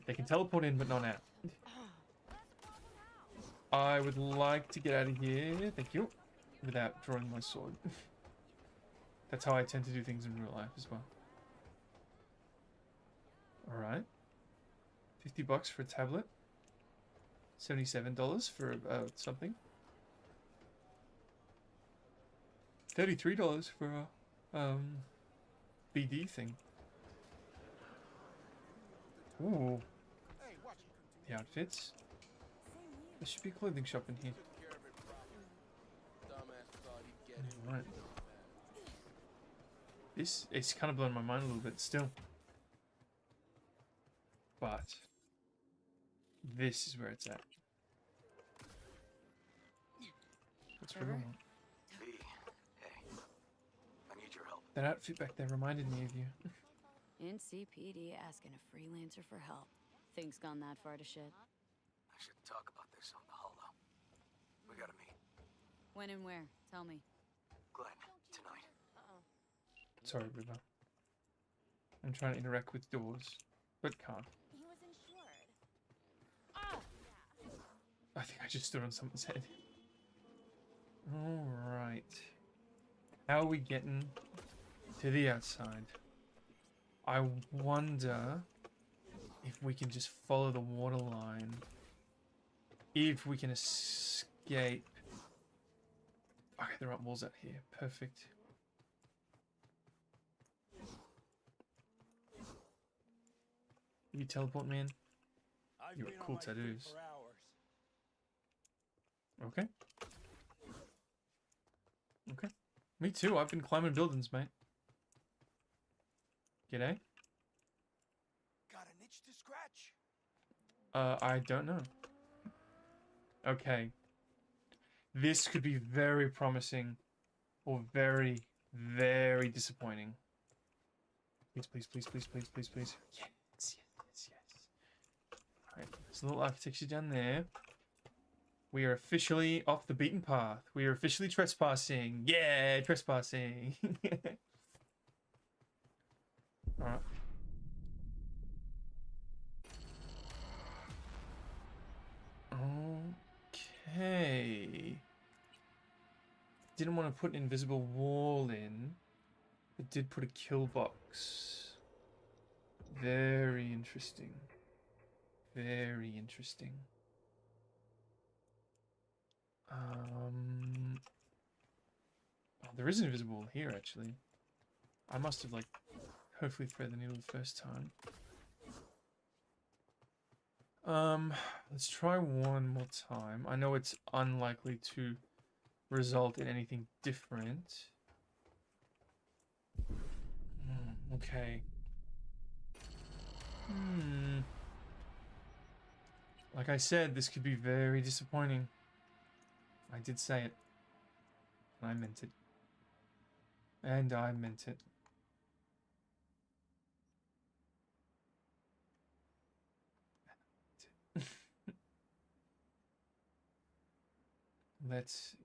They can teleport in, but not out. I would like to get out of here, thank you, without drawing my sword. That's how I tend to do things in real life as well. Alright. $50 for a tablet. $77 for something. $33 for a BD thing. Ooh. The outfits. There should be a clothing shop in here. Alright. It's kind of blown my mind a little bit still. But this is where it's at. What's for normal? Hey, I need your help. That outfit back there reminded me of you. NCPD asking a freelancer for help. Things gone that far to shit. I should talk about this on the holo. We gotta meet. When and where? Tell me. Glenn, tonight. Sorry, River. I'm trying to interact with doors, but can't. He was insured. I think I just stood on someone's head. Alright. How are we getting to the outside? I wonder if we can just follow the water line. If we can escape. Okay, there aren't walls out here. Perfect. You teleport me in? You got cool tattoos. Okay. Okay. Me too. I've been climbing buildings, mate. G'day. Got an itch to scratch. I don't know. Okay. This could be very promising or very, very disappointing. Please, please, please, please, please, please, please. Yes, yes, yes, yes. Alright, there's a little architecture down there. We are officially off the beaten path. We are officially trespassing. Yeah, trespassing. Alright. Okay. Didn't want to put an invisible wall in, but did put a kill box. Very interesting. Very interesting. Oh, there is an invisible wall here, actually. I must have, like, hopefully thread the needle the first time. Let's try one more time. I know it's unlikely to result in anything different. Okay. Like I said, this could be very disappointing. I did say it. And I meant it. And I meant it. Let's...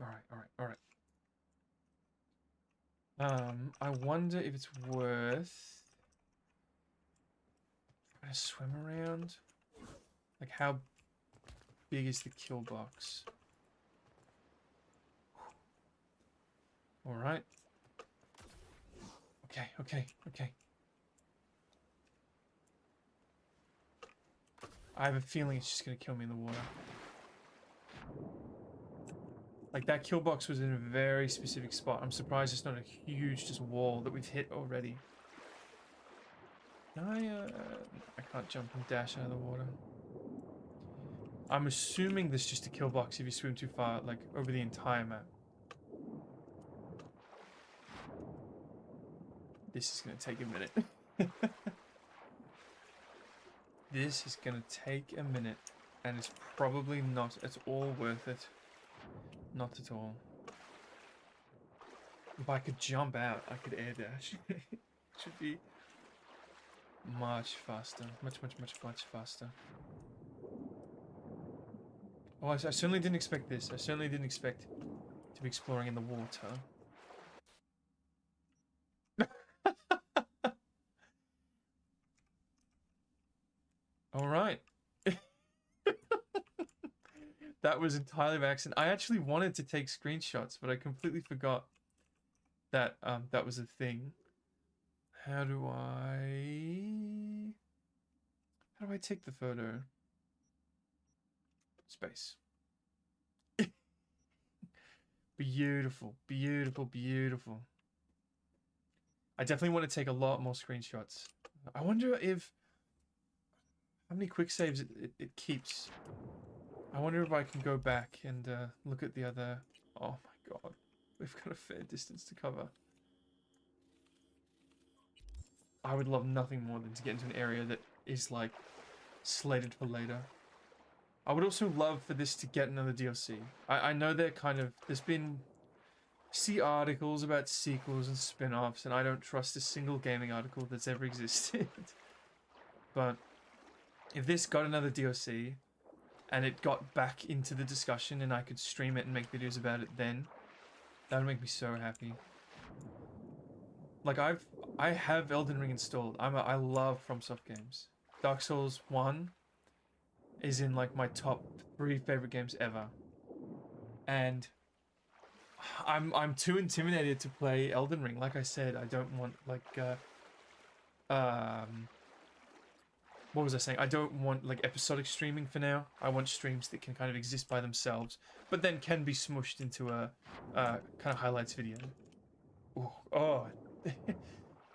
Alright. I wonder if it's worth... trying to swim around? Like, how big is the kill box? Alright. Okay. I have a feeling it's just gonna kill me in the water. Like, that kill box was in a very specific spot. I'm surprised it's not a huge just wall that we've hit already. Can I can't jump and dash out of the water. I'm assuming there's just a kill box if you swim too far, like, over the entire map. This is gonna take a minute. This is gonna take a minute, and it's probably not at all worth it. Not at all. If I could jump out, I could air dash. Should be much faster. Much faster. Oh, I certainly didn't expect this. I certainly didn't expect to be exploring in the water. All right. That was entirely by accident. I actually wanted to take screenshots, but I completely forgot that that was a thing. How do I take the photo? Space. Beautiful, beautiful, beautiful. I definitely want to take a lot more screenshots. I wonder if how many quick saves it keeps. I wonder if I can go back and look at the other. Oh my god, we've got a fair distance to cover. I would love nothing more than to get into an area that is like slated for later. I would also love for this to get another DLC. I know they're kind of, there's been, see articles about sequels and spin-offs, and I don't trust a single gaming article that's ever existed. But if this got another DLC and it got back into the discussion and I could stream it and make videos about it then, that would make me so happy. Like I have Elden Ring installed. I love FromSoft games. Dark Souls 1 is in like my top 3 favorite games ever. And I'm too intimidated to play Elden Ring. Like I said, I don't want like what was I saying? I don't want like episodic streaming for now. I want streams that can kind of exist by themselves, but then can be smushed into a kind of highlights video. Ooh, oh,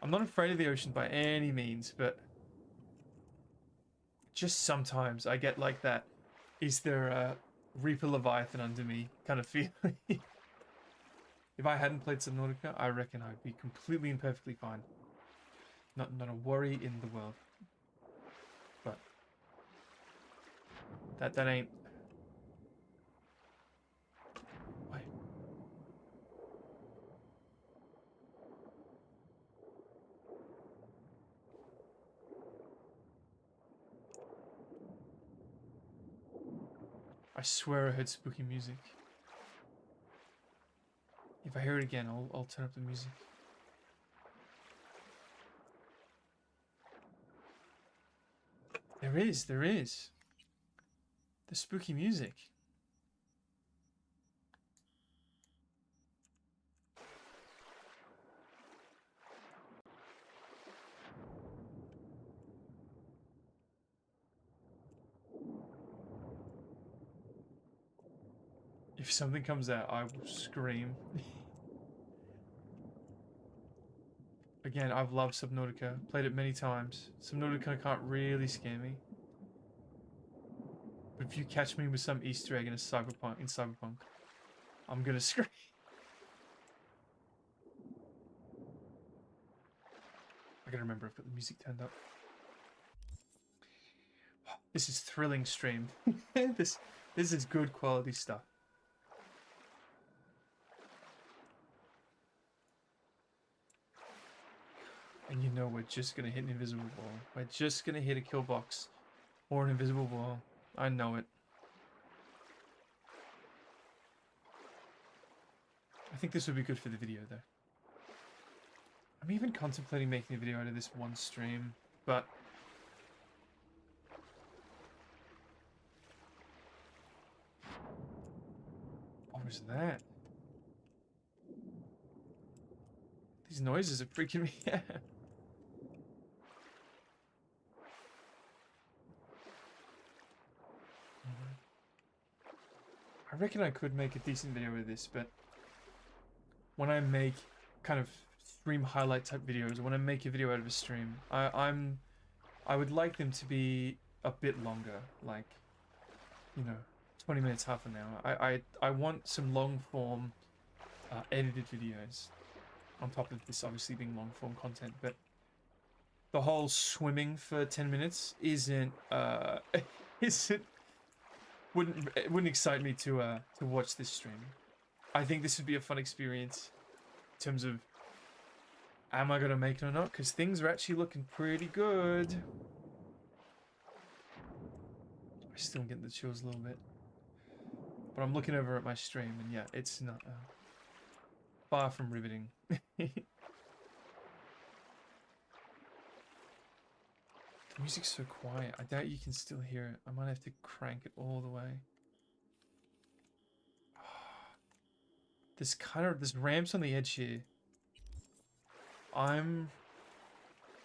I'm not afraid of the ocean by any means, but just sometimes I get like that. Is there a Reaper Leviathan under me kind of feeling? If I hadn't played Subnautica, I reckon I'd be completely and perfectly fine. Not a worry in the world. But that ain't. Wait. I swear I heard spooky music. If I hear it again, I'll turn up the music. There is. The spooky music. If something comes out, I will scream. Again, I've loved Subnautica. Played it many times. Subnautica can't really scare me. But if you catch me with some Easter egg in Cyberpunk, I'm gonna scream. I gotta remember I've got the music turned up. This is thrilling stream. This is good quality stuff. And you know we're just gonna hit an invisible wall. We're just gonna hit a kill box or an invisible wall. I know it. I think this would be good for the video though. I'm even contemplating making a video out of this one stream, but what was that? These noises are freaking me out. I reckon I could make a decent video with this, but when I make kind of stream highlight type videos, when I make a video out of a stream, I would like them to be a bit longer, like, you know, 20 minutes, half an hour. I want some long form edited videos on top of this obviously being long form content, but the whole swimming for 10 minutes isn't wouldn't excite me to watch this stream. I think this would be a fun experience terms of am I gonna make it or not? Because things are actually looking pretty good. I still get the chills a little bit. But I'm looking over at my stream, and yeah, it's not far from riveting. The music's so quiet. I doubt you can still hear it. I might have to crank it all the way. There's ramps on the edge here. I'm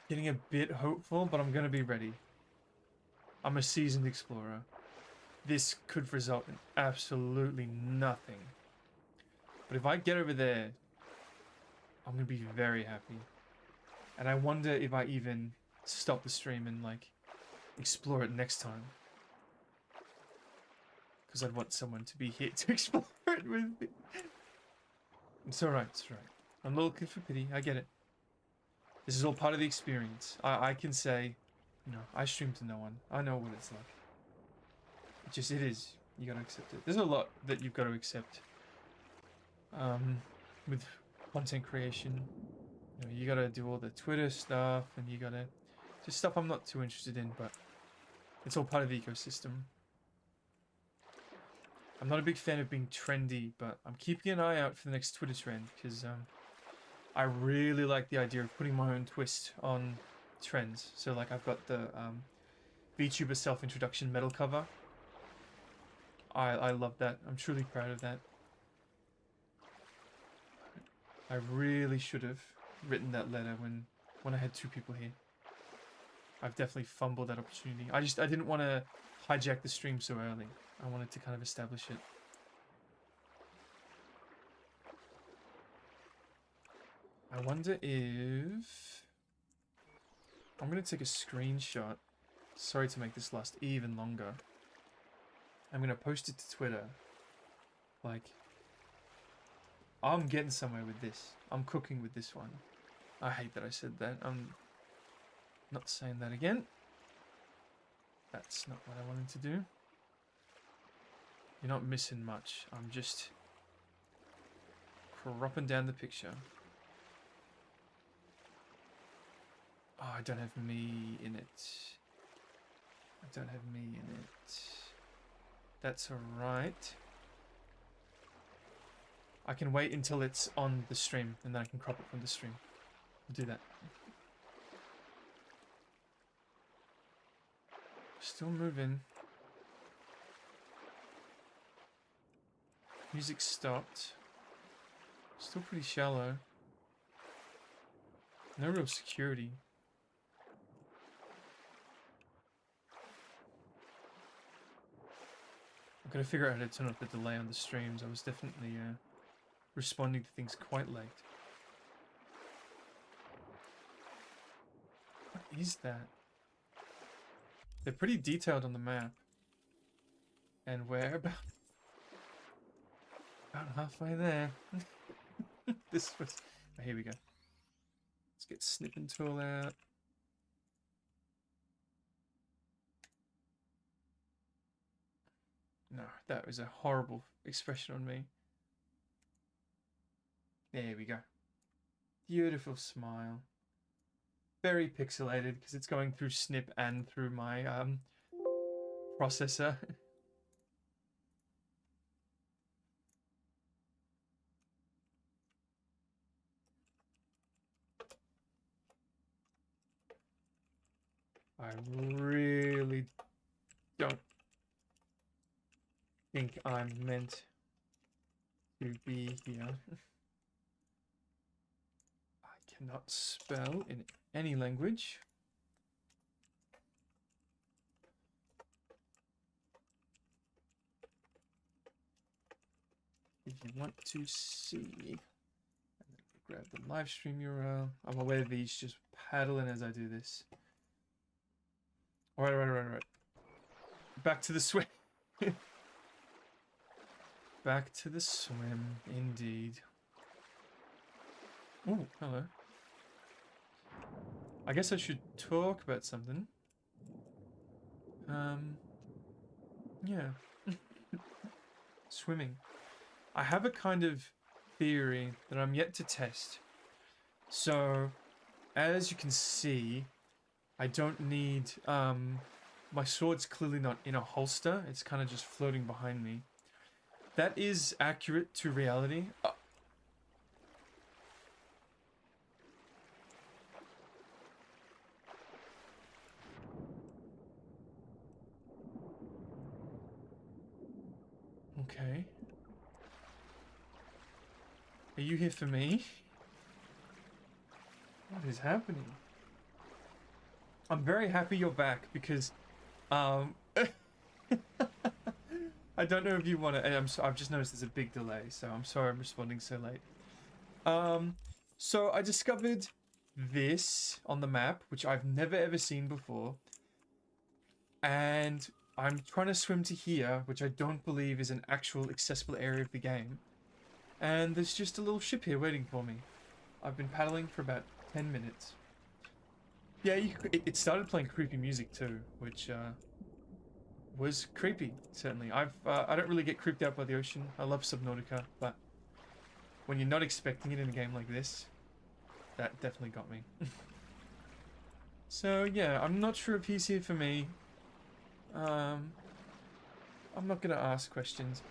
getting a bit hopeful, but I'm gonna be ready. I'm a seasoned explorer. This could result in absolutely nothing. But if I get over there, I'm gonna be very happy. And I wonder if I even stop the stream and like explore it next time. Because I'd want someone to be here to explore it with me. It's alright, it's alright. I'm looking for pity, I get it. This is all part of the experience. I can say, you know, I stream to no one. I know what it's like. It is. You gotta accept it. There's a lot that you've got to accept. With content creation. You know, you gotta do all the Twitter stuff, and you gotta... just stuff I'm not too interested in, but it's all part of the ecosystem. I'm not a big fan of being trendy, but I'm keeping an eye out for the next Twitter trend, because I really like the idea of putting my own twist on trends. So like I've got the Vtuber self-introduction metal cover. I love that. I'm truly proud of that. I really should have written that letter when I had two people here. I've definitely fumbled that opportunity. I didn't want to hijack the stream so early. I wanted to kind of establish it. I wonder if... I'm going to take a screenshot. Sorry to make this last even longer. I'm going to post it to Twitter. Like, I'm getting somewhere with this. I'm cooking with this one. I hate that I said that. I'm not saying that again. That's not what I wanted to do. You're not missing much. I'm just cropping down the picture. Oh, I don't have me in it. I don't have me in it. That's alright. I can wait until it's on the stream, and then I can crop it from the stream. I'll do that. Still moving. Music stopped. Still pretty shallow. No real security. I've got to figure out how to turn off the delay on the streams. I was definitely responding to things quite late. What is that? They're pretty detailed on the map. And we're about halfway there. This was... Oh, here we go. Let's get snipping tool out. No, that was a horrible expression on me. There we go. Beautiful smile. Very pixelated because it's going through snip and through my processor. I really don't think I'm meant to be here. I cannot spell in any language. If you want to see, and then grab the live stream URL. I'm aware of these just paddling as I do this. Alright. Back to the swim. Back to the swim, indeed. Oh, hello. I guess I should talk about something. Yeah. Swimming. I have a kind of theory that I'm yet to test. So, as you can see, I don't need, my sword's clearly not in a holster. It's kind of just floating behind me. That is accurate to reality. Okay. Are you here for me? What is happening? I'm very happy you're back because, I don't know if you want to. I've just noticed there's a big delay, so I'm sorry I'm responding so late. So I discovered this on the map, which I've never ever seen before, and I'm trying to swim to here, which I don't believe is an actual accessible area of the game. And there's just a little ship here waiting for me. I've been paddling for about 10 minutes. Yeah, it started playing creepy music too, which was creepy, certainly. I don't really get creeped out by the ocean. I love Subnautica, but when you're not expecting it in a game like this, that definitely got me. So yeah, I'm not sure if he's here for me. I'm not gonna ask questions.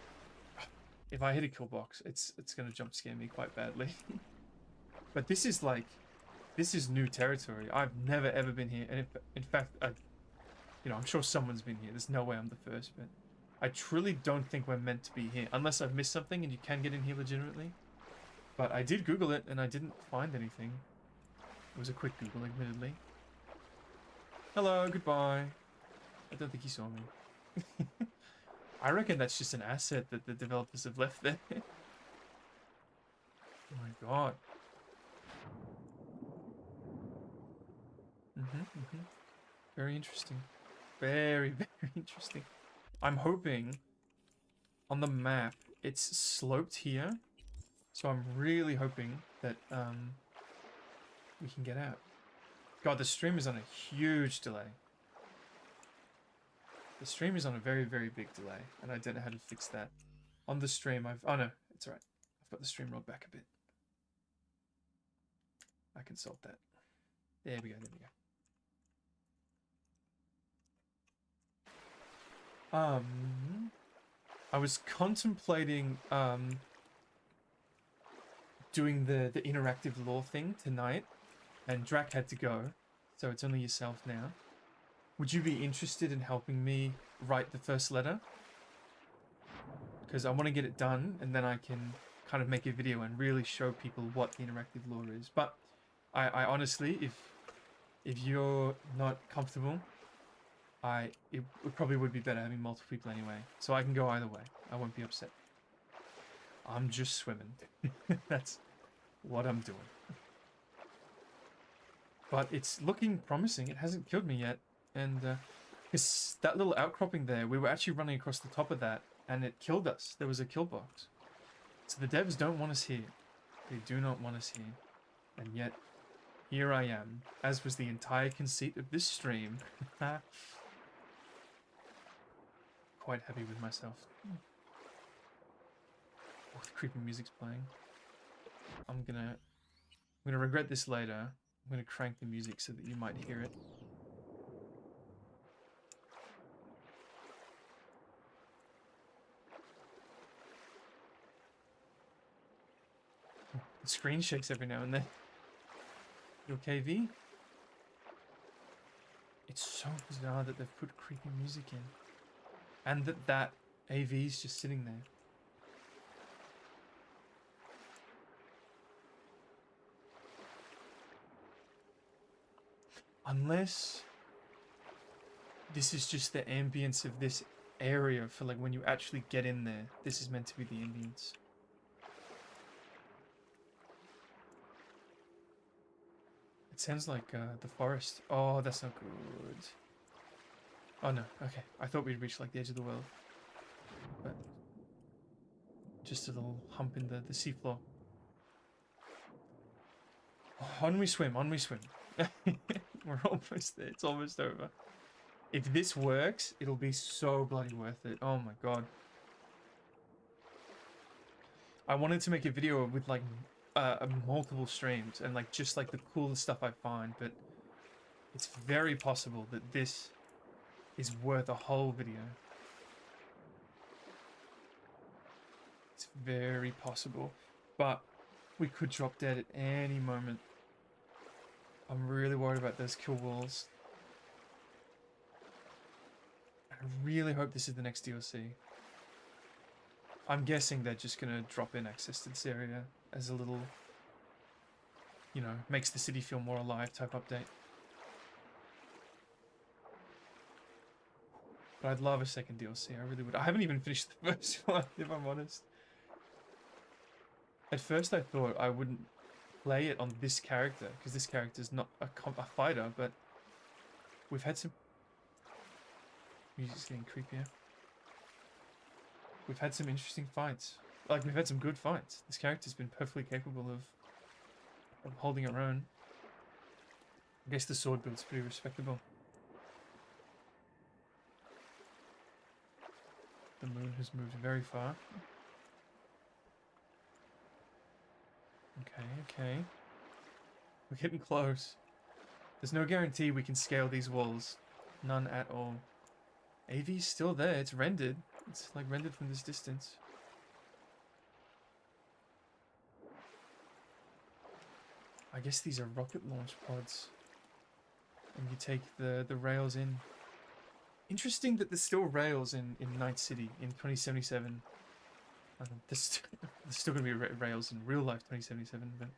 If I hit a kill box, it's gonna jump scare me quite badly. But this is like, this is new territory. I've never ever been here, and in fact, I'm sure someone's been here. There's no way I'm the first, but I truly don't think we're meant to be here, unless I've missed something and you can get in here legitimately. But I did Google it, and I didn't find anything. It was a quick Google, admittedly. Hello, goodbye. I don't think he saw me. I reckon that's just an asset that the developers have left there. Oh my god. Very interesting. Very, very interesting. I'm hoping on the map it's sloped here. So I'm really hoping that we can get out. God, the stream is on a huge delay. The stream is on a very, very big delay, and I don't know how to fix that. On the stream, oh no, it's alright. I've got the stream rolled back a bit. I can solve that. There we go, there we go. I was contemplating, doing the interactive lore thing tonight, and Drac had to go, so it's only yourself now. Would you be interested in helping me write the first letter? Because I want to get it done, and then I can kind of make a video and really show people what the interactive lore is. But I honestly, if you're not comfortable, it probably would be better having multiple people anyway. So I can go either way. I won't be upset. I'm just swimming. That's what I'm doing. But it's looking promising. It hasn't killed me yet. And because that little outcropping there, we were actually running across the top of that, and it killed us. There was a kill box. So the devs don't want us here. They do not want us here. And yet, here I am, as was the entire conceit of this stream. Quite happy with myself. Oh, the creepy music's playing. I'm gonna regret this later. I'm gonna crank the music so that you might hear it. The screen shakes every now and then. You okay, V? It's so bizarre that they've put creepy music in. And that AV is just sitting there. Unless this is just the ambience of this area for like when you actually get in there. This is meant to be the ambience. It sounds like the forest. Oh, that's not good. Oh no, okay. I thought we'd reached like the edge of the world. But just a little hump in the seafloor. Oh, on we swim, on we swim. We're almost there, it's almost over. If this works, it'll be so bloody worth it. Oh my god. I wanted to make a video with like multiple streams and like just like the coolest stuff I find, but it's very possible that this is worth a whole video. It's very possible, but we could drop dead at any moment. I'm really worried about those kill walls. I really hope this is the next DLC. I'm guessing they're just gonna drop in access to this area as a little, you know, makes the city feel more alive type update. But I'd love a second DLC, I really would. I haven't even finished the first one, if I'm honest. At first I thought I wouldn't play it on this character, because this character's not a fighter, but we've had some... Music's getting creepier. We've had some interesting fights. Like, we've had some good fights. This character's been perfectly capable of holding her own. I guess the sword build's pretty respectable. The moon has moved very far. Okay. We're getting close. There's no guarantee we can scale these walls. None at all. AV's still there. It's rendered. It's like rendered from this distance. I guess these are rocket launch pods. And you take the rails in. Interesting that there's still rails in Night City in 2077. There's still going to be rails in real life 2077, but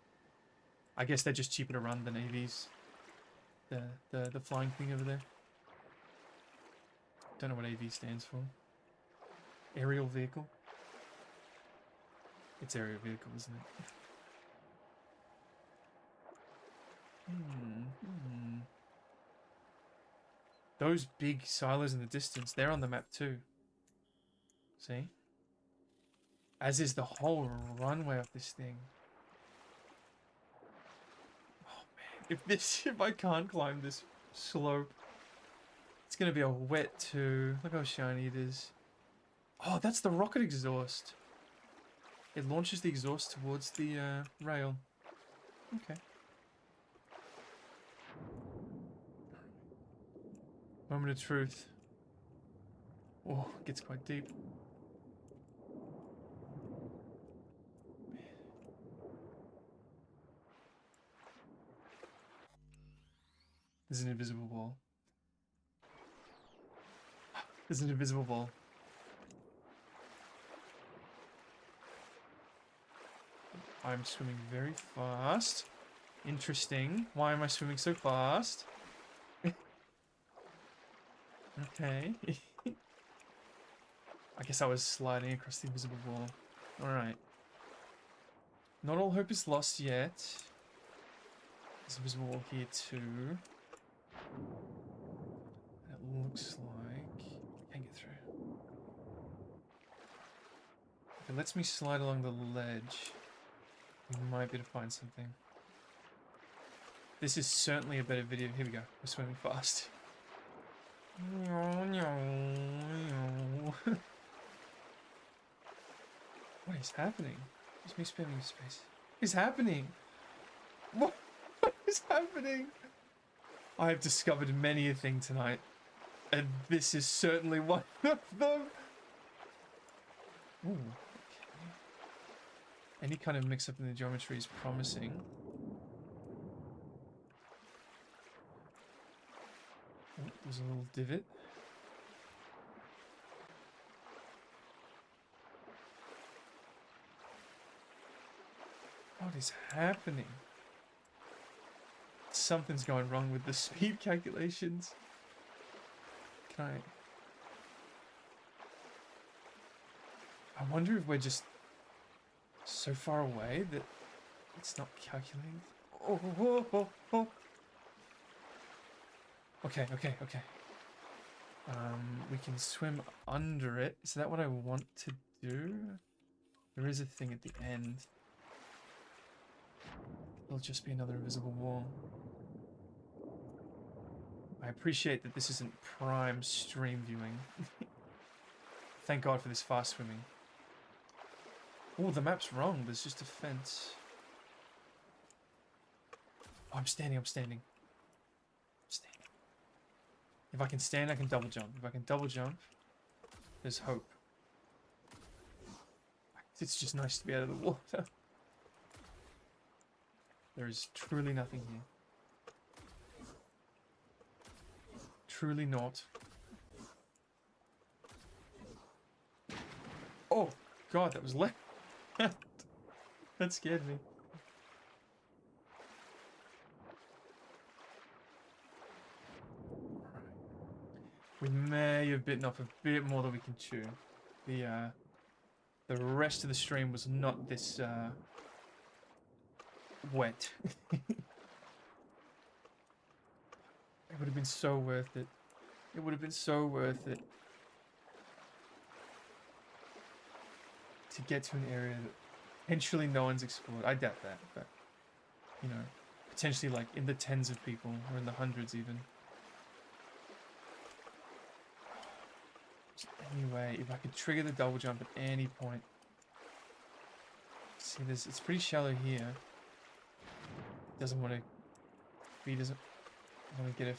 I guess they're just cheaper to run than AVs. The flying thing over there. Don't know what AV stands for. Aerial vehicle? It's aerial vehicle, isn't it? Those big silos in the distance, they're on the map too. See? As is the whole runway of this thing. Oh man, if I can't climb this slope, it's gonna be a wet too. Look how shiny it is. Oh, that's the rocket exhaust. It launches the exhaust towards the rail. Okay. Moment of truth. Oh, it gets quite deep. There's an invisible wall. There's an invisible wall. I'm swimming very fast. Interesting. Why am I swimming so fast? Okay. I guess I was sliding across the invisible wall. Alright. Not all hope is lost yet. There's an invisible wall here too. It looks like I can get through. If it lets me slide along the ledge, we might be able to find something. This is certainly a better video. Here we go. We're swimming fast. What is happening? It's me spamming space. What is happening? What is happening? I have discovered many a thing tonight, and this is certainly one of them. Ooh, okay. Any kind of mix-up in the geometry is promising. Oh, there's a little divot. What is happening? Something's going wrong with the speed calculations. Can I wonder if we're just so far away that it's not calculating. Oh. Okay. We can swim under it. Is that what I want to do? There is a thing at the end. It'll just be another invisible wall. I appreciate that this isn't prime stream viewing. Thank God for this fast swimming. Oh, the map's wrong. There's just a fence. Oh, I'm standing. I'm standing. If I can stand, I can double jump. If I can double jump, there's hope. It's just nice to be out of the water. There is truly nothing here. Truly not. Oh, God, that was left. That scared me. We may have bitten off a bit more than we can chew. The rest of the stream was not this wet. It would have been so worth it. It would have been so worth it to get to an area that potentially no one's explored. I doubt that, but you know, potentially like in the tens of people or in the hundreds even. Anyway, if I could trigger the double jump at any point. See, it's pretty shallow here. Doesn't want to. He doesn't want to get a.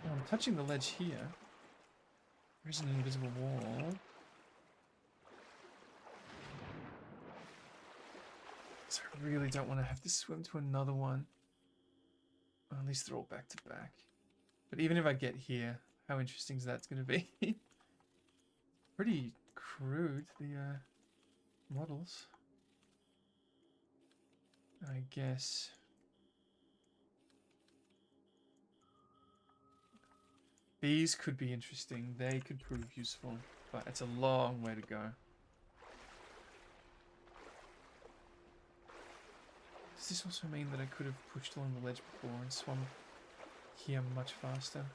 Oh, I'm touching the ledge here. There's an invisible wall. So I really don't want to have to swim to another one. Well, at least they're all back to back. But even if I get here, how interesting is that going to be? Pretty crude, the models. I guess. These could be interesting. They could prove useful, but it's a long way to go. Does this also mean that I could have pushed along the ledge before and swum here much faster?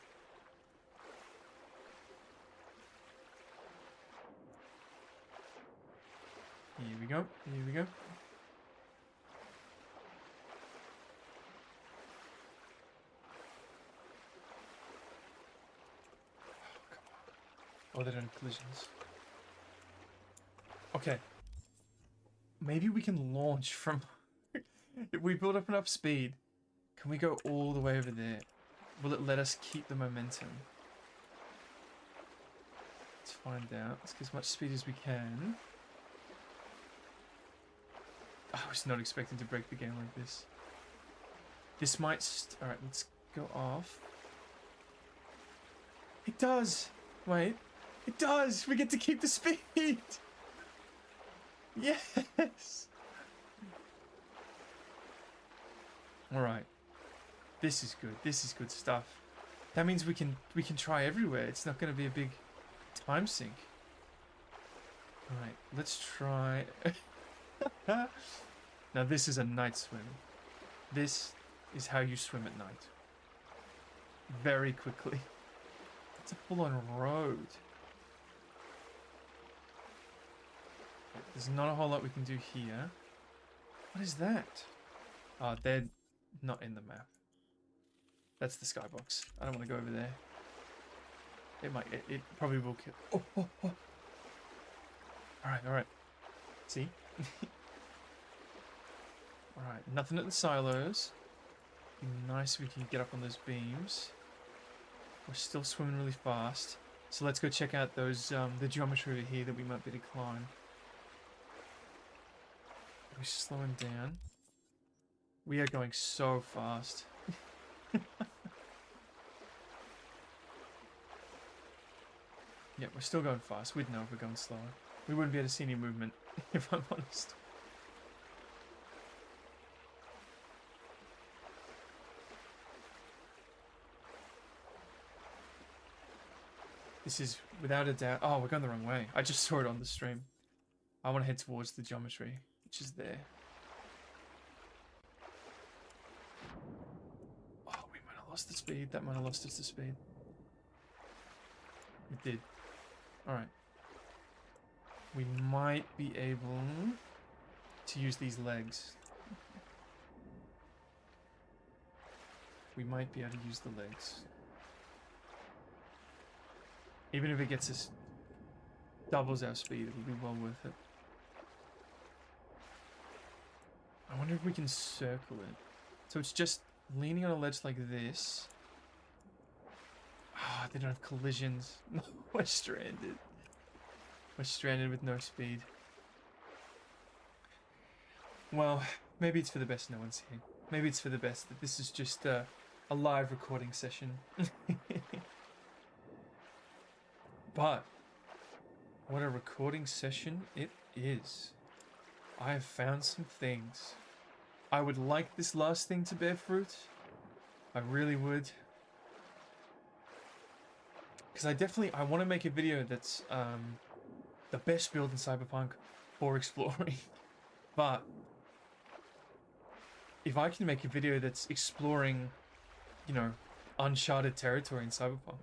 Here we go. Here we go. Oh, they don't have collisions. Okay. Maybe we can launch from... If we build up enough speed, can we go all the way over there? Will it let us keep the momentum? Let's find out. Let's get as much speed as we can. I was not expecting to break the game like this. This might... Alright, let's go off. It does! Wait. It does! We get to keep the speed! Yes! Alright. This is good. This is good stuff. That means we can try everywhere. It's not going to be a big time sink. Alright, let's try... Now this is a night swim. This is how you swim at night. Very quickly. It's a full-on road. There's not a whole lot we can do here. What is that? Oh, they're not in the map. That's the skybox. I don't want to go over there. It might. It probably will kill. Oh, oh, oh. Alright. See? Alright, nothing at the silos. Be nice if we can get up on those beams. We're still swimming really fast. So let's go check out those the geometry over here that we might be able to climb. We're slowing down. We are going so fast. Yeah, we're still going fast. We'd know if we're going slower. We wouldn't be able to see any movement, if I'm honest. This is, without a doubt... Oh, we're going the wrong way. I just saw it on the stream. I want to head towards the geometry, which is there. Oh, we might have lost the speed. That might have lost us the speed. It did. Alright. We might be able to use these legs. We might be able to use the legs. Even if it gets us doubles our speed, it will be well worth it. I wonder if we can circle it. So it's just leaning on a ledge like this. Ah, they don't have collisions. No, we're stranded. We're stranded with no speed. Well, maybe it's for the best no one's here. Maybe it's for the best that this is just a live recording session. But what a recording session it is. I have found some things. I would like this last thing to bear fruit. I really would. Because I want to make a video that's the best build in Cyberpunk for exploring. But if I can make a video that's exploring, you know, uncharted territory in Cyberpunk,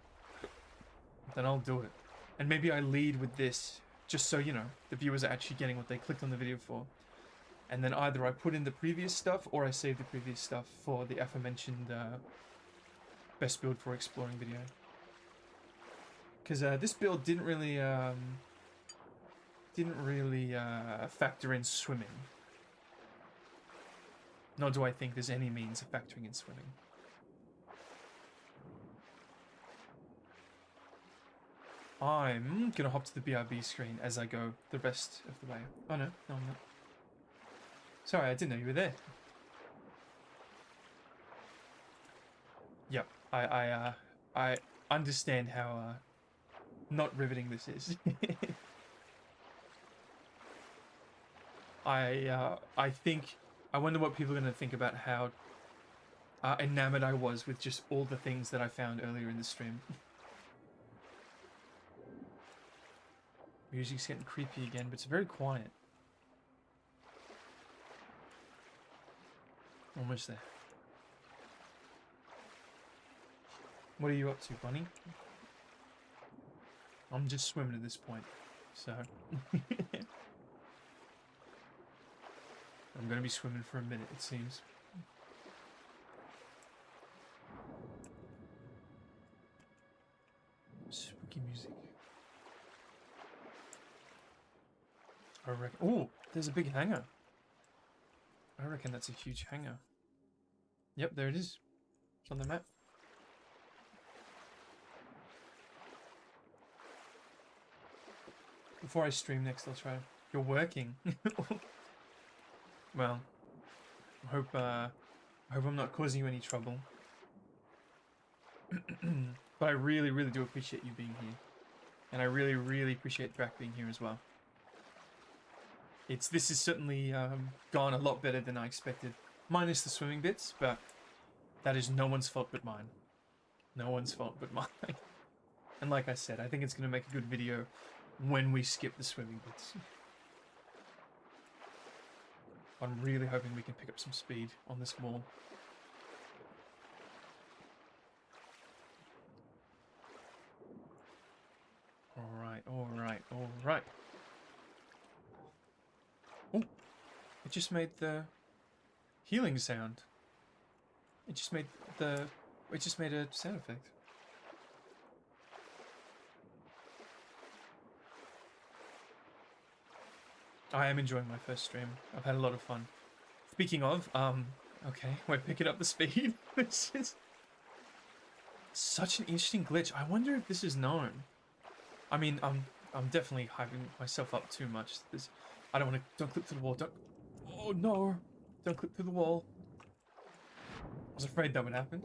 then I'll do it. And maybe I lead with this, just so, you know, the viewers are actually getting what they clicked on the video for. And then either I put in the previous stuff, or I save the previous stuff for the aforementioned best build for exploring video. Because this build didn't really factor in swimming. Nor do I think there's any means of factoring in swimming. I'm gonna hop to the BRB screen as I go the rest of the way. Oh no, no I'm not. Sorry, I didn't know you were there. Yep, I understand how not riveting this is. I think, I wonder what people are gonna think about how enamored I was with just all the things that I found earlier in the stream. Music's getting creepy again, but it's very quiet. Almost there. What are you up to, bunny? I'm just swimming at this point, so... I'm gonna be swimming for a minute, it seems. Spooky music. I reckon... Oh, there's a big hangar. I reckon that's a huge hangar. Yep, there it is. It's on the map. Before I stream next, I'll try. You're working. Well, I hope I'm not causing you any trouble. But I really, really do appreciate you being here, and I really, really appreciate Drac being here as well. This has certainly gone a lot better than I expected, minus the swimming bits, but that is no one's fault but mine. No one's fault but mine. And like I said, I think it's going to make a good video when we skip the swimming bits. I'm really hoping we can pick up some speed on this wall. Alright, alright, alright. Oh, it just made the healing sound. It just made a sound effect. I am enjoying my first stream. I've had a lot of fun. Speaking of, okay, we're picking up the speed. This is such an interesting glitch. I wonder if this is known. I mean, I'm definitely hyping myself up too much. I don't want to. Don't clip through the wall. Don't. Oh no! Don't clip through the wall. I was afraid that would happen.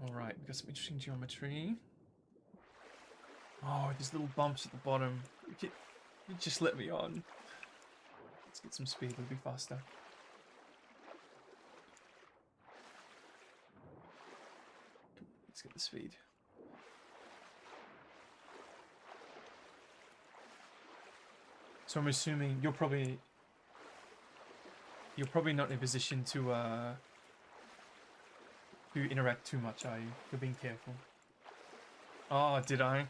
All right, we got some interesting geometry. Oh, these little bumps at the bottom. You just let me on. Let's get some speed. It'll be faster. Let's get the speed. So I'm assuming you're probably not in a position to interact too much, are you? You're being careful. Oh, did I?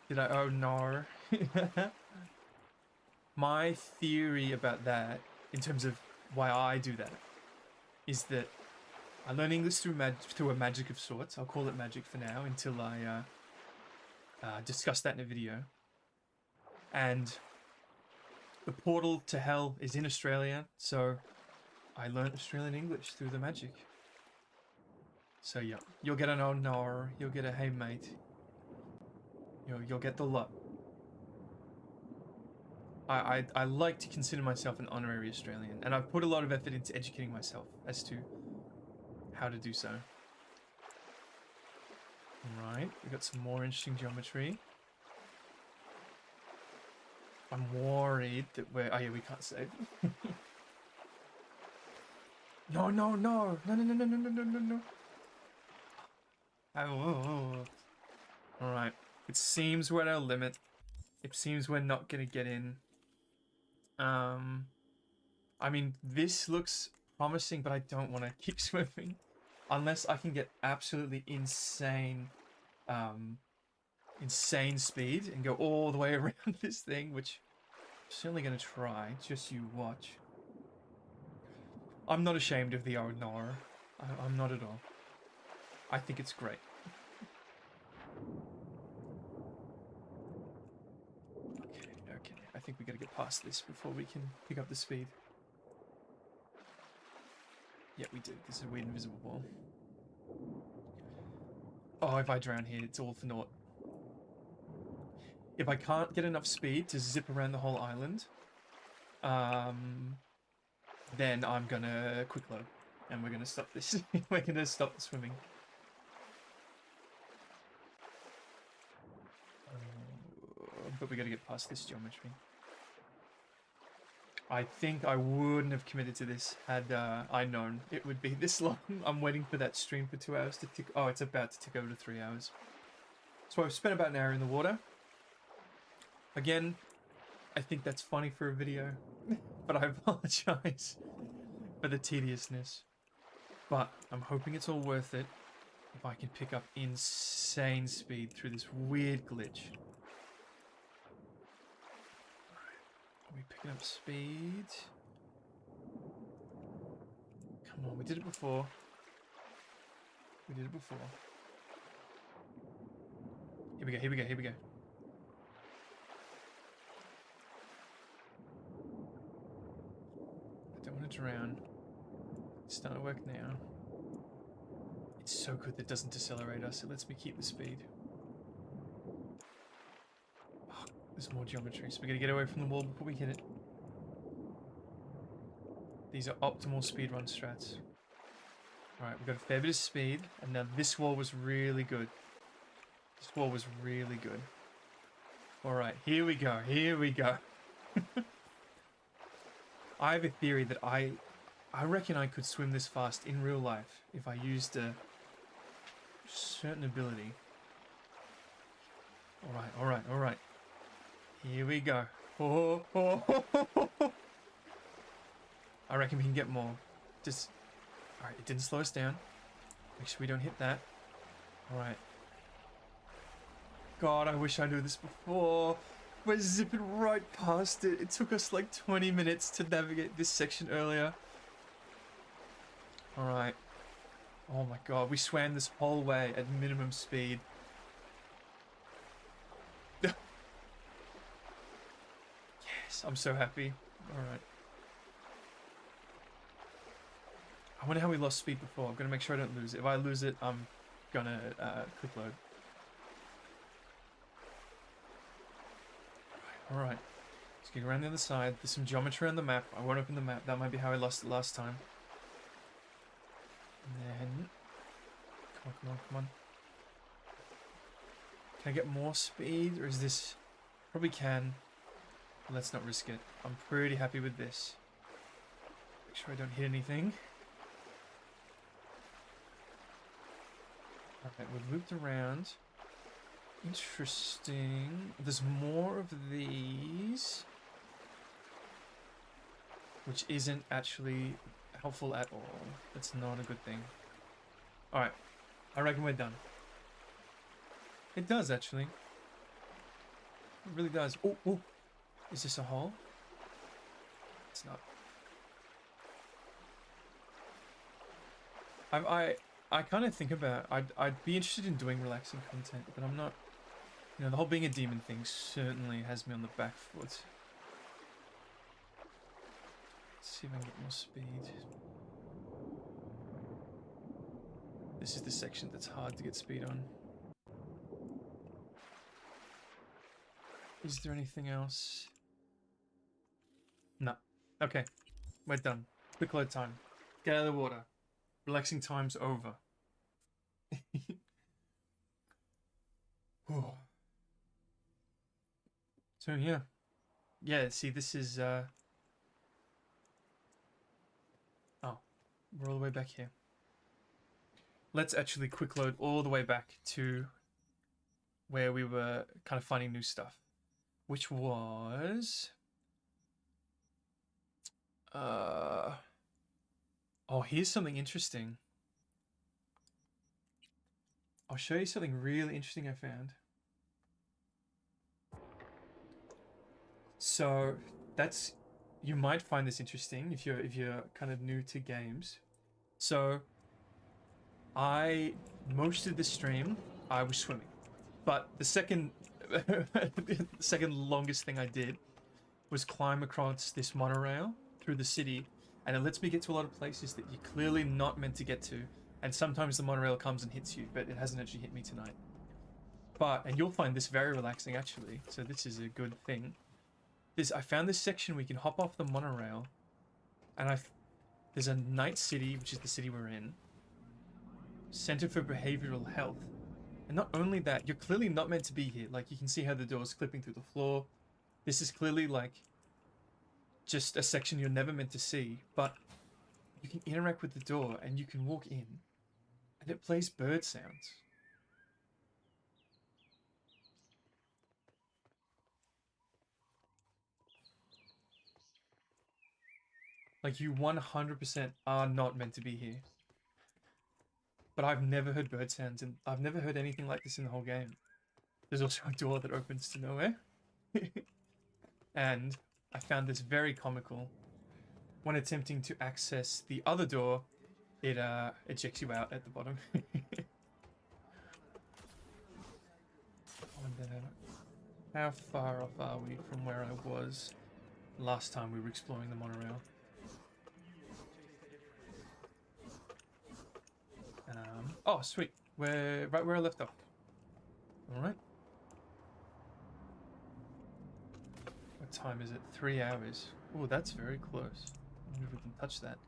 Did I? Oh no. My theory about that, in terms of why I do that, is that I learn English through a magic of sorts. I'll call it magic for now until I discuss that in a video. And the portal to hell is in Australia, so I learned Australian English through the magic. So yeah, you'll get an "oh no," you'll get a "hey mate," you'll get the lot. I like to consider myself an honorary Australian, and I've put a lot of effort into educating myself as to how to do so. Alright, we got some more interesting geometry. I'm worried that we're... Oh yeah, we can't save. No, no, no! No, no, no, no, no, no, no, no, no. Oh. Alright, it seems we're at our limit. It seems we're not gonna get in. I mean, this looks promising, but I don't want to keep swimming. Unless I can get absolutely insane, insane speed and go all the way around this thing, which I'm certainly going to try. Just you watch. I'm not ashamed of the "oh no." I'm not at all. I think it's great. Okay. I think we got to get past this before we can pick up the speed. Yeah, we do. This is a weird invisible wall. Oh, if I drown here, it's all for naught. If I can't get enough speed to zip around the whole island, then I'm gonna quick load, and we're gonna stop this. We're gonna stop the swimming. But we gotta get past this geometry. I think I wouldn't have committed to this had I known it would be this long. I'm waiting for that stream for 2 hours to tick. Oh, it's about to tick over to 3 hours. So I've spent about an hour in the water. Again, I think that's funny for a video, but I apologize for the tediousness. But I'm hoping it's all worth it if I can pick up insane speed through this weird glitch. Are we picking up speed? Come on, we did it before. We did it before. Here we go, here we go, here we go. I don't want to drown. It's starting to work now. It's so good that it doesn't decelerate us. It lets me keep the speed. There's more geometry, so we're going to get away from the wall before we hit it. These are optimal speedrun strats. Alright, we've got a fair bit of speed, and now this wall was really good. This wall was really good. Alright, here we go, here we go. I have a theory that I reckon I could swim this fast in real life if I used a certain ability. Alright, alright, alright. Here we go. Oh, oh, oh, oh, oh. I reckon we can get more. Just... Alright, it didn't slow us down. Make sure we don't hit that. Alright. God, I wish I knew this before. We're zipping right past it. It took us like 20 minutes to navigate this section earlier. Alright. Oh my god, we swam this whole way at minimum speed. Yes, I'm so happy. Alright. I wonder how we lost speed before. I'm gonna make sure I don't lose it. If I lose it, I'm gonna quick load. Alright. Let's get around the other side. There's some geometry on the map. I won't open the map. That might be how I lost it last time. And then... Come on, come on, come on. Can I get more speed? Or is this... Probably can. But let's not risk it. I'm pretty happy with this. Make sure I don't hit anything. Alright, we've looped around. Interesting. There's more of these. Which isn't actually helpful at all. That's not a good thing. Alright. I reckon we're done. It does, actually. It really does. Oh, oh. Is this a hole? It's not. I kind of think about... I'd be interested in doing relaxing content, but I'm not... You know, the whole being a demon thing certainly has me on the back foot. see if I can get more speed. This is the section that's hard to get speed on. Is there anything else? No. Okay. We're done. Quick load time. Get out of the water. Relaxing time's over. So yeah. Yeah, see this is oh. We're all the way back here. Let's actually quick load all the way back to where we were kind of finding new stuff. Which was oh, here's something interesting. I'll show you something really interesting I found. So that's, you might find this interesting if you're kind of new to games. So most of the stream I was swimming, but the second the second longest thing I did was climb across this monorail through the city, and it lets me get to a lot of places that you're clearly not meant to get to, and sometimes the monorail comes and hits you, but it hasn't actually hit me tonight. And you'll find this very relaxing actually, so this is a good thing. I found this section where you can hop off the monorail, and there's a night city, which is the city we're in, Center for Behavioral Health. And not only that, you're clearly not meant to be here. Like, you can see how the door's clipping through the floor. This is clearly, like, just a section you're never meant to see. But you can interact with the door, and you can walk in, and it plays bird sounds. Like, you 100% are not meant to be here. But I've never heard bird sounds, and I've never heard anything like this in the whole game. There's also a door that opens to nowhere. And I found this very comical. When attempting to access the other door, it ejects you out at the bottom. How far off are we from where I was last time we were exploring the monorail? Oh, sweet. We're right where I left off. Alright. What time is it? 3 hours. Oh, that's very close. I wonder if we can touch that.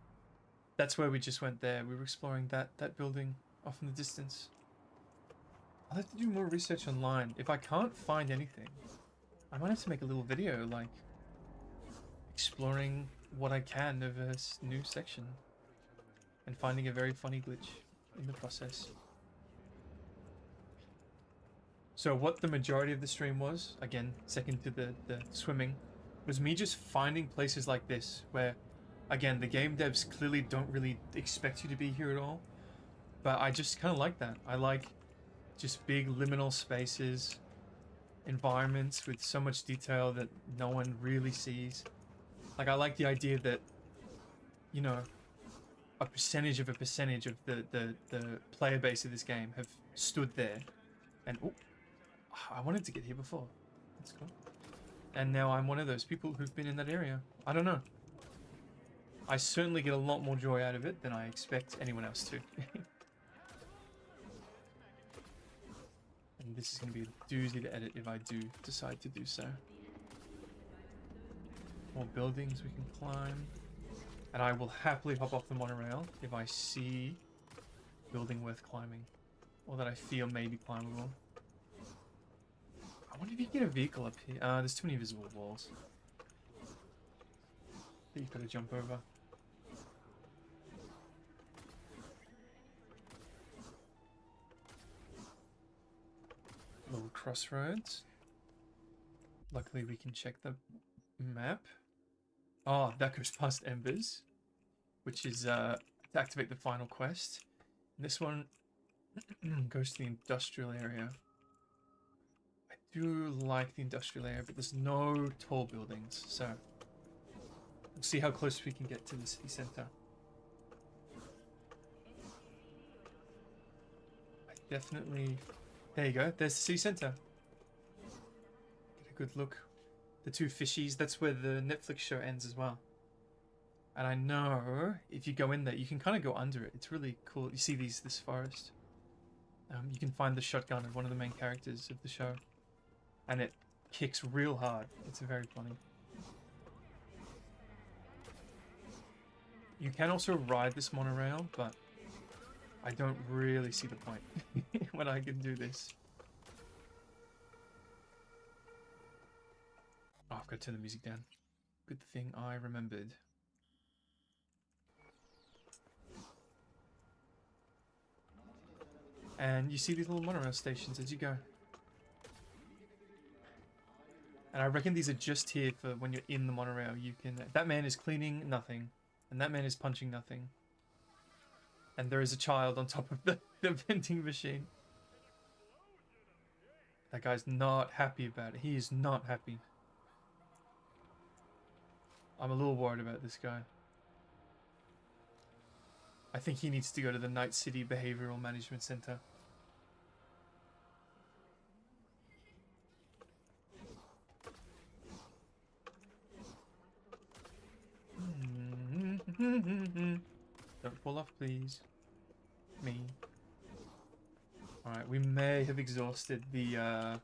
That's where we just went there. We were exploring that building off in the distance. I'll have to do more research online. If I can't find anything, I might have to make a little video, like, exploring what I can of a new section. And finding a very funny glitch in the process. So what the majority of the stream was, again, second to the swimming, was me just finding places like this where, again, the game devs clearly don't really expect you to be here at all. But I just kind of like that. I like just big liminal spaces, environments with so much detail that no one really sees. Like, I like the idea that, you know, a percentage of the player base of this game have stood there and oh, I wanted to get here before. That's cool. And now I'm one of those people who've been in that area. I don't know. I certainly get a lot more joy out of it than I expect anyone else to. And this is going to be a doozy to edit if I do decide to do so. More buildings we can climb. And I will happily hop off the monorail if I see a building worth climbing. Or that I feel may be climbable. I wonder if you can get a vehicle up here. There's too many visible walls that you've got to jump over. Little crossroads. Luckily we can check the map. Oh, that goes past Embers, which is to activate the final quest. And this one goes to the industrial area. I do like the industrial area, but there's no tall buildings, so we'll see how close we can get to the city center. I definitely... There you go, there's the city center. Get a good look. The two fishies, that's where the Netflix show ends as well. And I know if you go in there, you can kind of go under it. It's really cool. You see this forest. You can find the shotgun of one of the main characters of the show. And it kicks real hard. It's very funny. You can also ride this monorail, but I don't really see the point when I can do this. Oh, I've got to turn the music down. Good thing I remembered. And you see these little monorail stations as you go. And I reckon these are just here for when you're in the monorail. You can... That man is cleaning nothing. And that man is punching nothing. And there is a child on top of the vending machine. That guy's not happy about it. He is not happy. I'm a little worried about this guy. I think he needs to go to the Night City Behavioral Management Center. Don't fall off, please. Me. Alright, we may have exhausted the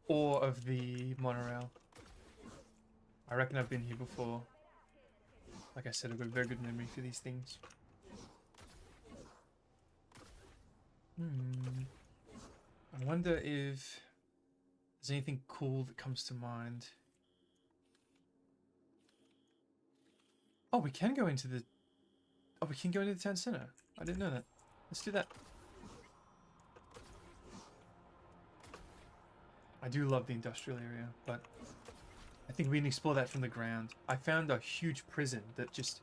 ore of the monorail. I reckon I've been here before. Like I said, I've got a very good memory for these things. I wonder if there's anything cool that comes to mind. Oh, we can go into the... Oh, we can go into the town center. I didn't know that. Let's do that. I do love the industrial area, but I think we can explore that from the ground. I found a huge prison that just,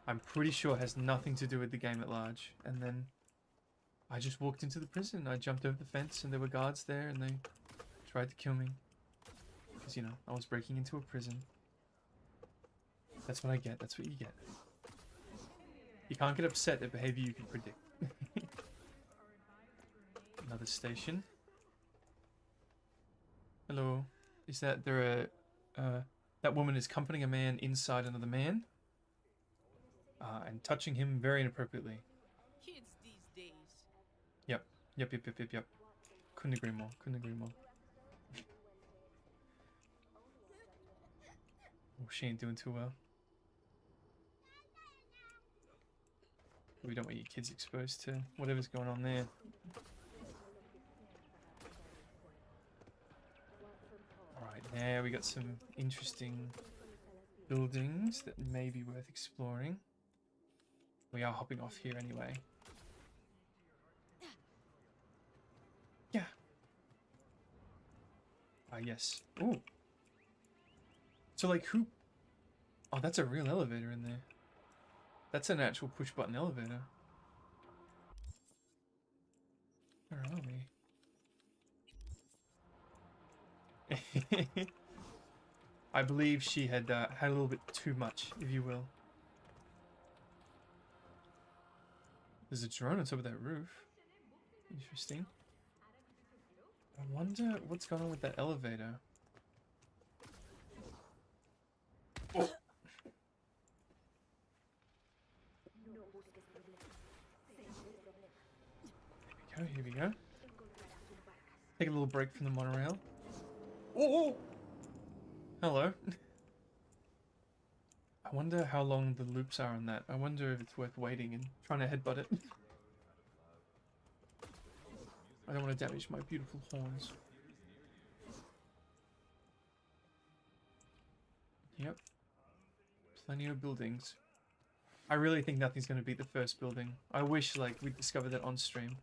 I'm pretty sure has nothing to do with the game at large. And then I just walked into the prison. I jumped over the fence and there were guards there and they tried to kill me. Because, you know, I was breaking into a prison. That's what I get. That's what you get. You can't get upset at behavior you can predict. Another station. Hello. Is that there a... that woman is accompanying a man inside another man. And touching him very inappropriately. Kids these days. Yep. Yep. Couldn't agree more. Couldn't agree more. Oh, she ain't doing too well. We don't want your kids exposed to whatever's going on there. Alright, now we got some interesting buildings that may be worth exploring. We are hopping off here anyway. Yeah. Yes. Ooh. So like who... Oh, that's a real elevator in there. That's an actual push-button elevator. Where are we? I believe she had had a little bit too much, if you will. There's a drone on top of that roof. Interesting. I wonder what's going on with that elevator. Oh. Here we go. Take a little break from the monorail. Oh! Hello. I wonder how long the loops are on that. I wonder if it's worth waiting and trying to headbutt it. I don't want to damage my beautiful horns. Yep. Plenty of buildings. I really think nothing's going to beat the first building. I wish, like, we'd discovered that on stream.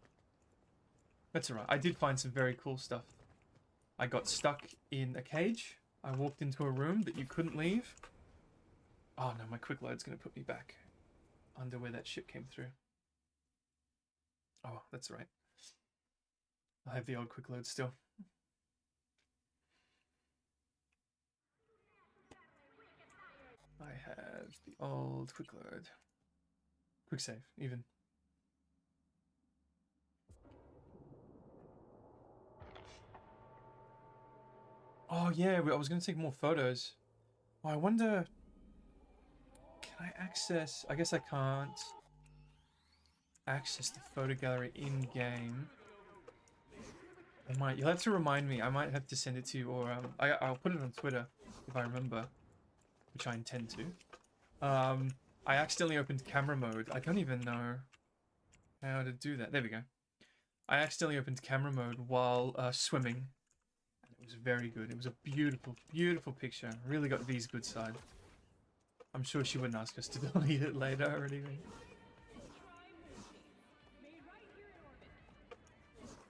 That's alright. I did find some very cool stuff. I got stuck in a cage. I walked into a room that you couldn't leave. Oh no, my quick load's going to put me back under where that ship came through. Oh, that's right. I have the old quick load still. I have the old quick load. Quick save, even. Oh yeah, I was going to take more photos. Oh, I wonder... Can I access... I guess I can't access the photo gallery in-game. I might... You'll have to remind me. I might have to send it to you, or I'll put it on Twitter if I remember, which I intend to. I accidentally opened camera mode. I don't even know how to do that. There we go. I accidentally opened camera mode while swimming. It was very good. It was a beautiful, beautiful picture. Really got V's good side. I'm sure she wouldn't ask us to delete it later or anything.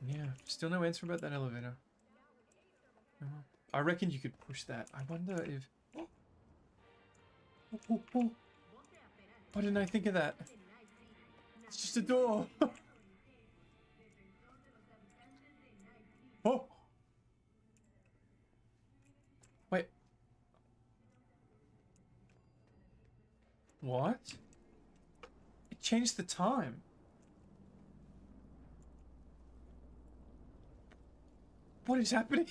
Yeah, still no answer about that elevator. I reckon you could push that. I wonder if... Oh. Why didn't I think of that? It's just a door. Oh! Wait. What? It changed the time. What is happening?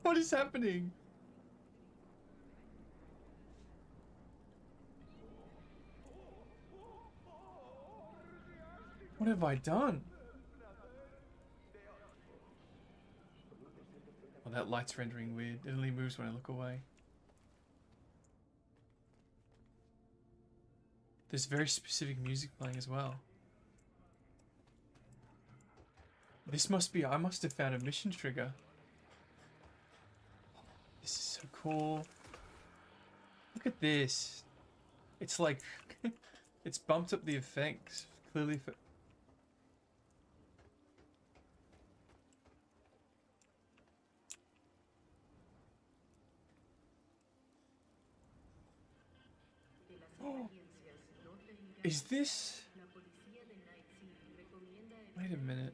What is happening? What have I done? Well, that light's rendering weird. It only moves when I look away. There's very specific music playing as well. This must be... I must have found a mission trigger. This is so cool. Look at this. It's like... it's bumped up the effects. Clearly for... Is this... Wait a minute.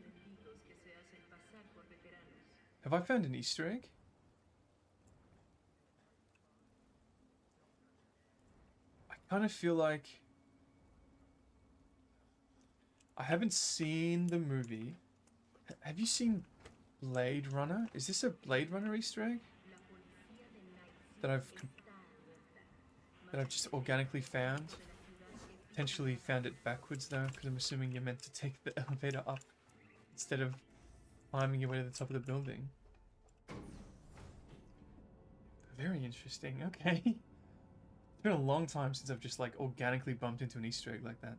Have I found an Easter egg? I kind of feel like... I haven't seen the movie. Have you seen Blade Runner? Is this a Blade Runner Easter egg? That I've just organically found? Potentially found it backwards though, because I'm assuming you're meant to take the elevator up instead of climbing your way to the top of the building. Very interesting, okay. It's been a long time since I've just like organically bumped into an Easter egg like that.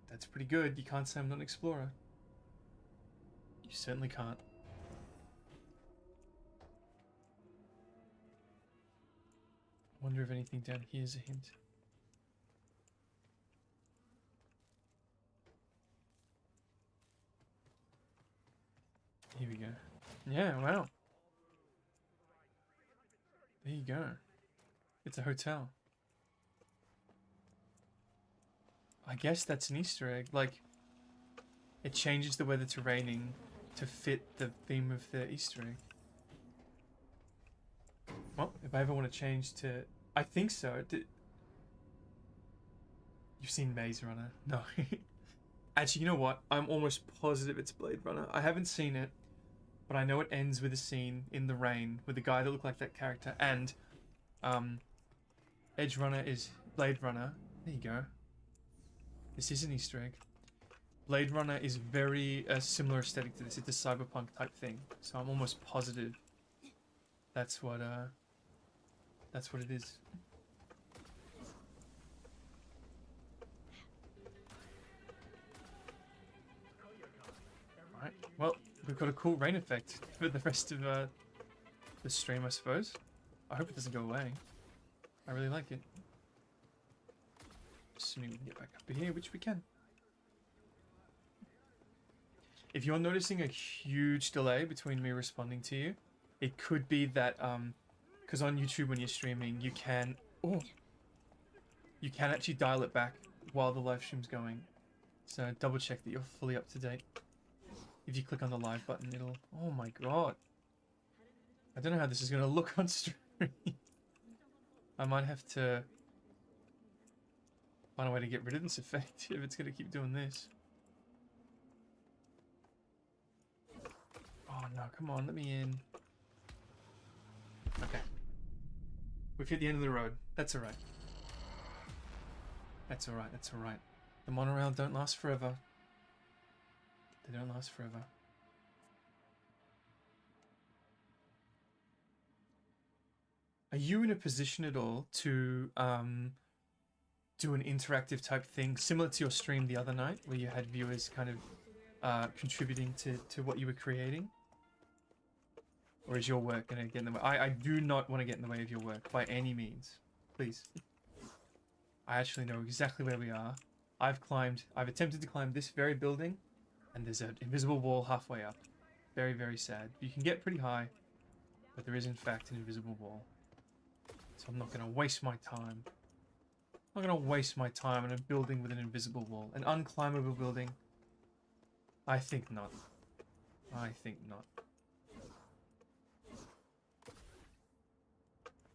That's pretty good. You can't say I'm not an explorer. You certainly can't. I wonder if anything down here is a hint. Here we go. Yeah, wow. There you go. It's a hotel. I guess that's an Easter egg. Like, it changes the weather to raining to fit the theme of the Easter egg. Well, if I ever want to change to... I think so. You've seen Maze Runner? No. Actually, you know what? I'm almost positive it's Blade Runner. I haven't seen it, but I know it ends with a scene in the rain with a guy that looked like that character. And Edge Runner is Blade Runner. There you go. This is an Easter egg. Blade Runner is very similar aesthetic to this. It's a cyberpunk type thing. So I'm almost positive that's what it is. Alright, well, we've got a cool rain effect for the rest of the stream, I suppose. I hope it doesn't go away. I really like it. Assuming we can get back up here, which we can. If you're noticing a huge delay between me responding to you, it could be that, because on YouTube when you're streaming, you can actually dial it back while the live stream's going. So double check that you're fully up to date. If you click on the live button, it'll... Oh my god. I don't know how this is going to look on stream. I might have to find a way to get rid of this effect if it's going to keep doing this. Oh no, come on, let me in. Okay. We've hit the end of the road. That's alright. That's alright, that's alright. The monorail don't last forever. They don't last forever. Are you in a position at all to do an interactive type thing similar to your stream the other night where you had viewers kind of contributing to what you were creating? Or is your work going to get in the way? I do not want to get in the way of your work by any means. Please. I actually know exactly where we are. I've attempted to climb this very building, and there's an invisible wall halfway up. Very, very sad. You can get pretty high, but there is in fact an invisible wall. So I'm not going to waste my time. I'm not going to waste my time on a building with an invisible wall. An unclimbable building? I think not. I think not.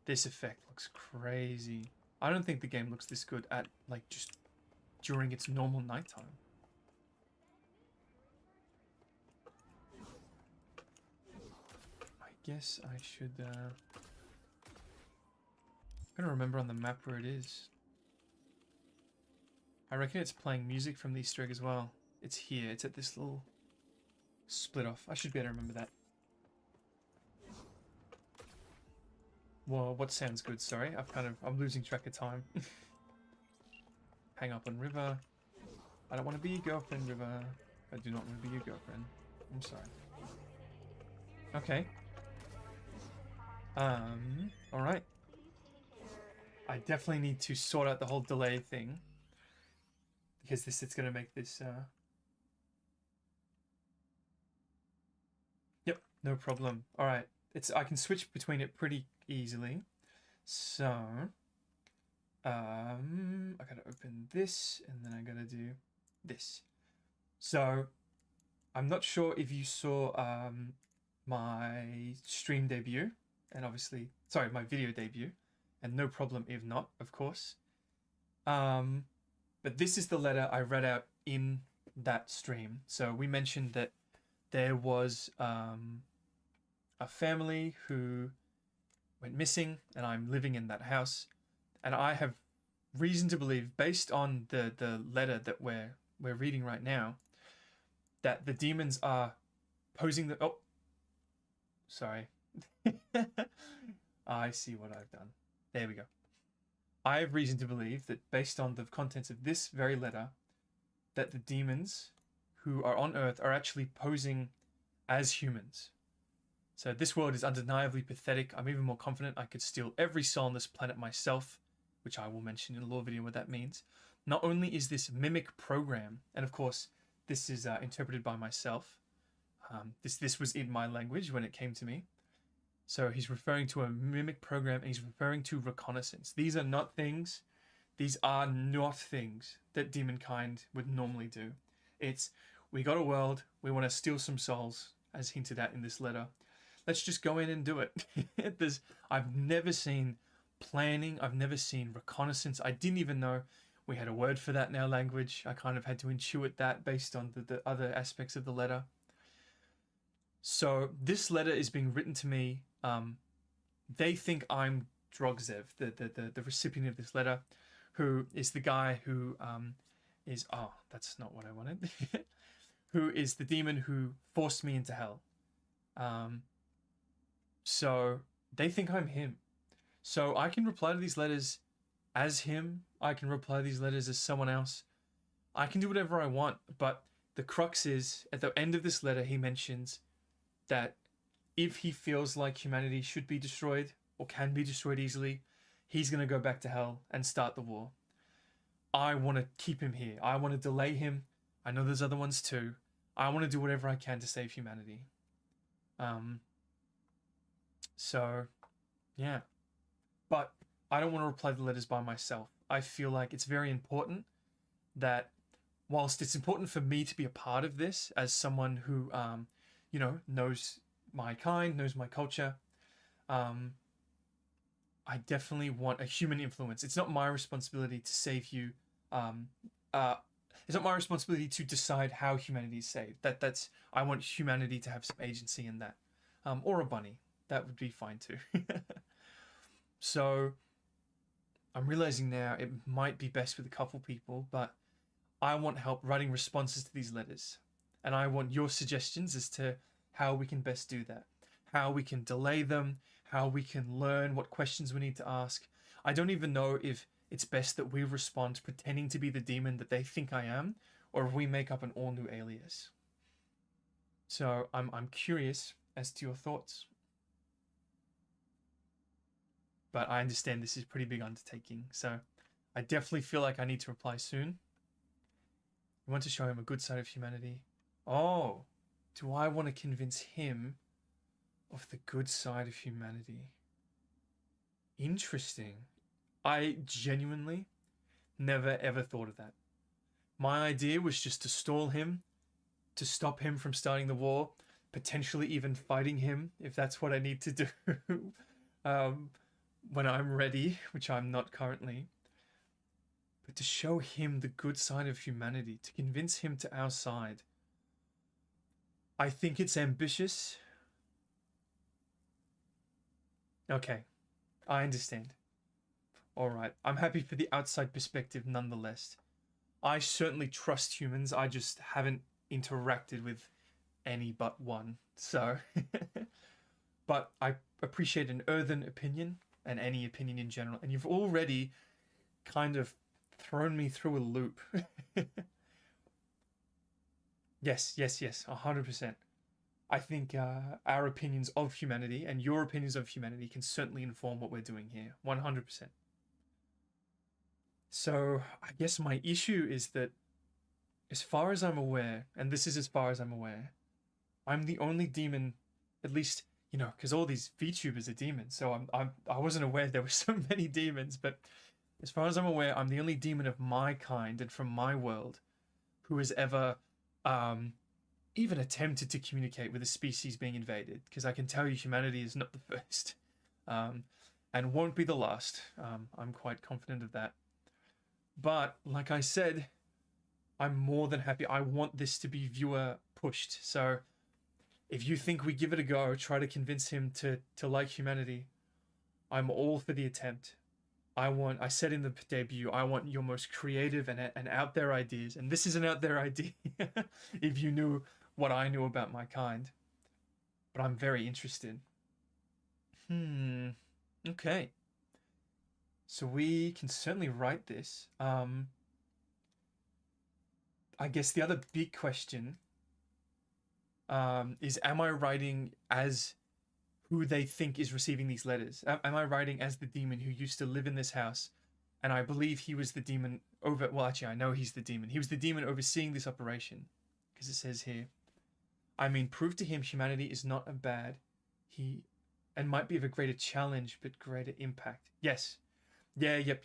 This effect looks crazy. I don't think the game looks this good at, like, just during its normal nighttime. I guess I should, I'm gonna remember on the map where it is. I reckon it's playing music from the Easter egg as well. It's here. It's at this little split off. I should be able to remember that. Well, what sounds good? Sorry, I'm losing track of time. Hang up on River. I don't want to be your girlfriend, River. I do not want to be your girlfriend. I'm sorry. Okay. Alright. I definitely need to sort out the whole delay thing. Because it's gonna make this, Yep, no problem. Alright. I can switch between it pretty easily. So, I gotta open this, and then I gotta do this. So, I'm not sure if you saw, my stream debut, and obviously, sorry, my video debut, and no problem if not, of course. But this is the letter I read out in that stream. So we mentioned that there was a family who went missing, and I'm living in that house, and I have reason to believe, based on the letter that we're reading right now, that the demons are posing the... Oh, sorry. I see what I've done. There we go. I have reason to believe that based on the contents of this very letter, that the demons who are on Earth are actually posing as humans. So this world is undeniably pathetic. I'm even more confident I could steal every soul on this planet myself, which I will mention in a lore video what that means. Not only is this mimic program, and of course this is interpreted by myself. This was in my language when it came to me. So he's referring to a mimic program, and he's referring to reconnaissance. These are not things that demonkind would normally do. It's, we got a world, we want to steal some souls, as hinted at in this letter. Let's just go in and do it. I've never seen planning, I've never seen reconnaissance. I didn't even know we had a word for that in our language. I kind of had to intuit that based on the other aspects of the letter. So this letter is being written to me. They think I'm Jozef, the recipient of this letter, who is the guy who is... Oh, that's not what I wanted. Who is the demon who forced me into hell. So they think I'm him. So I can reply to these letters as him. I can reply to these letters as someone else. I can do whatever I want, but the crux is, at the end of this letter, he mentions that if he feels like humanity should be destroyed, or can be destroyed easily, he's going to go back to hell and start the war. I want to keep him here. I want to delay him. I know there's other ones too. I want to do whatever I can to save humanity. So, yeah. But I don't want to reply to the letters by myself. I feel like it's very important that, whilst it's important for me to be a part of this as someone who, you know, knows my kind, knows my culture, I definitely want a human influence. It's not my responsibility to save you. It's not my responsibility to decide how humanity is saved. I want humanity to have some agency in that. Or a bunny. That would be fine too. So I'm realizing now it might be best with a couple people, but I want help writing responses to these letters. And I want your suggestions as to how we can best do that. How we can delay them, how we can learn what questions we need to ask. I don't even know if it's best that we respond pretending to be the demon that they think I am, or if we make up an all-new alias. So I'm curious as to your thoughts. But I understand this is a pretty big undertaking, so I definitely feel like I need to reply soon. I want to show him a good side of humanity. Oh, do I want to convince him of the good side of humanity? Interesting. I genuinely never ever thought of that. My idea was just to stall him, to stop him from starting the war, potentially even fighting him if that's what I need to do when I'm ready, which I'm not currently. But to show him the good side of humanity, to convince him to our side. I think it's ambitious. Okay, I understand. Alright, I'm happy for the outside perspective nonetheless. I certainly trust humans, I just haven't interacted with any but one, so... But I appreciate an earthen opinion, and any opinion in general, and you've already kind of thrown me through a loop. Yes, 100%. I think our opinions of humanity and your opinions of humanity can certainly inform what we're doing here, 100%. So I guess my issue is that, as far as I'm aware, and this is as far as I'm aware, I'm the only demon, at least, you know, because all these VTubers are demons, so I wasn't aware there were so many demons, but as far as I'm aware, I'm the only demon of my kind and from my world who has ever even attempted to communicate with a species being invaded, because I can tell you humanity is not the first and won't be the last. I'm quite confident of that. But like I said, I'm more than happy. I want this to be viewer pushed. So if you think we give it a go, try to convince him to like humanity, I'm all for the attempt. I said in the debut, I want your most creative and out there ideas. And this is an out there idea if you knew what I knew about my kind. But I'm very interested. Okay. So we can certainly write this. I guess the other big question is, am I writing as who they think is receiving these letters? Am I writing as the demon who used to live in this house? And I believe he was the demon over... Well, actually, I know he's the demon. He was the demon overseeing this operation. Because it says here, I mean, prove to him humanity is not a bad... And might be of a greater challenge, but greater impact. Yes. Yeah, yep.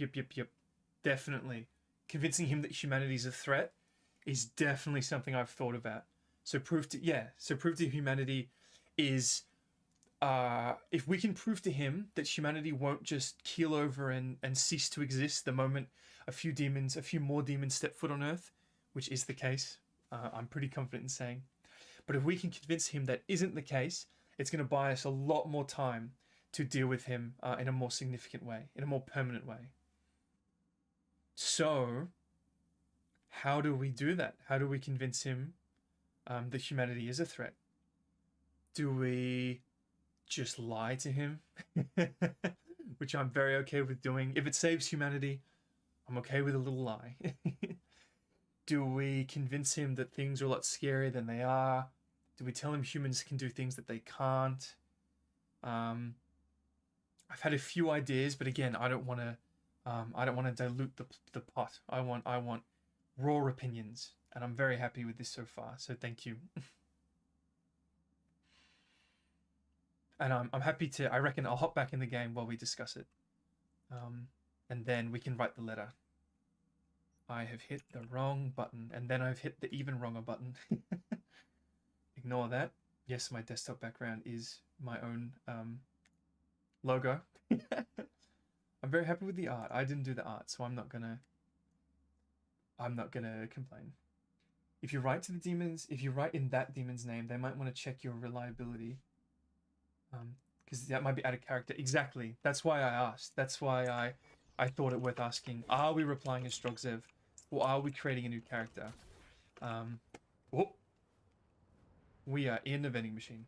Definitely. Convincing him that humanity is a threat is definitely something I've thought about. So prove to humanity is... if we can prove to him that humanity won't just keel over and cease to exist the moment a few more demons step foot on Earth, which is the case, I'm pretty confident in saying. But if we can convince him that isn't the case, it's going to buy us a lot more time to deal with him in a more significant way, in a more permanent way. So, how do we do that? How do we convince him that humanity is a threat? Do we just lie to him? Which I'm very okay with doing. If it saves humanity, I'm okay with a little lie. Do we convince him that things are a lot scarier than they are? Do we tell him humans can do things that they can't? I've had a few ideas, but again, I don't want to dilute the pot. I want raw opinions, and I'm very happy with this so far. So thank you. And I'm happy to. I reckon I'll hop back in the game while we discuss it, and then we can write the letter. I have hit the wrong button, and then I've hit the even wronger button. Ignore that. Yes, my desktop background is my own logo. I'm very happy with the art. I didn't do the art, so I'm not gonna complain. If you write to the demons, if you write in that demon's name, they might want to check your reliability. Because that might be out of character. Exactly. That's why I asked. That's why I thought it worth asking, are we replying as Jozef, or are we creating a new character? Whoop. We are in a vending machine.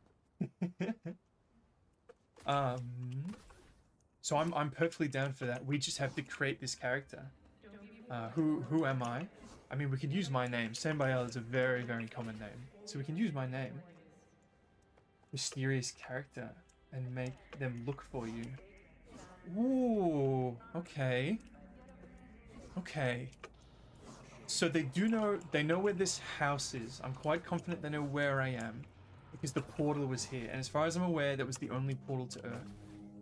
So I'm perfectly down for that. We just have to create this character. Who am I? I mean, we could use my name. Sambi'el is a very, very common name. So we can use my name. Mysterious character. And make them look for you. Ooh, okay. Okay. So they know where this house is. I'm quite confident they know where I am. Because the portal was here. And as far as I'm aware, that was the only portal to Earth.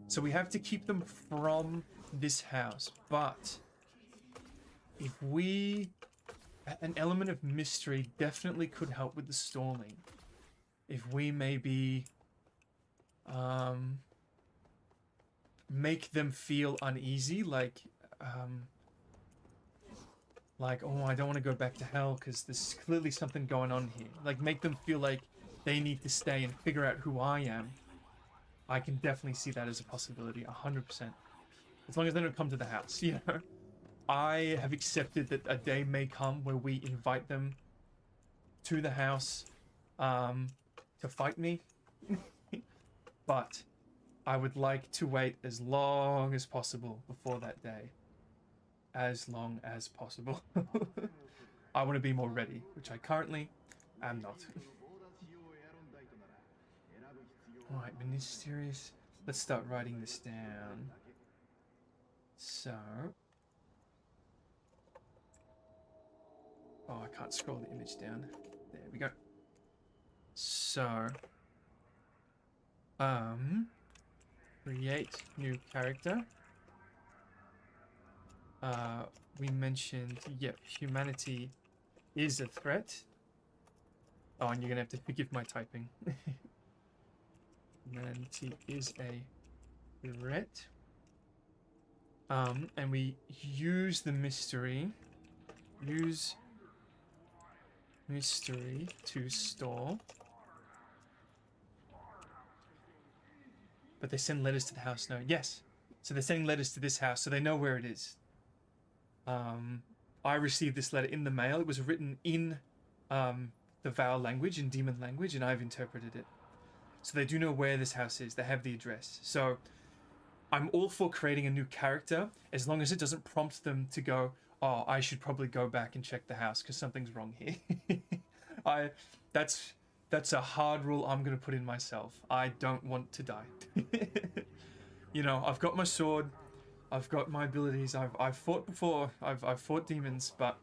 So we have to keep them from this house. But if we... an element of mystery definitely could help with the stalling. If we maybe... make them feel uneasy, like, oh, I don't want to go back to hell because there's clearly something going on here. Like, make them feel like they need to stay and figure out who I am. I can definitely see that as a possibility, 100%. As long as they don't come to the house, you know? I have accepted that a day may come where we invite them to the house to fight me. But I would like to wait as long as possible before that day. As long as possible. I want to be more ready, which I currently am not. Alright, mysterious. Let's start writing this down. So... oh, I can't scroll the image down. There we go. So... create new character. We mentioned, yep, humanity is a threat. Oh, and you're gonna have to forgive my typing. Humanity is a threat. And we use the mystery. Use mystery to stall. But they send letters to the house now. Yes. So they're sending letters to this house, so they know where it is. I received this letter in the mail. It was written in the Val language, in demon language, and I've interpreted it. So they do know where this house is. They have the address. So I'm all for creating a new character, as long as it doesn't prompt them to go, oh, I should probably go back and check the house because something's wrong here. That's a hard rule I'm going to put in myself. I don't want to die. You know, I've got my sword. I've got my abilities. I've fought before. I've fought demons, but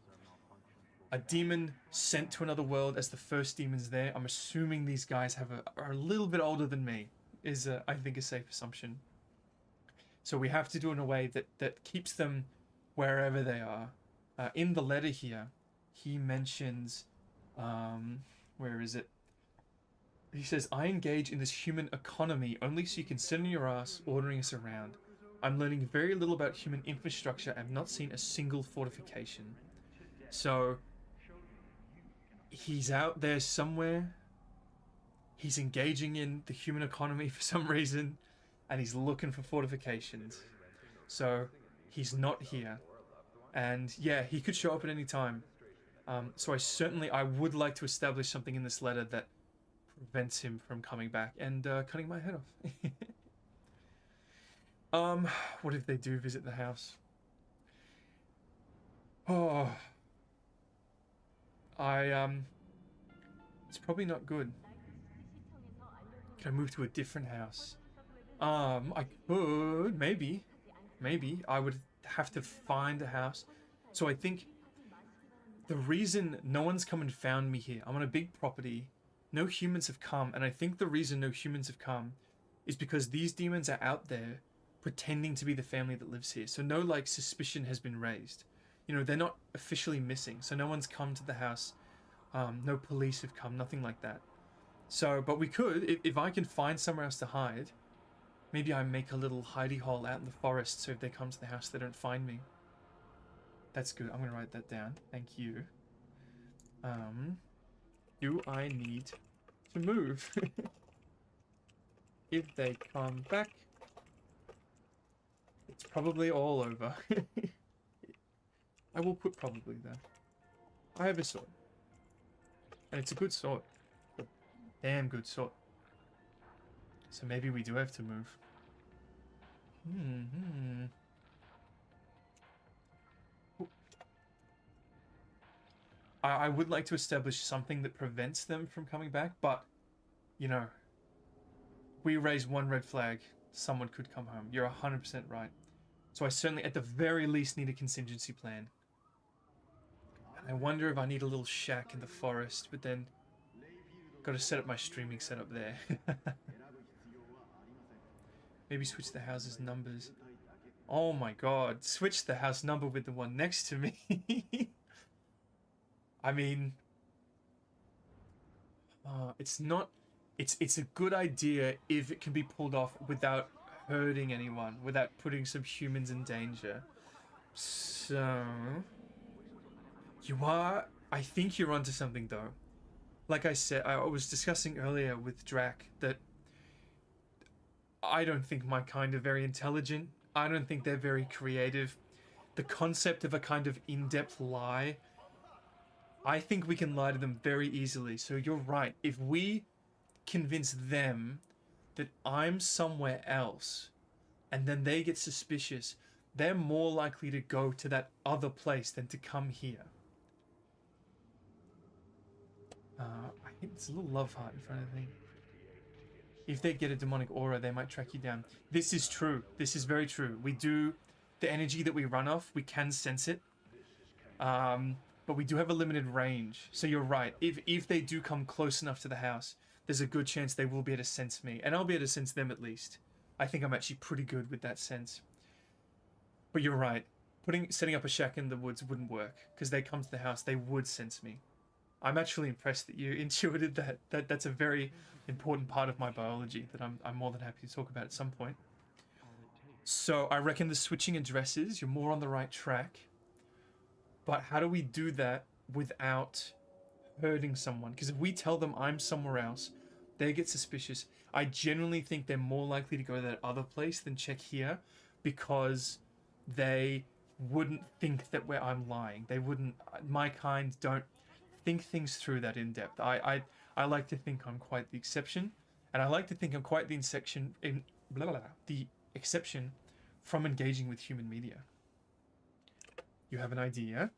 a demon sent to another world as the first demons there. I'm assuming these guys are a little bit older than me. Is I think a safe assumption. So we have to do it in a way that keeps them wherever they are. In the letter here, he mentions, where is it? He says, I engage in this human economy only so you can sit on your ass ordering us around. I'm learning very little about human infrastructure and have not seen a single fortification. So, he's out there somewhere. He's engaging in the human economy for some reason. And he's looking for fortifications. So, he's not here. And yeah, he could show up at any time. So I would like to establish something in this letter that prevents him from coming back and cutting my head off. What if they do visit the house? Oh, it's probably not good. Can I move to a different house? I could, maybe. I would have to find a house. So I think the reason no one's come and found me here, I'm on a big property, no humans have come, and I think the reason no humans have come is because these demons are out there pretending to be the family that lives here. So no, like, suspicion has been raised. You know, they're not officially missing, so no one's come to the house. No police have come, nothing like that. So, but we could, if I can find somewhere else to hide, maybe I make a little hidey hole out in the forest so if they come to the house, they don't find me. That's good. I'm going to write that down. Thank you. Do I need to move? If they come back, It's probably all over. I will put probably there. I have a sword. And it's a good sword. A damn good sword. So maybe we do have to move. I would like to establish something that prevents them from coming back, but, you know, we raise one red flag, someone could come home. You're 100% right. So I certainly, at the very least, need a contingency plan. And I wonder if I need a little shack in the forest, but then got to set up my streaming setup there. Maybe switch the house's numbers. Oh my god, switch the house number with the one next to me. I mean, it's not, it's a good idea if it can be pulled off without hurting anyone, without putting some humans in danger. So, I think you're onto something though. Like I said, I was discussing earlier with Drac that I don't think my kind are very intelligent. I don't think they're very creative. The concept of a kind of in-depth lie, I think we can lie to them very easily. So you're right. If we convince them that I'm somewhere else and then they get suspicious, they're more likely to go to that other place than to come here. I think there's a little love heart in front of me. If they get a demonic aura, they might track you down. This is true. This is very true. We do, the energy that we run off, we can sense it. But we do have a limited range. So you're right. If they do come close enough to the house, there's a good chance they will be able to sense me. And I'll be able to sense them at least. I think I'm actually pretty good with that sense. But you're right. Setting up a shack in the woods wouldn't work. Because they come to the house, they would sense me. I'm actually impressed that you intuited that. That's a very important part of my biology that I'm more than happy to talk about at some point. So I reckon the switching addresses, you're more on the right track. But how do we do that without hurting someone? Because if we tell them I'm somewhere else, they get suspicious. I generally think they're more likely to go to that other place than check here, because they wouldn't think that I'm lying. They wouldn't. My kind don't think things through that in depth. I like to think I'm quite the exception, and I like to think I'm quite the exception from engaging with human media. You have an idea?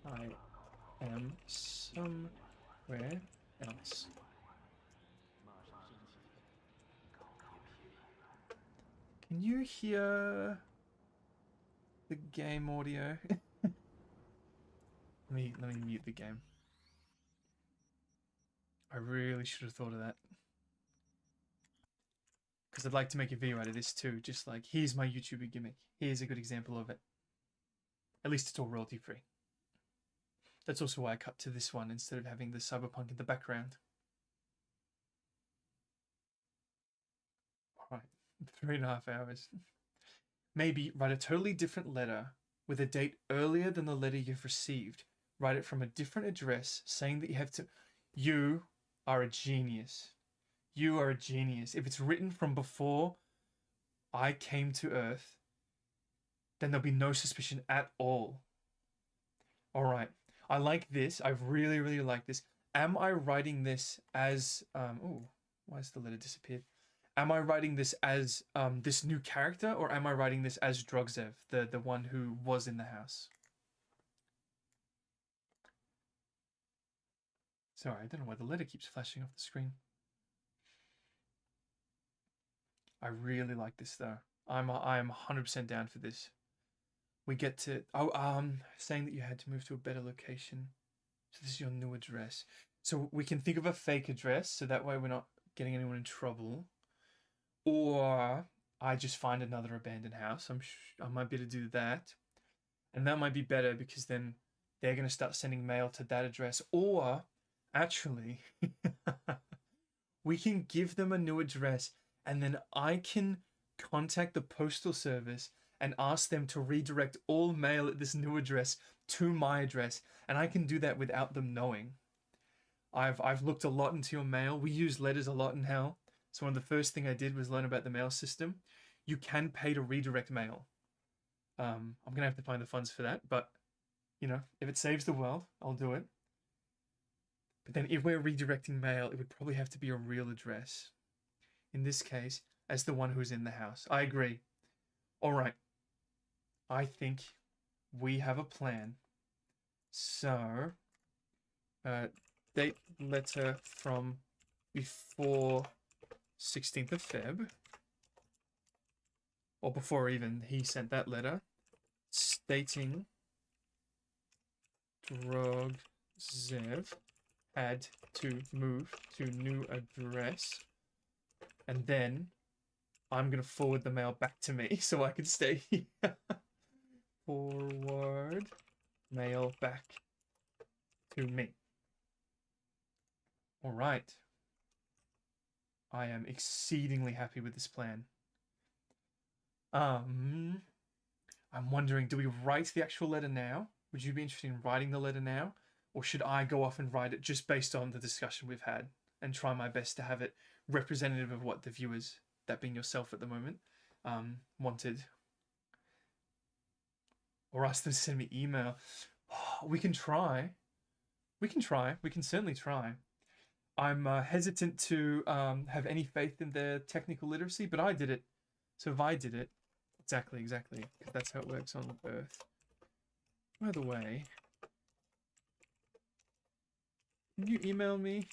I am somewhere else. Can you hear the game audio? let me mute the game. I really should have thought of that. Because I'd like to make a video out of this too. Just like, here's my YouTuber gimmick. Here's a good example of it. At least it's all royalty free. That's also why I cut to this one instead of having the Cyberpunk in the background. Alright, 3.5 hours. Maybe write a totally different letter with a date earlier than the letter you've received. Write it from a different address saying that you have to... You are a genius. You are a genius. If it's written from before I came to Earth, then there'll be no suspicion at all. Alright. I like this. I really, really like this. Am I writing this as... oh, why has the letter disappeared? Am I writing this as this new character, or am I writing this as Jozef, the one who was in the house? Sorry, I don't know why the letter keeps flashing off the screen. I really like this though. I'm 100% down for this. We get to saying that you had to move to a better location. So this is your new address. So we can think of a fake address, so that way we're not getting anyone in trouble. Or I just find another abandoned house. I might be able to do that, and that might be better because then they're gonna start sending mail to that address. Or actually, we can give them a new address, and then I can contact the postal service and ask them to redirect all mail at this new address to my address, and I can do that without them knowing. I've looked a lot into your mail. We use letters a lot in Hell. So one of the first thing I did was learn about the mail system. You can pay to redirect mail. I'm gonna have to find the funds for that, but you know, if it saves the world, I'll do it. But then if we're redirecting mail, it would probably have to be a real address. In this case, as the one who's in the house. I agree. All right. I think we have a plan. So, date letter from before 16th of Feb. Or before even he sent that letter. Stating Jozef had to move to new address. And then I'm going to forward the mail back to me so I can stay here. Forward mail back to me. All right. I am exceedingly happy with this plan. I'm wondering, do we write the actual letter now? Would you be interested in writing the letter now? Or should I go off and write it just based on the discussion we've had and try my best to have it representative of what the viewers, that being yourself at the moment, wanted? Or ask them to send me email. Oh, we can try. We can try. We can certainly try. I'm hesitant to have any faith in their technical literacy, but I did it. So if I did it, exactly, because that's how it works on Earth. By the way, can you email me?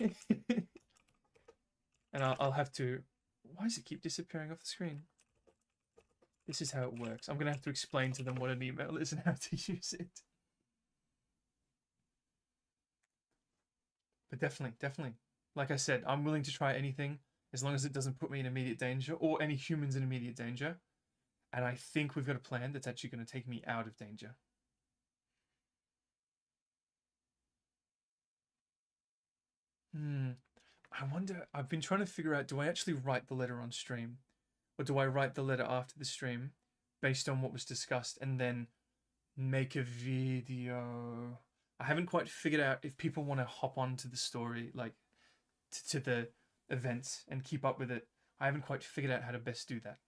And I'll have to... Why does it keep disappearing off the screen? This is how it works. I'm going to have to explain to them what an email is and how to use it. But definitely. Like I said, I'm willing to try anything as long as it doesn't put me in immediate danger or any humans in immediate danger. And I think we've got a plan that's actually going to take me out of danger. I wonder, I've been trying to figure out, do I actually write the letter on stream? Or do I write the letter after the stream based on what was discussed and then make a video? I haven't quite figured out if people want to hop onto the story, like to the events and keep up with it. I haven't quite figured out how to best do that.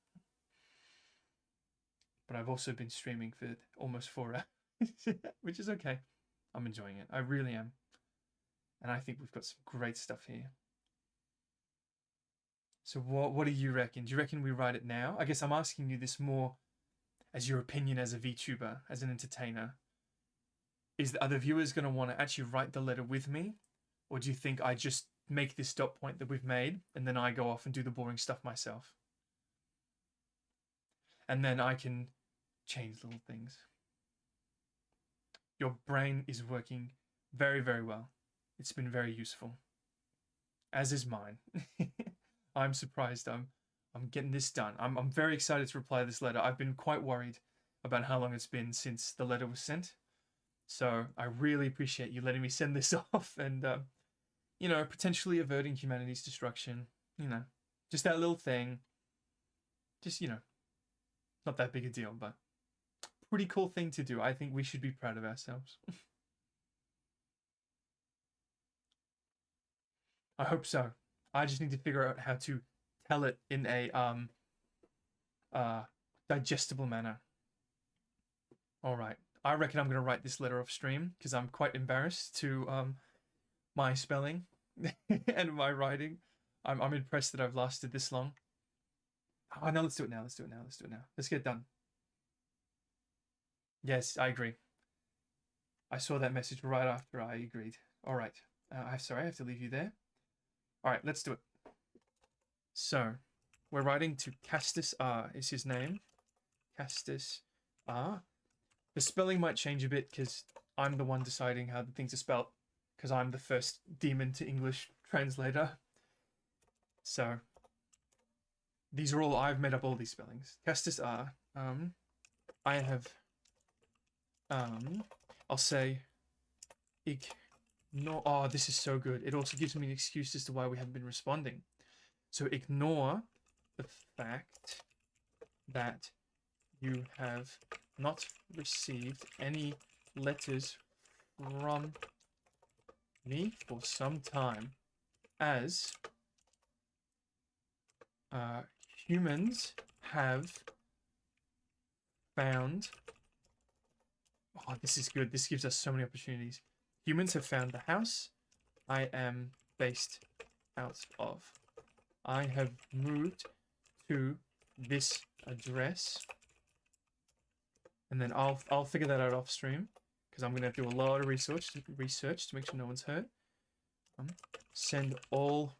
But I've also been streaming for almost 4 hours, which is okay. I'm enjoying it. I really am. And I think we've got some great stuff here. So what do you reckon? Do you reckon we write it now? I guess I'm asking you this more as your opinion as a VTuber, as an entertainer. Are the viewers going to want to actually write the letter with me? Or do you think I just make this dot point that we've made and then I go off and do the boring stuff myself? And then I can change little things. Your brain is working very, very well. It's been very useful. As is mine. I'm surprised I'm getting this done. I'm very excited to reply to this letter. I've been quite worried about how long it's been since the letter was sent. So I really appreciate you letting me send this off and, you know, potentially averting humanity's destruction. You know, just that little thing. Just, you know, not that big a deal, but pretty cool thing to do. I think we should be proud of ourselves. I hope so. I just need to figure out how to tell it in a digestible manner. All right. I reckon I'm going to write this letter off stream because I'm quite embarrassed to my spelling and my writing. I'm impressed that I've lasted this long. Oh, no, let's do it now. Let's get it done. Yes, I agree. I saw that message right after I agreed. All right. I'm sorry, I have to leave you there. All right, let's do it. So, we're writing to Castus R is his name. Castus R. The spelling might change a bit because I'm the one deciding how the things are spelled because I'm the first demon to English translator. So, these are all, I've made up all these spellings. Castus R. I have, I'll say, ignore, oh, this is so good. It also gives me an excuse as to why we haven't been responding. So ignore the fact that you have not received any letters from me for some time as humans have found... Oh, this is good. This gives us so many opportunities. Humans have found the house I am based out of. I have moved to this address. And then I'll figure that out off stream, because I'm going to do a lot of research to make sure no one's hurt. Send all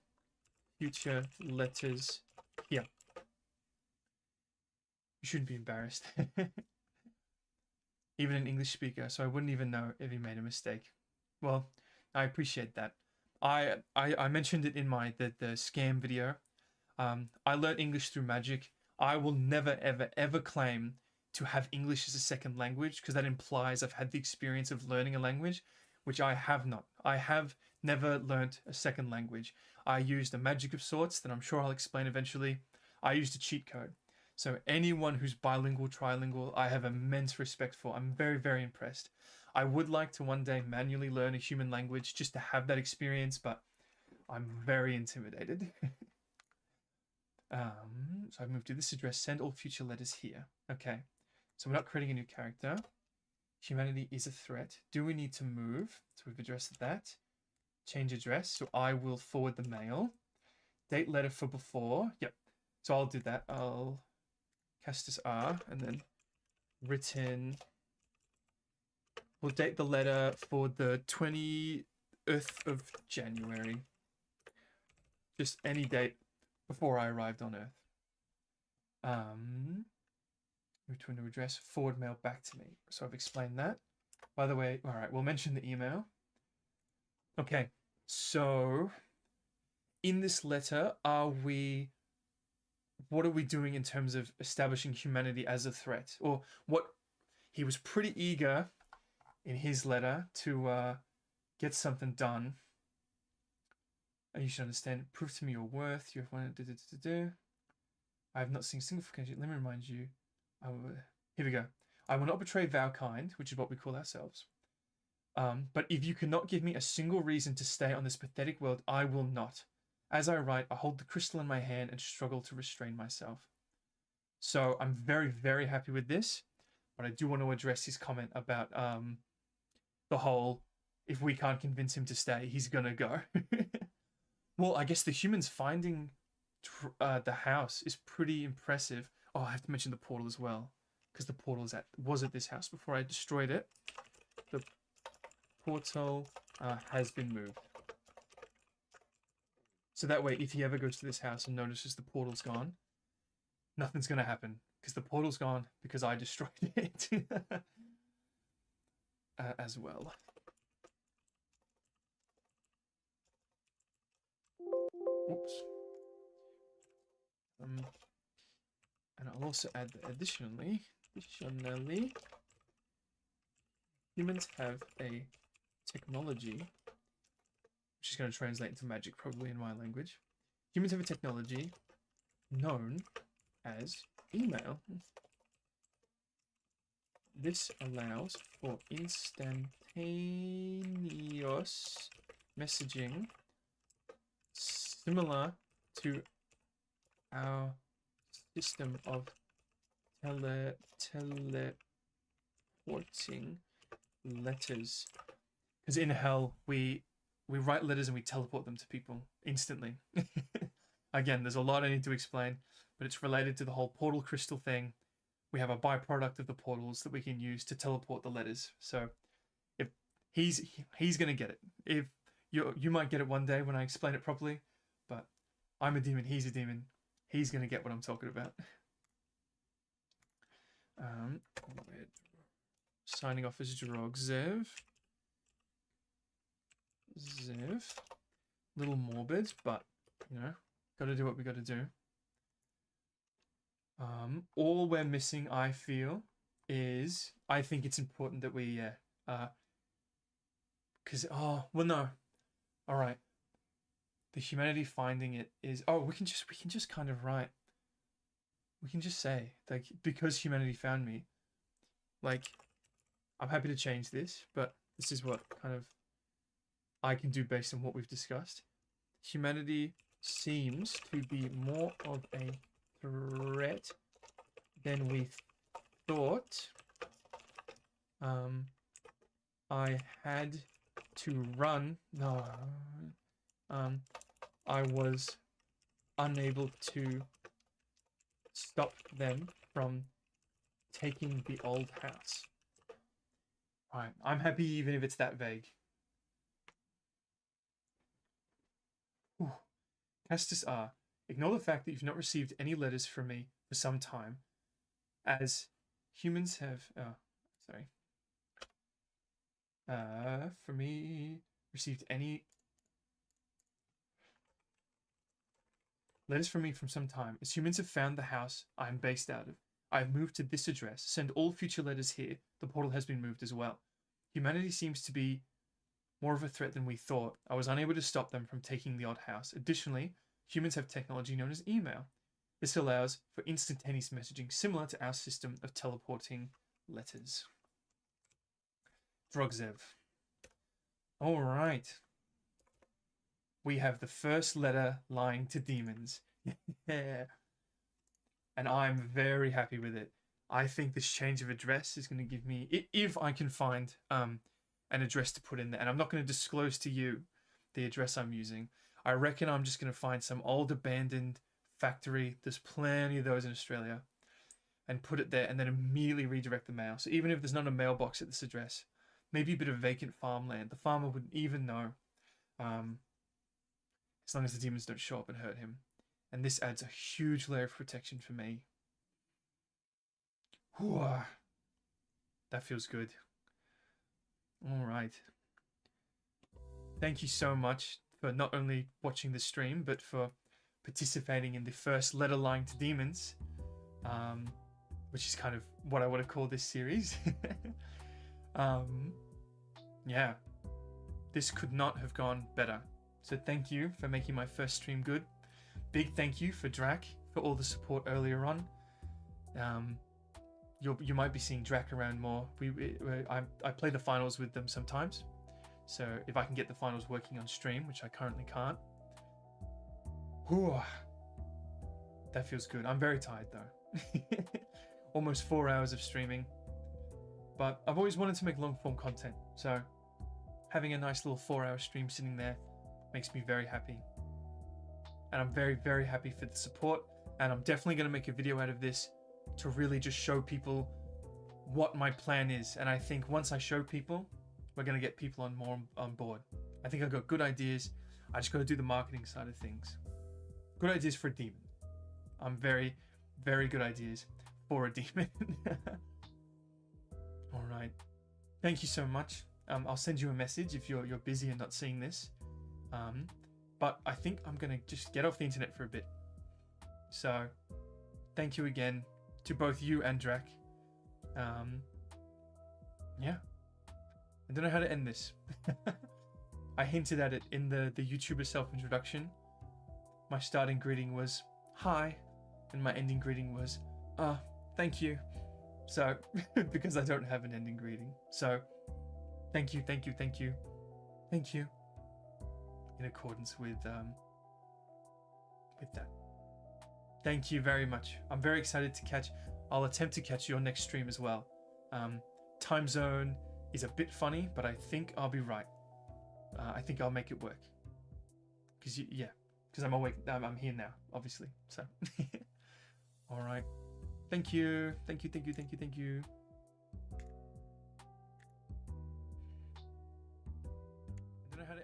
future letters here. You shouldn't be embarrassed. Even an English speaker, so I wouldn't even know if he made a mistake. Well, I appreciate that. I mentioned it in my the scam video. I learned English through magic. I will never ever claim to have English as a second language, because that implies I've had the experience of learning a language, which I have not. I have never learnt a second language. I used a magic of sorts that I'm sure I'll explain eventually. I used a cheat code. So anyone who's bilingual, trilingual, I have immense respect for. I'm very impressed. I would like to one day manually learn a human language just to have that experience, but I'm very intimidated. So I've moved to this address. Send all future letters here. Okay. So we're not creating a new character. Humanity is a threat. Do we need to move? So we've addressed that. Change address. So I will forward the mail. Date letter for before. Yep. So I'll do that. I'll cast as R and then written. We'll date the letter for the 20th of January. Just any date before I arrived on Earth. Move to a new address, forward mail back to me. So I've explained that. By the way, all right, we'll mention the email. Okay, so in this letter, what are we doing in terms of establishing humanity as a threat? Or what, he was pretty eager in his letter to get something done. You should understand, prove to me your worth. You have one. I have not seen a single occasion. Let me remind you. Here we go. I will not betray Valkind, which is what we call ourselves. But if you cannot give me a single reason to stay on this pathetic world, I will not. As I write, I hold the crystal in my hand and struggle to restrain myself. So I'm very happy with this, but I do want to address his comment about the whole, if we can't convince him to stay, he's gonna go. Well, I guess the humans finding the house is pretty impressive. Oh, I have to mention the portal as well, because the portal was at this house before I destroyed it. The portal has been moved. So that way, if he ever goes to this house and notices the portal's gone, nothing's going to happen, because the portal's gone because I destroyed it as well. Oops. And I'll also add that additionally, humans have a technology, which is going to translate into magic probably in my language. Humans have a technology known as email. This allows for instantaneous messaging similar to our system of teleporting letters. Because in hell, we write letters and we teleport them to people instantly. Again, there's a lot I need to explain, but it's related to the whole portal crystal thing. We have a byproduct of the portals that we can use to teleport the letters. So if he's gonna get it. If you might get it one day when I explain it properly, but I'm a demon, he's a demon. He's gonna get what I'm talking about. Signing off as Jozef. Little morbid, but you know, gotta do what we gotta do. All we're missing, I feel, is I think it's important that we because all right. The humanity finding it is we can just kind of write. We can just say, like, because humanity found me. Like, I'm happy to change this, but this is what kind of I can do based on what we've discussed. Humanity seems to be more of a threat than we thought. I had to run. No. I was unable to stop them from taking the old house. Right, I'm happy even if it's that vague. Whew. Castus R. Ignore the fact that you've not received any letters from me for some time, as humans have... Oh, sorry. For me, received any letters from me from some time. As humans have found the house I am based out of, I have moved to this address. Send all future letters here. The portal has been moved as well. Humanity seems to be more of a threat than we thought. I was unable to stop them from taking the odd house. Additionally, humans have technology known as email. This allows for instantaneous messaging similar to our system of teleporting letters. Drogzev. All right. We have the first letter lying to demons. Yeah. And I'm very happy with it. I think this change of address is going to give me, if I can find an address to put in there, and I'm not going to disclose to you the address I'm using. I reckon I'm just going to find some old abandoned factory. There's plenty of those in Australia. And put it there and then immediately redirect the mail. So even if there's not a mailbox at this address, maybe a bit of vacant farmland, the farmer wouldn't even know. As long as the demons don't show up and hurt him. And this adds a huge layer of protection for me. Whew. That feels good. All right. Thank you so much for not only watching the stream, but for participating in the first letter lying to demons, which is kind of what I want to call this series. Yeah, this could not have gone better. So thank you for making my first stream good. Big thank you for Drac for all the support earlier on. You might be seeing Drac around more. I play the finals with them sometimes. So if I can get the finals working on stream, which I currently can't. Whew, that feels good. I'm very tired though. Almost 4 hours of streaming. But I've always wanted to make long form content. So having a nice little 4-hour stream sitting there makes me very happy. And I'm very, very happy for the support. And I'm definitely going to make a video out of this to really just show people what my plan is. And I think once I show people, we're going to get people on board. I think I've got good ideas. I just got to do the marketing side of things. Good ideas for a demon. I'm very, very good ideas for a demon. All right. Thank you so much. I'll send you a message if you're busy and not seeing this. But I think I'm going to just get off the internet for a bit. So thank you again to both you and Drac. Yeah. I don't know how to end this. I hinted at it in the YouTuber self-introduction. My starting greeting was, hi. And my ending greeting was, thank you. So, because I don't have an ending greeting. So, thank you, thank you, thank you. Thank you. In accordance with that. Thank you very much. I'm very excited to catch. I'll attempt to catch your next stream as well. Time zone is a bit funny, but I think I'll be right. I think I'll make it work. Because I'm awake. I'm here now, obviously. So, all right. Thank you. Thank you. Thank you. Thank you. Thank you. I don't know how to end.